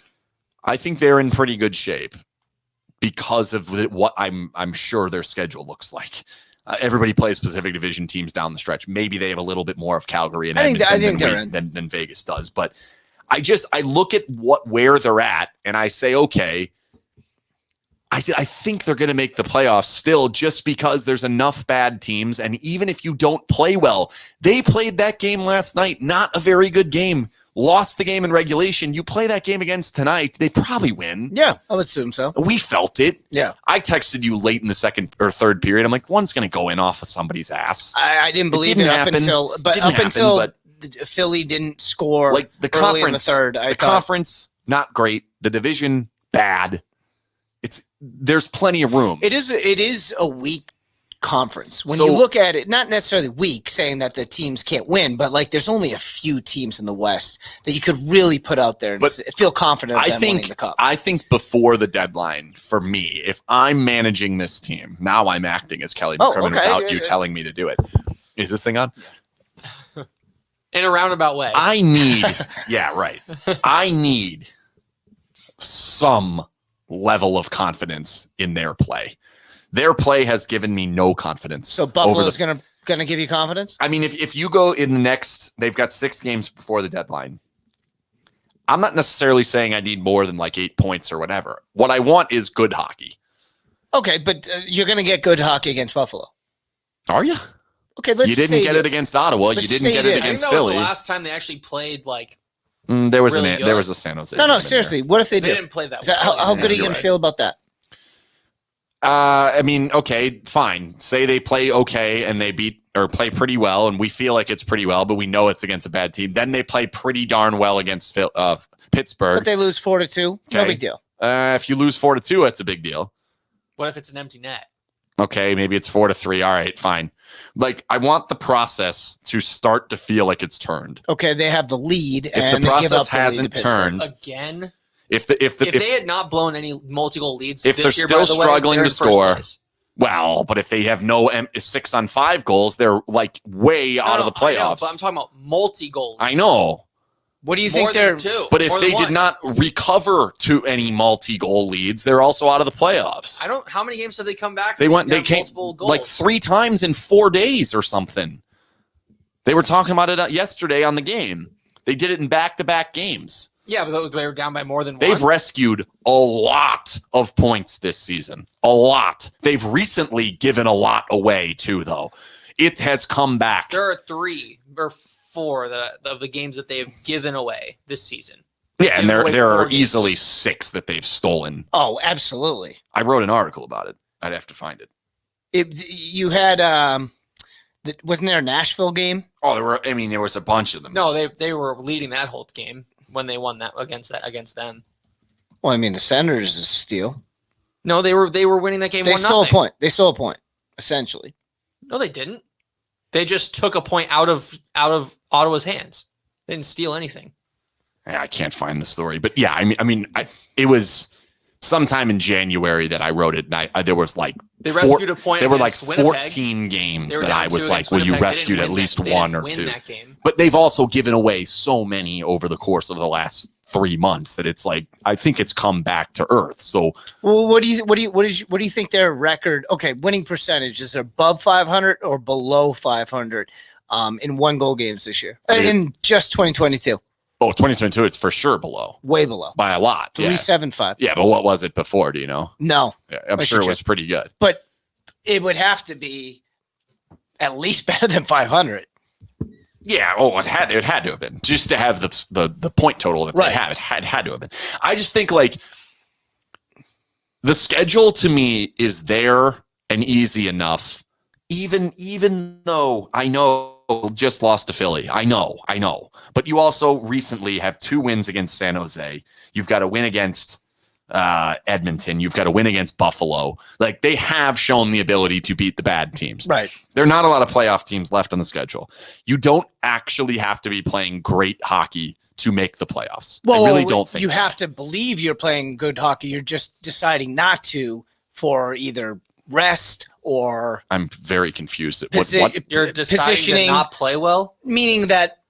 I think they're in pretty good shape because of what I'm sure their schedule looks like. Everybody plays Pacific Division teams down the stretch. Maybe they have a little bit more of Calgary and Edmonton than Vegas does, but I look at where they're at and I say, okay, I think they're going to make the playoffs still just because there's enough bad teams. And even if you don't play well, they played that game last night, not a very good game, lost the game in regulation. You play that game against tonight, they probably win. Yeah, I would assume so. We felt it. Yeah. I texted you late in the second or third period. I'm like, one's going to go in off of somebody's ass. I didn't believe didn't it up happen. until Philly didn't score Like the early in the conference, third. the conference, not great. The division, bad. There's plenty of room. It is a weak conference. When So- you look at it, not necessarily weak, saying that the teams can't win, but like there's only a few teams in the West that you could really put out there and But feel confident of them winning the cup. I think before the deadline, for me, if I'm managing this team, now I'm acting as Kelly McCrimmon without you telling me to do it. Is this thing on? In a roundabout way. I need, yeah, right. I need some level of confidence in their play. Their play has given me no confidence. So Buffalo's gonna give you confidence? I mean, if you go in the next, they've got 6 games before the deadline. I'm not necessarily saying I need more than like 8 points or whatever. What I want is good hockey. Okay, but you're gonna get good hockey against Buffalo. Are you? Okay, let's You didn't get it against Ottawa. You didn't get it against Philly. Was the last time they actually played like. There was a San Jose. No, seriously. What if they They didn't play that. How good are you gonna feel about that? I mean, okay, fine. Say they play okay and they beat or play pretty well, and we feel like it's pretty well, but we know it's against a bad team. Then they play pretty darn well against Pittsburgh. But they lose 4-2. Okay. No big deal. If you lose 4-2, that's a big deal. What if it's an empty net? Okay, maybe it's 4-3. All right, fine. Like, I want the process to start to feel like it's turned. Okay, they have the lead, If and the they give up process hasn't turned again. If they had not blown any multi-goal leads, if this they're year, still by the way, struggling they're to in first score, place. well, but if they have no 6-on-5 goals, they're like way out of the playoffs. I know, but I'm talking about multi-goal. I know. What do you think they're? Two, but if they did not recover to any multi-goal leads, they're also out of the playoffs. I don't. How many games have they come back? They came multiple goals? like 3 times in 4 days or something. They were talking about it yesterday on the game. They did it in back-to-back games. Yeah, but they were down by more than one. They've rescued a lot of points this season. A lot. They've recently given a lot away too, though. It has come back. There are 3 or 4 of the games that they've given away this season. Yeah, and there are games. easily 6 that they've stolen. Oh, absolutely. I wrote an article about it. I'd have to find it. You had wasn't there a Nashville game? Oh, there was a bunch of them. No, they were leading that whole game when they won that against them. Well, I mean, the Senators is a steal. No, they were winning that game. They stole a point. They stole a point, essentially. No, they didn't. They just took a point out of Ottawa's hands. They didn't steal anything. I can't find the story, but yeah, it was sometime in January that I wrote it, and there was like they rescued a point. There were like Winnipeg. 14 games that I was like, well, you Winnipeg. rescued at least one or two. That game. But they've also given away so many over the course of the last 3 months that it's like I think it's come back to earth. So, well, what do you think their record? Okay, winning percentage is it above 500 or below 500 in 1-goal games this year in just 2022? Oh, 2022, it's for sure below. Way below. By a lot. 375. Yeah, but what was it before? Do you know? No. Yeah, I'm sure it was pretty good. But it would have to be at least better than 500. Yeah, it had to have been just to have the point total that they have. It had to have been. I just think like the schedule to me is there and easy enough, even though I know just lost to Philly. I know. But you also recently have 2 wins against San Jose. You've got a win against Edmonton. You've got a win against Buffalo. Like, they have shown the ability to beat the bad teams. Right. There are not a lot of playoff teams left on the schedule. You don't actually have to be playing great hockey to make the playoffs. Well, I really don't think you have to believe you're playing good hockey. You're just deciding not to for either rest or I'm very confused. What you're deciding to not play well? Meaning that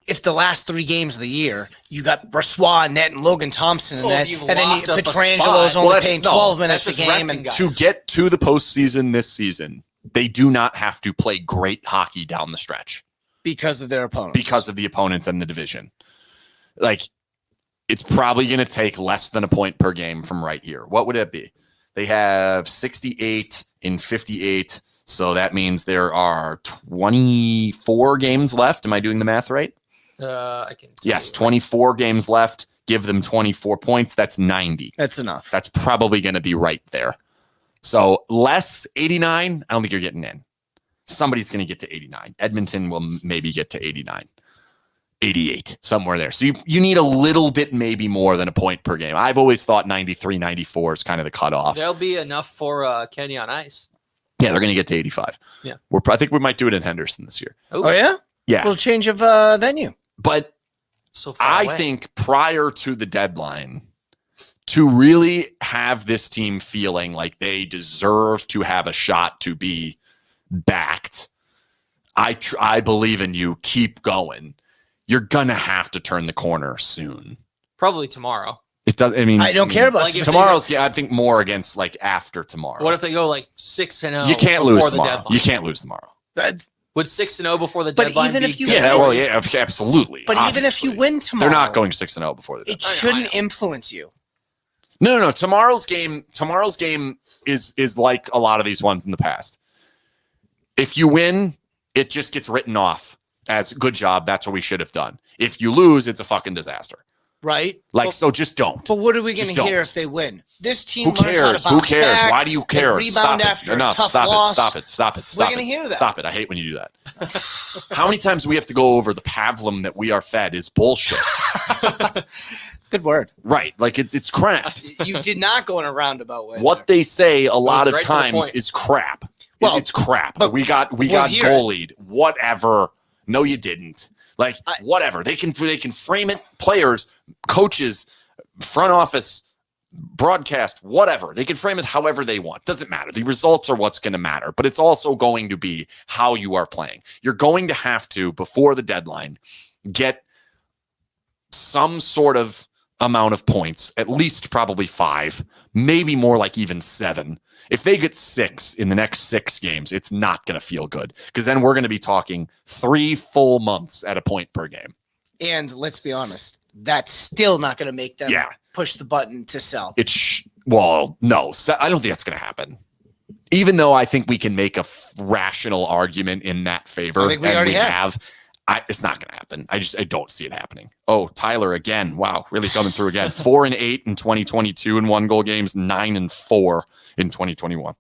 if the last 3 games of the year, you got Brossoit, Net, and Logan Thompson in that, and then Petrangelo's only playing 12 minutes a game. And to get to the postseason this season, they do not have to play great hockey down the stretch. Because of their opponents. Because of the opponents and the division. Like, it's probably going to take less than a point per game from right here. What would it be? They have 68 in 58. So that means there are 24 games left. Am I doing the math right? I can. Yes, 24 games left. Give them 24 points. That's 90. That's enough. That's probably going to be right there. So less 89, I don't think you're getting in. Somebody's going to get to 89. Edmonton will maybe get to 89. 88, somewhere there. So you need a little bit, maybe more than a point per game. I've always thought 93, 94 is kind of the cutoff. There'll be enough for Kenny on ice. Yeah, they're going to get to 85. Yeah. I think we might do it in Henderson this year. Oh, yeah? Yeah. Little change of venue. But so far I away. think prior to the deadline, to really have this team feeling like they deserve to have a shot to be backed, I believe in you. Keep going. You're going to have to turn the corner soon. Probably tomorrow. It does. I mean, I don't care about Like, if tomorrow's game. I think more against like after tomorrow. What if they go like 6-0? You can't before lose the tomorrow. deadline? You can't lose tomorrow. That's- Would 6-0 before the But deadline even be if you good? Yeah, well, yeah, absolutely. But even if you obviously. win tomorrow, they're not going 6-0 before the it deadline. shouldn't influence you. No. Tomorrow's game is like a lot of these ones in the past. If you win, it just gets written off as good job. That's what we should have done. If you lose, it's a fucking disaster. Right? Like, so just don't. But what are we going Just to hear don't. if they win? This team Who learns how cares? to Who bounce cares? back. Why do you They care? rebound Stop it. after a Enough. tough Stop loss. it. Stop it. Stop it. Stop We're it. gonna hear that. Stop it. I hate when you do that. How many times do we have to go over the pavlum that we are fed is bullshit? Good word. Right. Like it's crap. You did not go in a roundabout way. What they say a lot of right to the times point. is crap. Well, It's crap. but We got we'll hear it. goalied. Whatever. No, you didn't. Like whatever. They can frame it. Players, coaches, front office, broadcast, whatever. They can frame it however they want. Doesn't matter. The results are what's going to matter, but it's also going to be how you are playing. You're going to have to, before the deadline, get some sort of amount of points, at least probably 5, maybe more like even 7. If they get 6 in the next 6 games, it's not going to feel good because then we're going to be talking 3 full months at a point per game. And let's be honest, that's still not going to make them push the button to sell. Well, no, I don't think that's going to happen. Even though I think we can make a rational argument in that favor, I think we already have. It's not going to happen. I don't see it happening. Oh, Tyler again. Wow, really coming through again. 4-8 in 2022 in 1-goal games, 9-4 in 2021.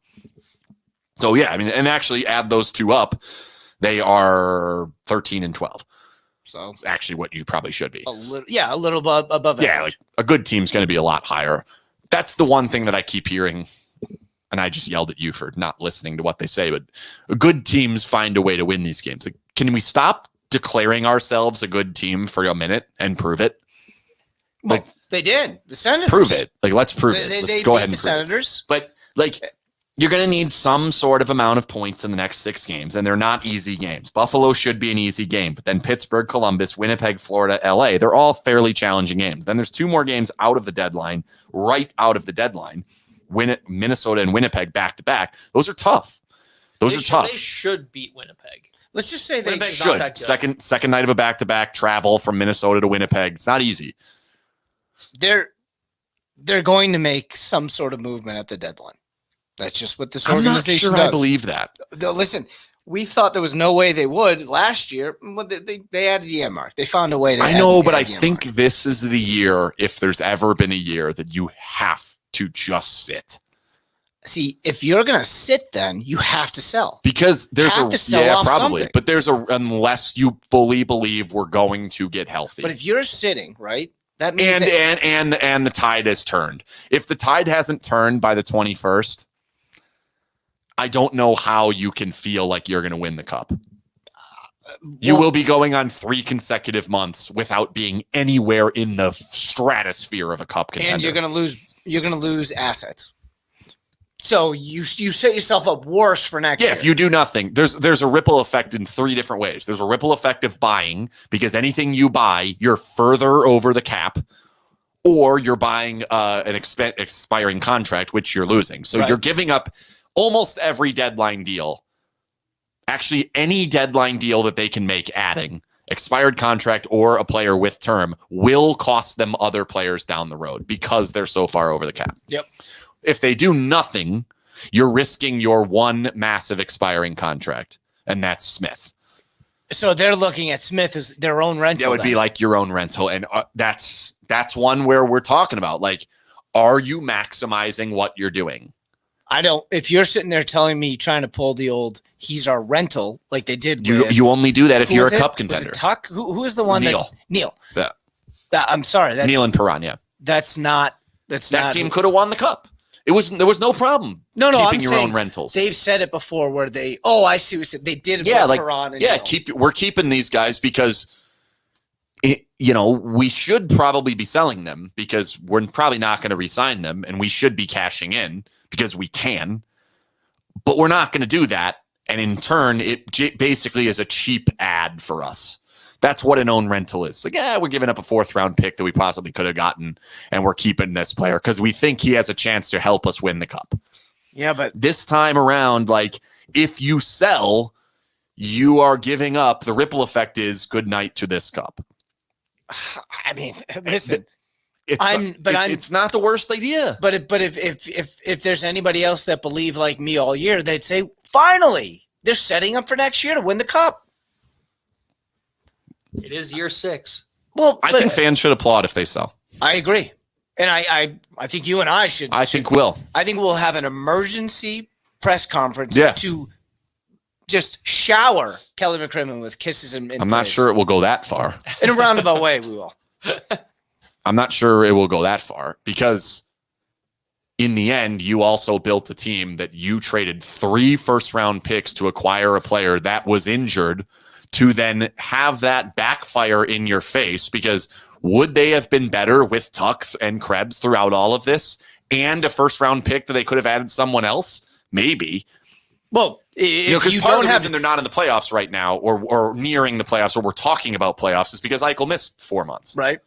So yeah, I mean, and actually add those two up, they are 13-12. So actually, what you probably should be. A little above. Yeah, average. like a good team's going to be a lot higher. That's the one thing that I keep hearing. And I just yelled at you for not listening to what they say, but good teams find a way to win these games. Like, can we stop declaring ourselves a good team for a minute and prove it? Like they did. The Senators prove it. Like let's prove it. Let's go ahead and the Senators. But like you're going to need some sort of amount of points in the next 6 games, and they're not easy games. Buffalo should be an easy game, but then Pittsburgh, Columbus, Winnipeg, Florida, LA, they're all fairly challenging games. Then there's 2 more games out of the deadline, right out of the deadline. Minnesota and Winnipeg back to back. Those are tough. They should beat Winnipeg. Let's just say they Winnipeg's not that should. good. Second night of a back to back travel from Minnesota to Winnipeg. It's not easy. They're going to make some sort of movement at the deadline. That's just what this I'm not organization sure does. I believe that. Listen, we thought there was no way they would last year. They added the mark. They found a way to. I know, but I think this is the year, if there's ever been a year, that you have to just sit. See, if you're gonna sit, then you have to sell. Because there's something. But there's unless you fully believe we're going to get healthy. But if you're sitting, right, that means and the tide has turned. If the tide hasn't turned by the 21st, I don't know how you can feel like you're going to win the cup. You will be going on 3 consecutive months without being anywhere in the stratosphere of a cup contender. And you're going to lose assets. So you set yourself up worse for next year. Yeah, if you do nothing, there's a ripple effect in 3 different ways. There's a ripple effect of buying, because anything you buy, you're further over the cap, or you're buying an expiring contract, which you're losing. So You're giving up almost every deadline deal. Actually, any deadline deal that they can make, adding expired contract or a player with term, will cost them other players down the road because they're so far over the cap. Yep. If they do nothing, you're risking your one massive expiring contract, and that's Smith. So they're looking at Smith as their own rental. That would be like your own rental, and that's one where we're talking about, like, are you maximizing what you're doing? I don't. If you're sitting there telling me trying to pull the old "he's our rental" like they did, You only do that if you're a cup contender. Was it Tuck? Who is the one? Neil. Yeah. I'm sorry. Neil and Perron. Yeah. That's not. That team could have won the cup. There was no problem. No, keeping your own rentals. They've said it before where they. Oh, I see what you said. They did. Yeah, like Perron and yeah. Neil. We're keeping these guys because. We should probably be selling them because we're probably not going to re-sign them, and we should be cashing in because we can, but we're not going to do that. And in turn, it basically is a cheap ad for us That's what an own rental is. Like, yeah, we're giving up a 4th-round pick that we possibly could have gotten, and we're keeping this player because we think he has a chance to help us win the cup. Yeah, but This time around, like, if you sell, you are giving up. The ripple effect is good night to this cup. I mean, listen, It's it's not the worst idea. but if there's anybody else that believe like me all year, they'd say, finally, they're setting up for next year to win the cup. It is year 6. Well, I think fans should applaud if they sell. I agree. And I think you and I should. I think we'll have an emergency press conference Yeah. to just shower Kelly McCrimmon with kisses and I'm not sure it will go that far. In a roundabout way, we will. I'm not sure it will go that far because in the end, you also built a team that you traded 3 first-round picks to acquire a player that was injured to then have that backfire in your face because would they have been better with Tuck and Krebs throughout all of this and a first-round pick that they could have added someone else? Maybe. Well, if because you part don't of the have reason they're not in the playoffs right now or nearing the playoffs or we're talking about playoffs is because Eichel missed 4 months. right.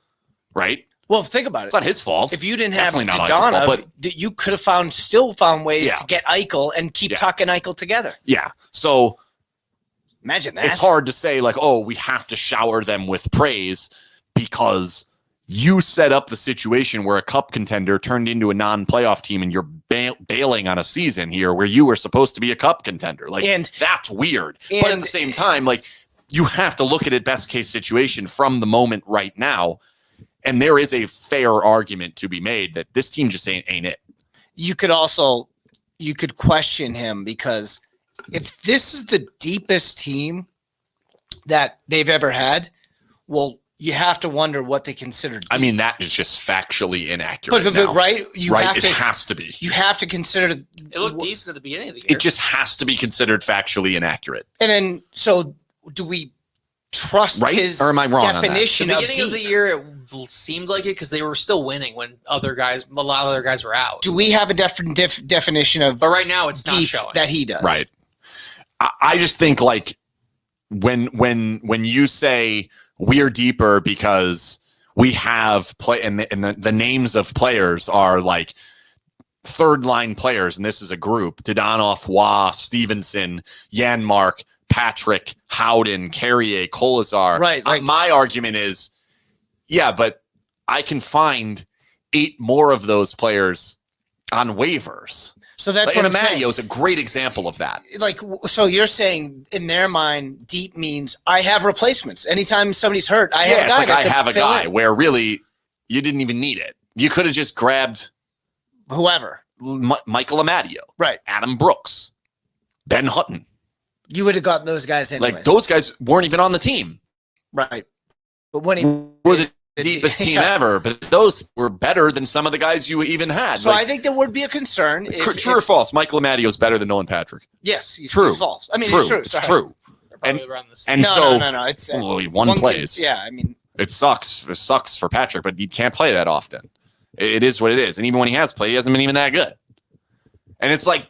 Well, think about it. It's not his fault. If you didn't have Definitely not Eichel's Donna, fault, you could have still found ways Yeah. to get Eichel and keep Tuck and Eichel together. Yeah. So Imagine that. it's hard to say like, oh, we have to shower them with praise because you set up the situation where a cup contender turned into a non-playoff team and you're bailing on a season here where you were supposed to be a cup contender. Like, And- that's weird. But at the same time, like, you have to look at it best case situation from the moment right now. And there is a fair argument to be made that this team just ain't it. You could question him because if this is the deepest team that they've ever had, well, you have to wonder what they consider deep. I mean, that is just factually inaccurate. but now. right, It has to be. You have to consider. It looked decent at the beginning of the year. It just has to be considered factually inaccurate. And then, so do we trust Right? his Or am I wrong on that? definition the of beginning of the deep? year, it seemed like it because they were still winning when a lot of other guys were out. Do we have a definition of But right now, it's not deep showing. that he does? Right. I just think like when you say we're deeper because we have play and the names of players are like 3rd-line players, and this is a group: Dadonov, Waugh, Stevenson, Janmark, Patrick, Howden, Carrier, Kolazar. Right. Like, My argument is, yeah, but I can find 8 more of those players on waivers. so that's Like, what and I'm saying. Amadio is a great example of that. Like, so you're saying in their mind, deep means I have replacements. Anytime somebody's hurt, I have a It's guy. like that I could have a fill guy in. where really you didn't even need it. You could have just grabbed Whoever. Michael Amadio, Right. Adam Brooks, Ben Hutton. You would have gotten those guys anyways. Like those guys weren't even on the team. Right. But when he We're the deepest team yeah. ever, but those were better than some of the guys you even had. So I think there would be a concern. True or false? Michael Amadio is better than Nolan Patrick. Yes, he's True. false. I mean, True. it's true. It's Sorry. true. They're probably And- around the same. And so, No. It's well, he won plays. Yeah, I mean, It sucks. It sucks for Patrick, but he can't play that often. It is what it is. And even when he has played, he hasn't been even that good. And it's like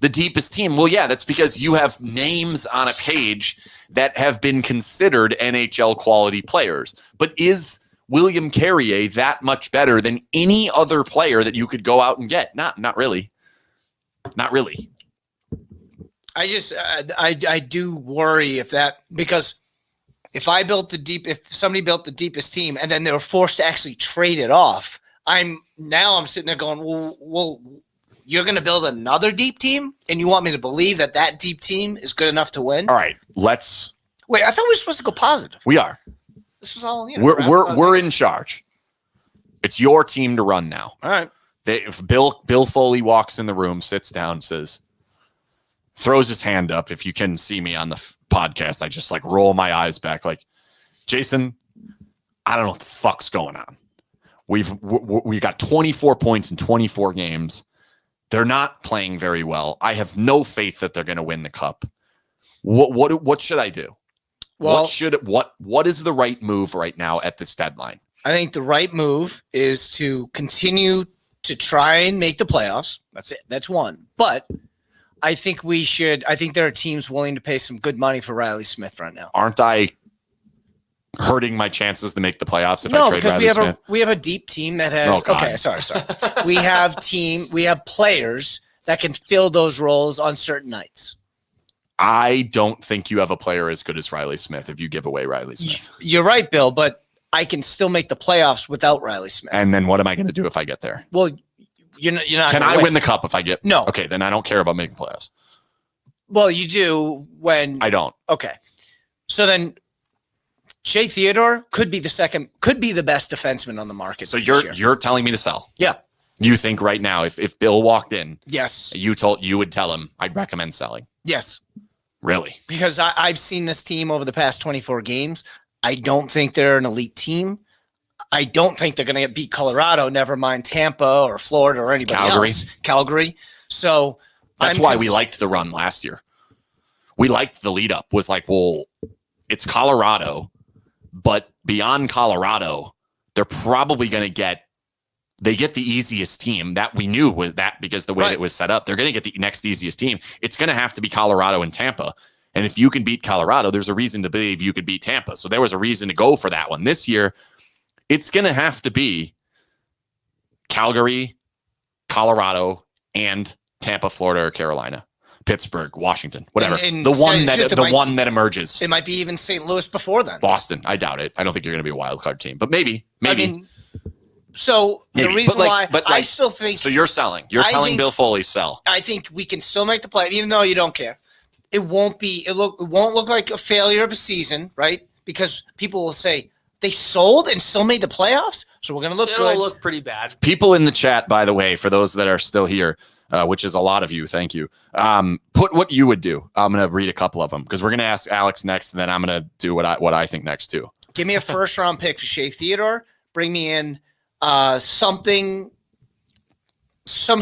the deepest team. Well, yeah, that's because you have names on a page that have been considered NHL quality players. But is William Carrier that much better than any other player that you could go out and get? Not really. Not really. I just I do worry because if somebody built the deepest team and then they were forced to actually trade it off, I'm sitting there going, well, you're going to build another deep team and you want me to believe that deep team is good enough to win? All right, Wait, I thought we were supposed to go positive. we are. This was all, We're in charge. It's your team to run now. all right. If Bill Foley walks in the room, sits down, throws his hand up. If you can see me on the podcast, I just like roll my eyes back like, Jason, I don't know what the fuck's going on. We got 24 points in 24 games. They're not playing very well. I have no faith that they're going to win the cup. What should I do? Well, What is the right move right now at this deadline? I think the right move is to continue to try and make the playoffs. That's it. That's one. But I think there are teams willing to pay some good money for Riley Smith right now. Aren't I hurting my chances to make the playoffs if I No, trade because Riley Smith? we have a deep team that has. Oh, God. Okay, sorry. we have players that can fill those roles on certain nights. I don't think you have a player as good as Riley Smith if you give away Riley Smith. You're right, Bill, but I can still make the playoffs without Riley Smith. And then what am I going to do if I get there? Well, you're not. Can I win the cup if I get? No. Okay, then I don't care about making playoffs. Well, you do when I don't. Okay, so then Shea Theodore could be the best defenseman on the market. So this year. you're telling me to sell? Yeah. You think right now if Bill walked in, Yes, you would tell him I'd recommend selling? yes, Really? because I've seen this team over the past 24 games. I don't think they're an elite team. I don't think they're going to beat Colorado. Never mind Tampa or Florida or anybody else. Calgary. So that's why we liked the run last year. We liked the lead up. Was like, well, it's Colorado, but beyond Colorado, they're probably going to get the easiest team that we knew was that because the way it was set up, they're going to get the next easiest team. It's going to have to be Colorado and Tampa. And if you can beat Colorado, there's a reason to believe you could beat Tampa. So there was a reason to go for that one. This year, it's going to have to be Calgary, Colorado, and Tampa, Florida, or Carolina, Pittsburgh, Washington, whatever. And the one that emerges. It might be even St. Louis before then. Boston, I doubt it. I don't think you're going to be a wild card team, but maybe. I mean, so maybe. The reason why I still think. So you're selling. You're telling Bill Foley sell. I think we can still make the play, even though you don't care. It won't look like a failure of a season, right? Because people will say they sold and still made the playoffs, so we're going to look good. It'll look pretty bad. People in the chat, by the way, for those that are still here, which is a lot of you, thank you. Put what you would do. I'm going to read a couple of them because we're going to ask Alex next, and then I'm going to do what I think next too. Give me a first round pick for Shea Theodore. Bring me in some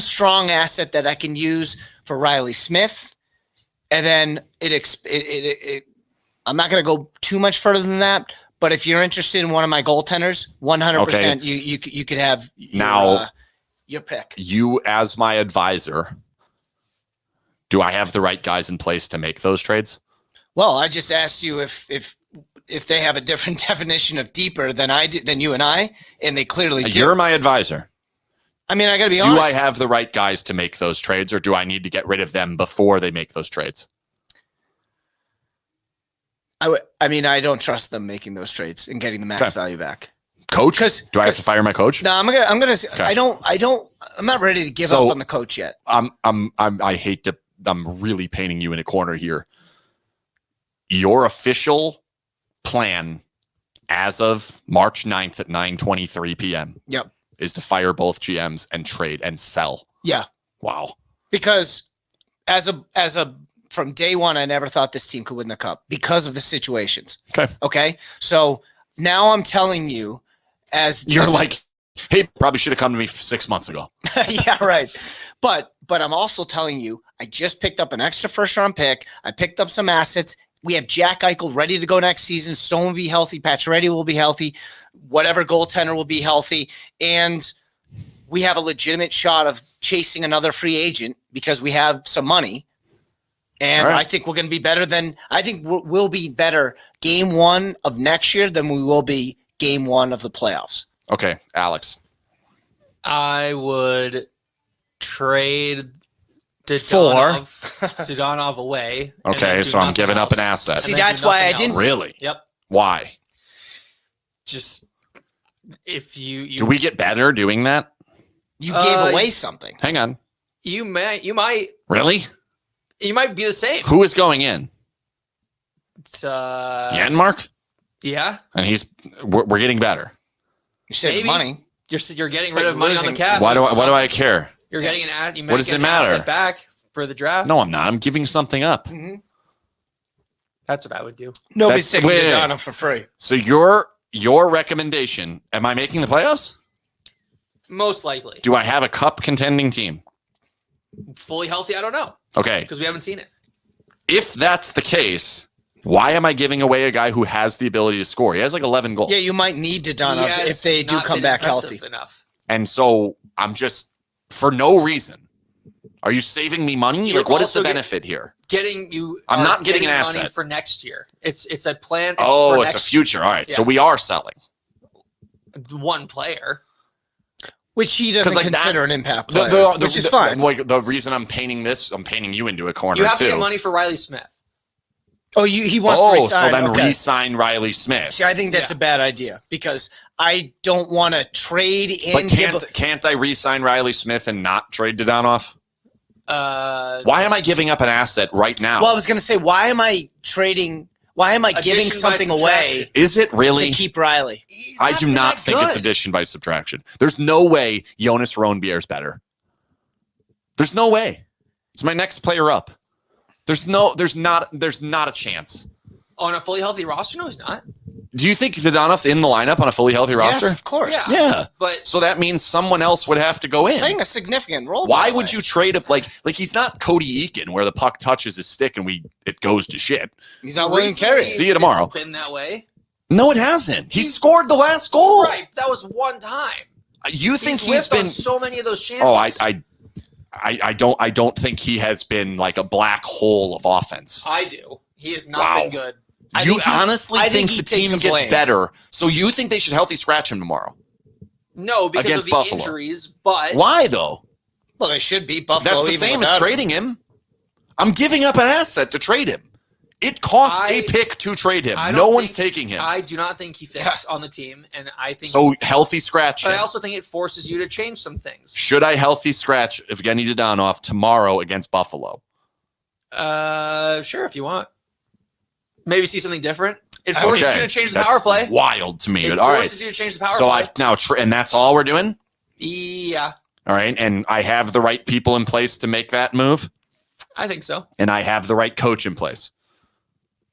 strong asset that I can use for Riley Smith. And then I'm not going to go too much further than that. But if you're interested in one of my goaltenders, 100%, you could have your pick. You as my advisor, do I have the right guys in place to make those trades? Well, I just asked you if they have a different definition of deeper than you and I, and they clearly do. You're my advisor. I mean, I got to be honest. Do I have the right guys to make those trades, or do I need to get rid of them before they make those trades? I mean, I don't trust them making those trades and getting the max value back. Coach? Do I have to fire my coach? No, I'm gonna. Okay. I'm not ready to give up on the coach yet. I hate to. I'm really painting you in a corner here. Your official plan as of March 9th at 9:23 p.m. Yep. Is to fire both GMs and trade and sell. Yeah. Wow. Because from day one, I never thought this team could win the cup because of the situations. Okay. So now I'm telling you, hey, probably should have come to me 6 months ago. Yeah, right. But I'm also telling you, I just picked up an extra first round pick. I picked up some assets. We have Jack Eichel ready to go next season. Stone will be healthy. Pacioretty will be healthy. Whatever goaltender will be healthy. And we have a legitimate shot of chasing another free agent because we have some money. And I think we're going to be better we'll be better game one of next year than we will be game one of the playoffs. Okay, Alex. I would trade Dadonov away. Okay, so I'm giving up an asset. See, that's why I didn't. Really? Yep. Why? Just if you do we get better doing that? You gave away something. Hang on. You might. Really? You might be the same. Who is going in? It's Janmark? Yeah. And we're getting better. You saving money. You're getting rid of money on the cap. Why do I care? You're getting an ad. What does it matter? Back for the draft. No, I'm not. I'm giving something up. Mm-hmm. That's what I would do. Nobody's taking Dadonov for free. So your recommendation? Am I making the playoffs? Most likely. Do I have a cup contending team? Fully healthy? I don't know. Okay. Because we haven't seen it. If that's the case, why am I giving away a guy who has the ability to score? He has like 11 goals. Yeah, you might need Dadonov if they do come back healthy. Enough. And so I'm just, for no reason, Are you saving me money? You're Like, what is also the benefit here? I'm not getting an money asset for next year. It's a plan. It's a future. All right. Yeah. So we are selling. One player. Which he doesn't consider an impact player, which is fine. The reason I'm painting you into a corner, You have too. to get money for Riley Smith. Oh, he wants to resign. So then re-sign Riley Smith. See, I think that's a bad idea because I don't want to trade in. But can't I re-sign Riley Smith and not trade Dadonov? Why am I giving up an asset right now? Well, I was going to say, why am I giving something away? Is it really to keep Riley? I do not think it's addition by subtraction. There's no way Jonas Rönnbjerg's better. There's no way. It's my next player up. There's not a chance. On a fully healthy roster? No, he's not. Do you think Dadonov's in the lineup on a fully healthy roster? Yes, of course. Yeah. But so that means someone else would have to go in. Playing a significant role. Why would you trade up like he's not Cody Eakin where the puck touches his stick and it goes to shit. He's not William Carey. See you tomorrow. It's been that way. No, it hasn't. He scored the last goal. Right. That was one time. You think he's been on so many of those chances? Oh, I don't think he has been like a black hole of offense. I do. He has not been good. You honestly think the team gets better, so you think they should healthy scratch him tomorrow? No, because against of the Buffalo. Injuries, but why though? Well, they should be Buffalo. That's the same as trading him. I'm giving up an asset to trade him. It costs a pick to trade him. No one's taking him. I do not think he fits on the team, and I think so. Healthy scratch. But I also think it forces you to change some things. Should I healthy scratch Evgeny Dadonov tomorrow against Buffalo? Sure, if you want. Maybe see something different. It forces you to change the power play. Wild to me. It all forces you to change the power play. So I've now, and that's all we're doing? Yeah. All right. And I have the right people in place to make that move? I think so. And I have the right coach in place?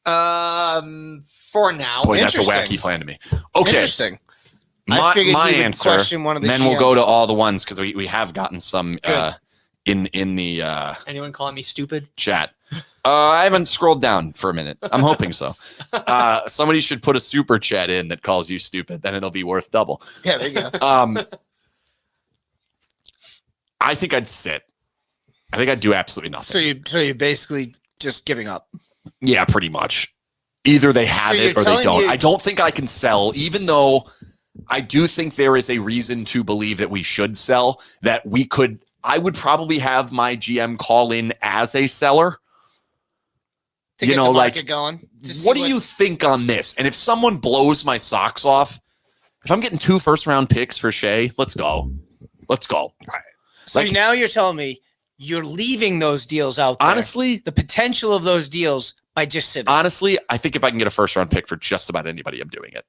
For now. Boy, that's a wacky plan to me. Okay. Interesting. My answer, question one of the then GMs. we'll go to all the ones because we have gotten some in the anyone calling me stupid chat. I haven't scrolled down for a minute. I'm hoping so. Somebody should put a super chat in that calls you stupid. Then it'll be worth double. Yeah, there you go. I think I'd sit. I think I'd do absolutely nothing. So you're basically just giving up. Yeah, pretty much. Either they have it or they don't. I don't think I can sell, even though I do think there is a reason to believe that we should sell, that we could. I would probably have my GM call in as a seller. To get the market going. What do you think on this? And if someone blows my socks off, if I'm getting 2 first-round picks for Shea, let's go. Let's go. All right. So now you're telling me you're leaving those deals out there. Honestly, the potential of those deals by just sitting. Honestly, I think if I can get a first-round pick for just about anybody, I'm doing it.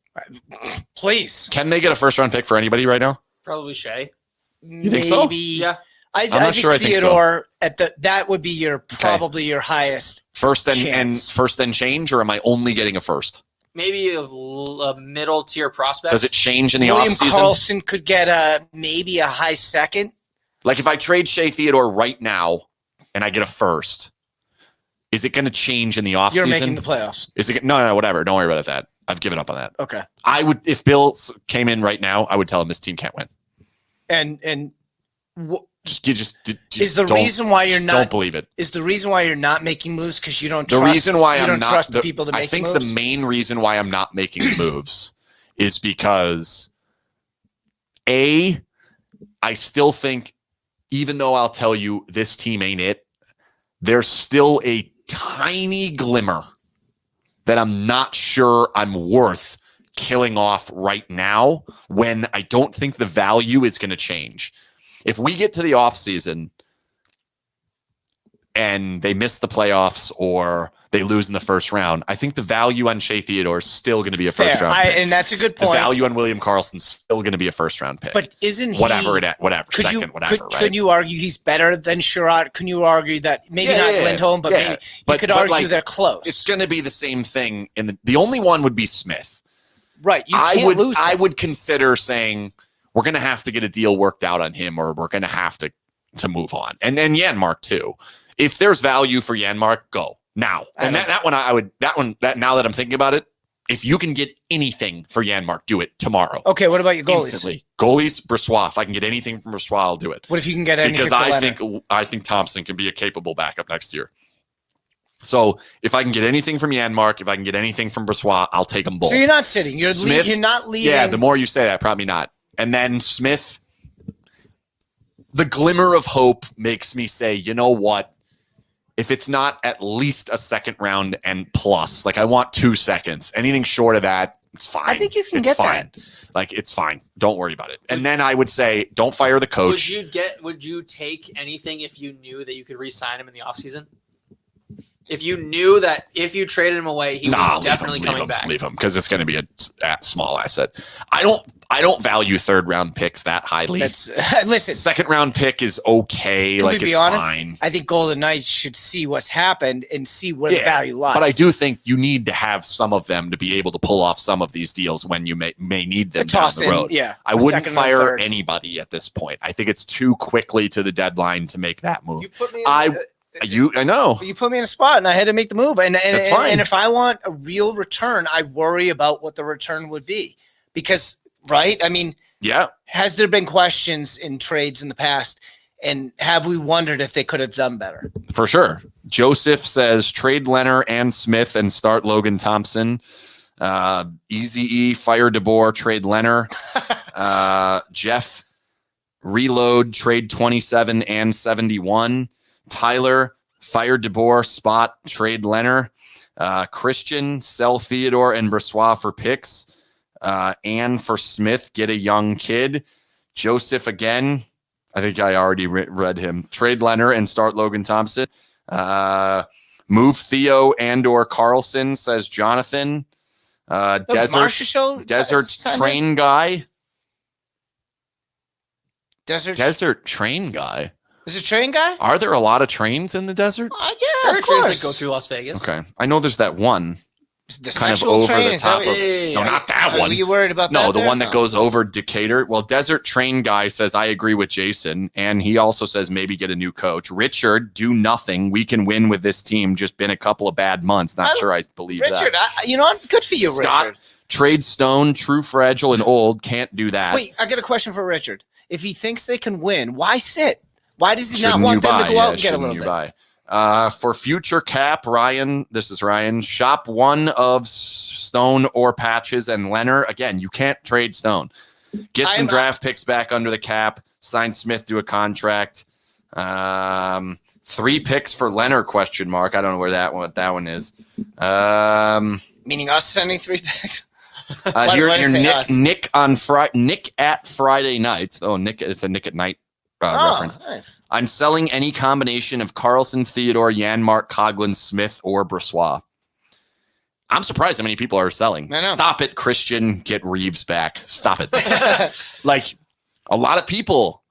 Please. Can they get a first-round pick for anybody right now? Probably Shea. You think so? Yeah. I'm not sure. I think Theodore that would be your probably your highest first and first then change, or am I only getting a first? Maybe a middle tier prospect. Does it change in the William offseason? Karlsson could get maybe a high second. Like if I trade Shea Theodore right now and I get a first, is it going to change in the offseason? You're making the playoffs. Is it? No, whatever. Don't worry about that. I've given up on that. Okay. I would, if Bill came in right now, I would tell him this team can't win. And just is the reason why you're not don't believe it. Is the reason why you're not making moves because you don't the trust reason why you I'm not trust the people to make I think moves? the main reason why I'm not making moves is because I still think, even though I'll tell you this team ain't it, there's still a tiny glimmer that I'm not sure I'm worth killing off right now when I don't think the value is going to change. If we get to the offseason and they miss the playoffs or they lose in the first round, I think the value on Shea Theodore is still going to be a first round pick. And that's a good point. The value on William Karlsson is still going to be a first round pick. But isn't he whatever, could you argue he's better than Sherrod? Can you argue that maybe not Lindholm, but maybe you could argue they're close? It's going to be the same thing. The only one would be Smith. Right. You can't lose him. I would consider saying we're going to have to get a deal worked out on him, or we're going to have to move on. And Janmark too. If there's value for Janmark, go now. And that one now that I'm thinking about it, If you can get anything for Janmark, do it tomorrow. Okay, what about your goalies? Instantly. Goalies, Brossoit. If I can get anything from Brossoit, I'll do it. What if you can get anything because for I think Thompson can be a capable backup next year. So if I can get anything from Janmark, if I can get anything from Brossoit, I'll take them both. So you're not sitting. You're Smith, you're not leaving. Yeah, the more you say that, probably not. And then Smith, the glimmer of hope makes me say, you know what? If it's not at least a second round and plus, like I want 2 seconds. Anything short of that, it's fine. I think you can get fine. that. Like it's fine. Don't worry about it. And then I would say, don't fire the coach. Would you take anything if you knew that you could re-sign him in the offseason? If you knew that if you traded him away, he was definitely coming back. Leave him because it's going to be a small asset. I don't value third round picks that highly. Listen, second round pick is okay. Can like we be it's honest? fine. I think Golden Knights should see what's happened and see where the value lies. But I do think you need to have some of them to be able to pull off some of these deals when you may need them down the road. I wouldn't fire anybody at this point. I think it's too quickly to the deadline to make that move. You put me I know. You put me in a spot and I had to make the move. And That's fine. And if I want a real return, I worry about what the return would be. Because, right? I mean, has there been questions in trades in the past? And have we wondered if they could have done better? For sure. Joseph says trade Leonard and Smith and start Logan Thompson. Easy E, fire DeBoer, trade Leonard. Jeff, reload, trade 27 and 71. Tyler, fire DeBoer, spot, trade Leonard. Christian, sell Theodore and Brossoit for picks. And for Smith, get a young kid. Joseph again. I think I already read him. Trade Leonard and start Logan Thompson. Move Theo and or Carlson, says Jonathan. Desert train guy. Desert train guy. Is it train guy? Are there a lot of trains in the desert? Yeah, there are trains that go through Las Vegas. Okay. I know there's that one. The kind of over train, the top of. No, not that one. Were you worried about that? No, the one that goes over Decatur. Well, Desert Train guy says, I agree with Jason. And he also says maybe get a new coach. Richard, do nothing. We can win with this team. Just been a couple of bad months. Not sure I believe Richard, that. Good for you, Scott, Richard. Trade Stone, true, fragile, and old. Can't do that. Wait, I got a question for Richard. If he thinks they can win, why sit? Why does he not want them to go out and get a little bit? For future cap, Ryan, this is Ryan, shop one of Stone or Patches and Leonard. Again, you can't trade Stone. Get some draft picks back under the cap. Sign Smith to a contract. 3 picks for Leonard, question mark. I don't know what that one is. Meaning us sending 3 picks? Nick at Friday nights. Oh, Nick, it's a Nick at night. Reference. Nice. I'm selling any combination of Carlson, Theodore, Janmark, Coughlin, Smith, or Brossoit. I'm surprised how many people are selling. Stop it, Christian. Get Reeves back. Stop it. Like a lot of people.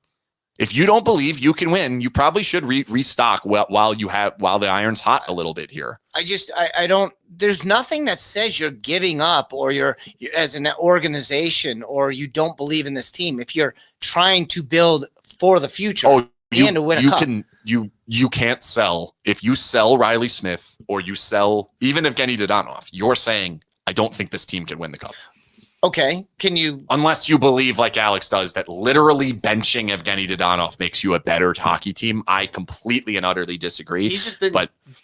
If you don't believe you can win, you probably should restock while the iron's hot a little bit here. I don't. There's nothing that says you're giving up or you're as an organization or you don't believe in this team. If you're trying to build for the future and to win a cup. You can't sell. If you sell Riley Smith or you sell even Evgeny Dodonov, you're saying, I don't think this team can win the cup. Okay. Can you? Unless you believe, like Alex does, that literally benching Evgeny Dodonov makes you a better hockey team. I completely and utterly disagree. He's just been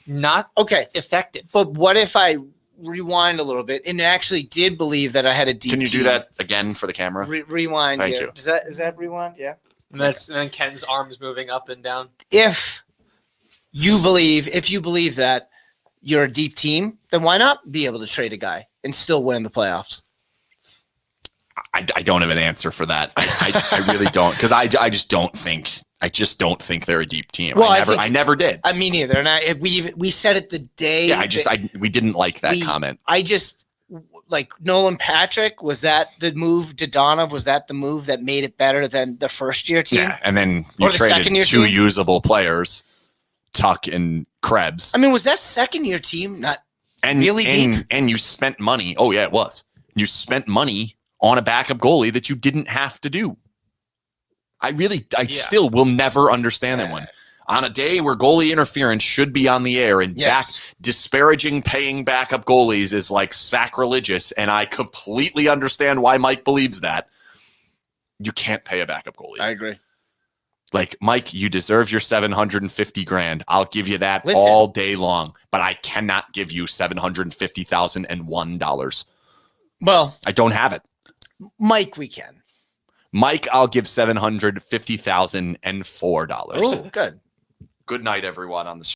not effective. But what if I rewind a little bit and actually did believe that I had a deep Can you team? do that again for the camera? Rewind. Thank you. Is that rewind? Yeah. And then Ken's arms moving up and down. If you believe that you're a deep team, then why not be able to trade a guy and still win in the playoffs? I don't have an answer for that. I really don't, because I just don't think they're a deep team. Well, I never did. I mean, neither. And we said it the day. Yeah, we didn't like that comment. I just like Nolan Patrick. Was that the move? Dodonov, was that the move that made it better than the first year team? Yeah, and then you traded 2 usable players, Tuck and Krebs. I mean, was that second year team not really deep? And you spent money. Oh yeah, it was. You spent money on a backup goalie that you didn't have to do. I still will never understand that one. on a day where goalie interference should be on the air and disparaging paying backup goalies is like sacrilegious. And I completely understand why Mike believes that. You can't pay a backup goalie. I agree. Like, Mike, you deserve your $750,000. I'll give you that all day long, but I cannot give you $750,001. Well, I don't have it. Mike, we can. Mike, I'll give $750,004. Oh, good. Good night, everyone on the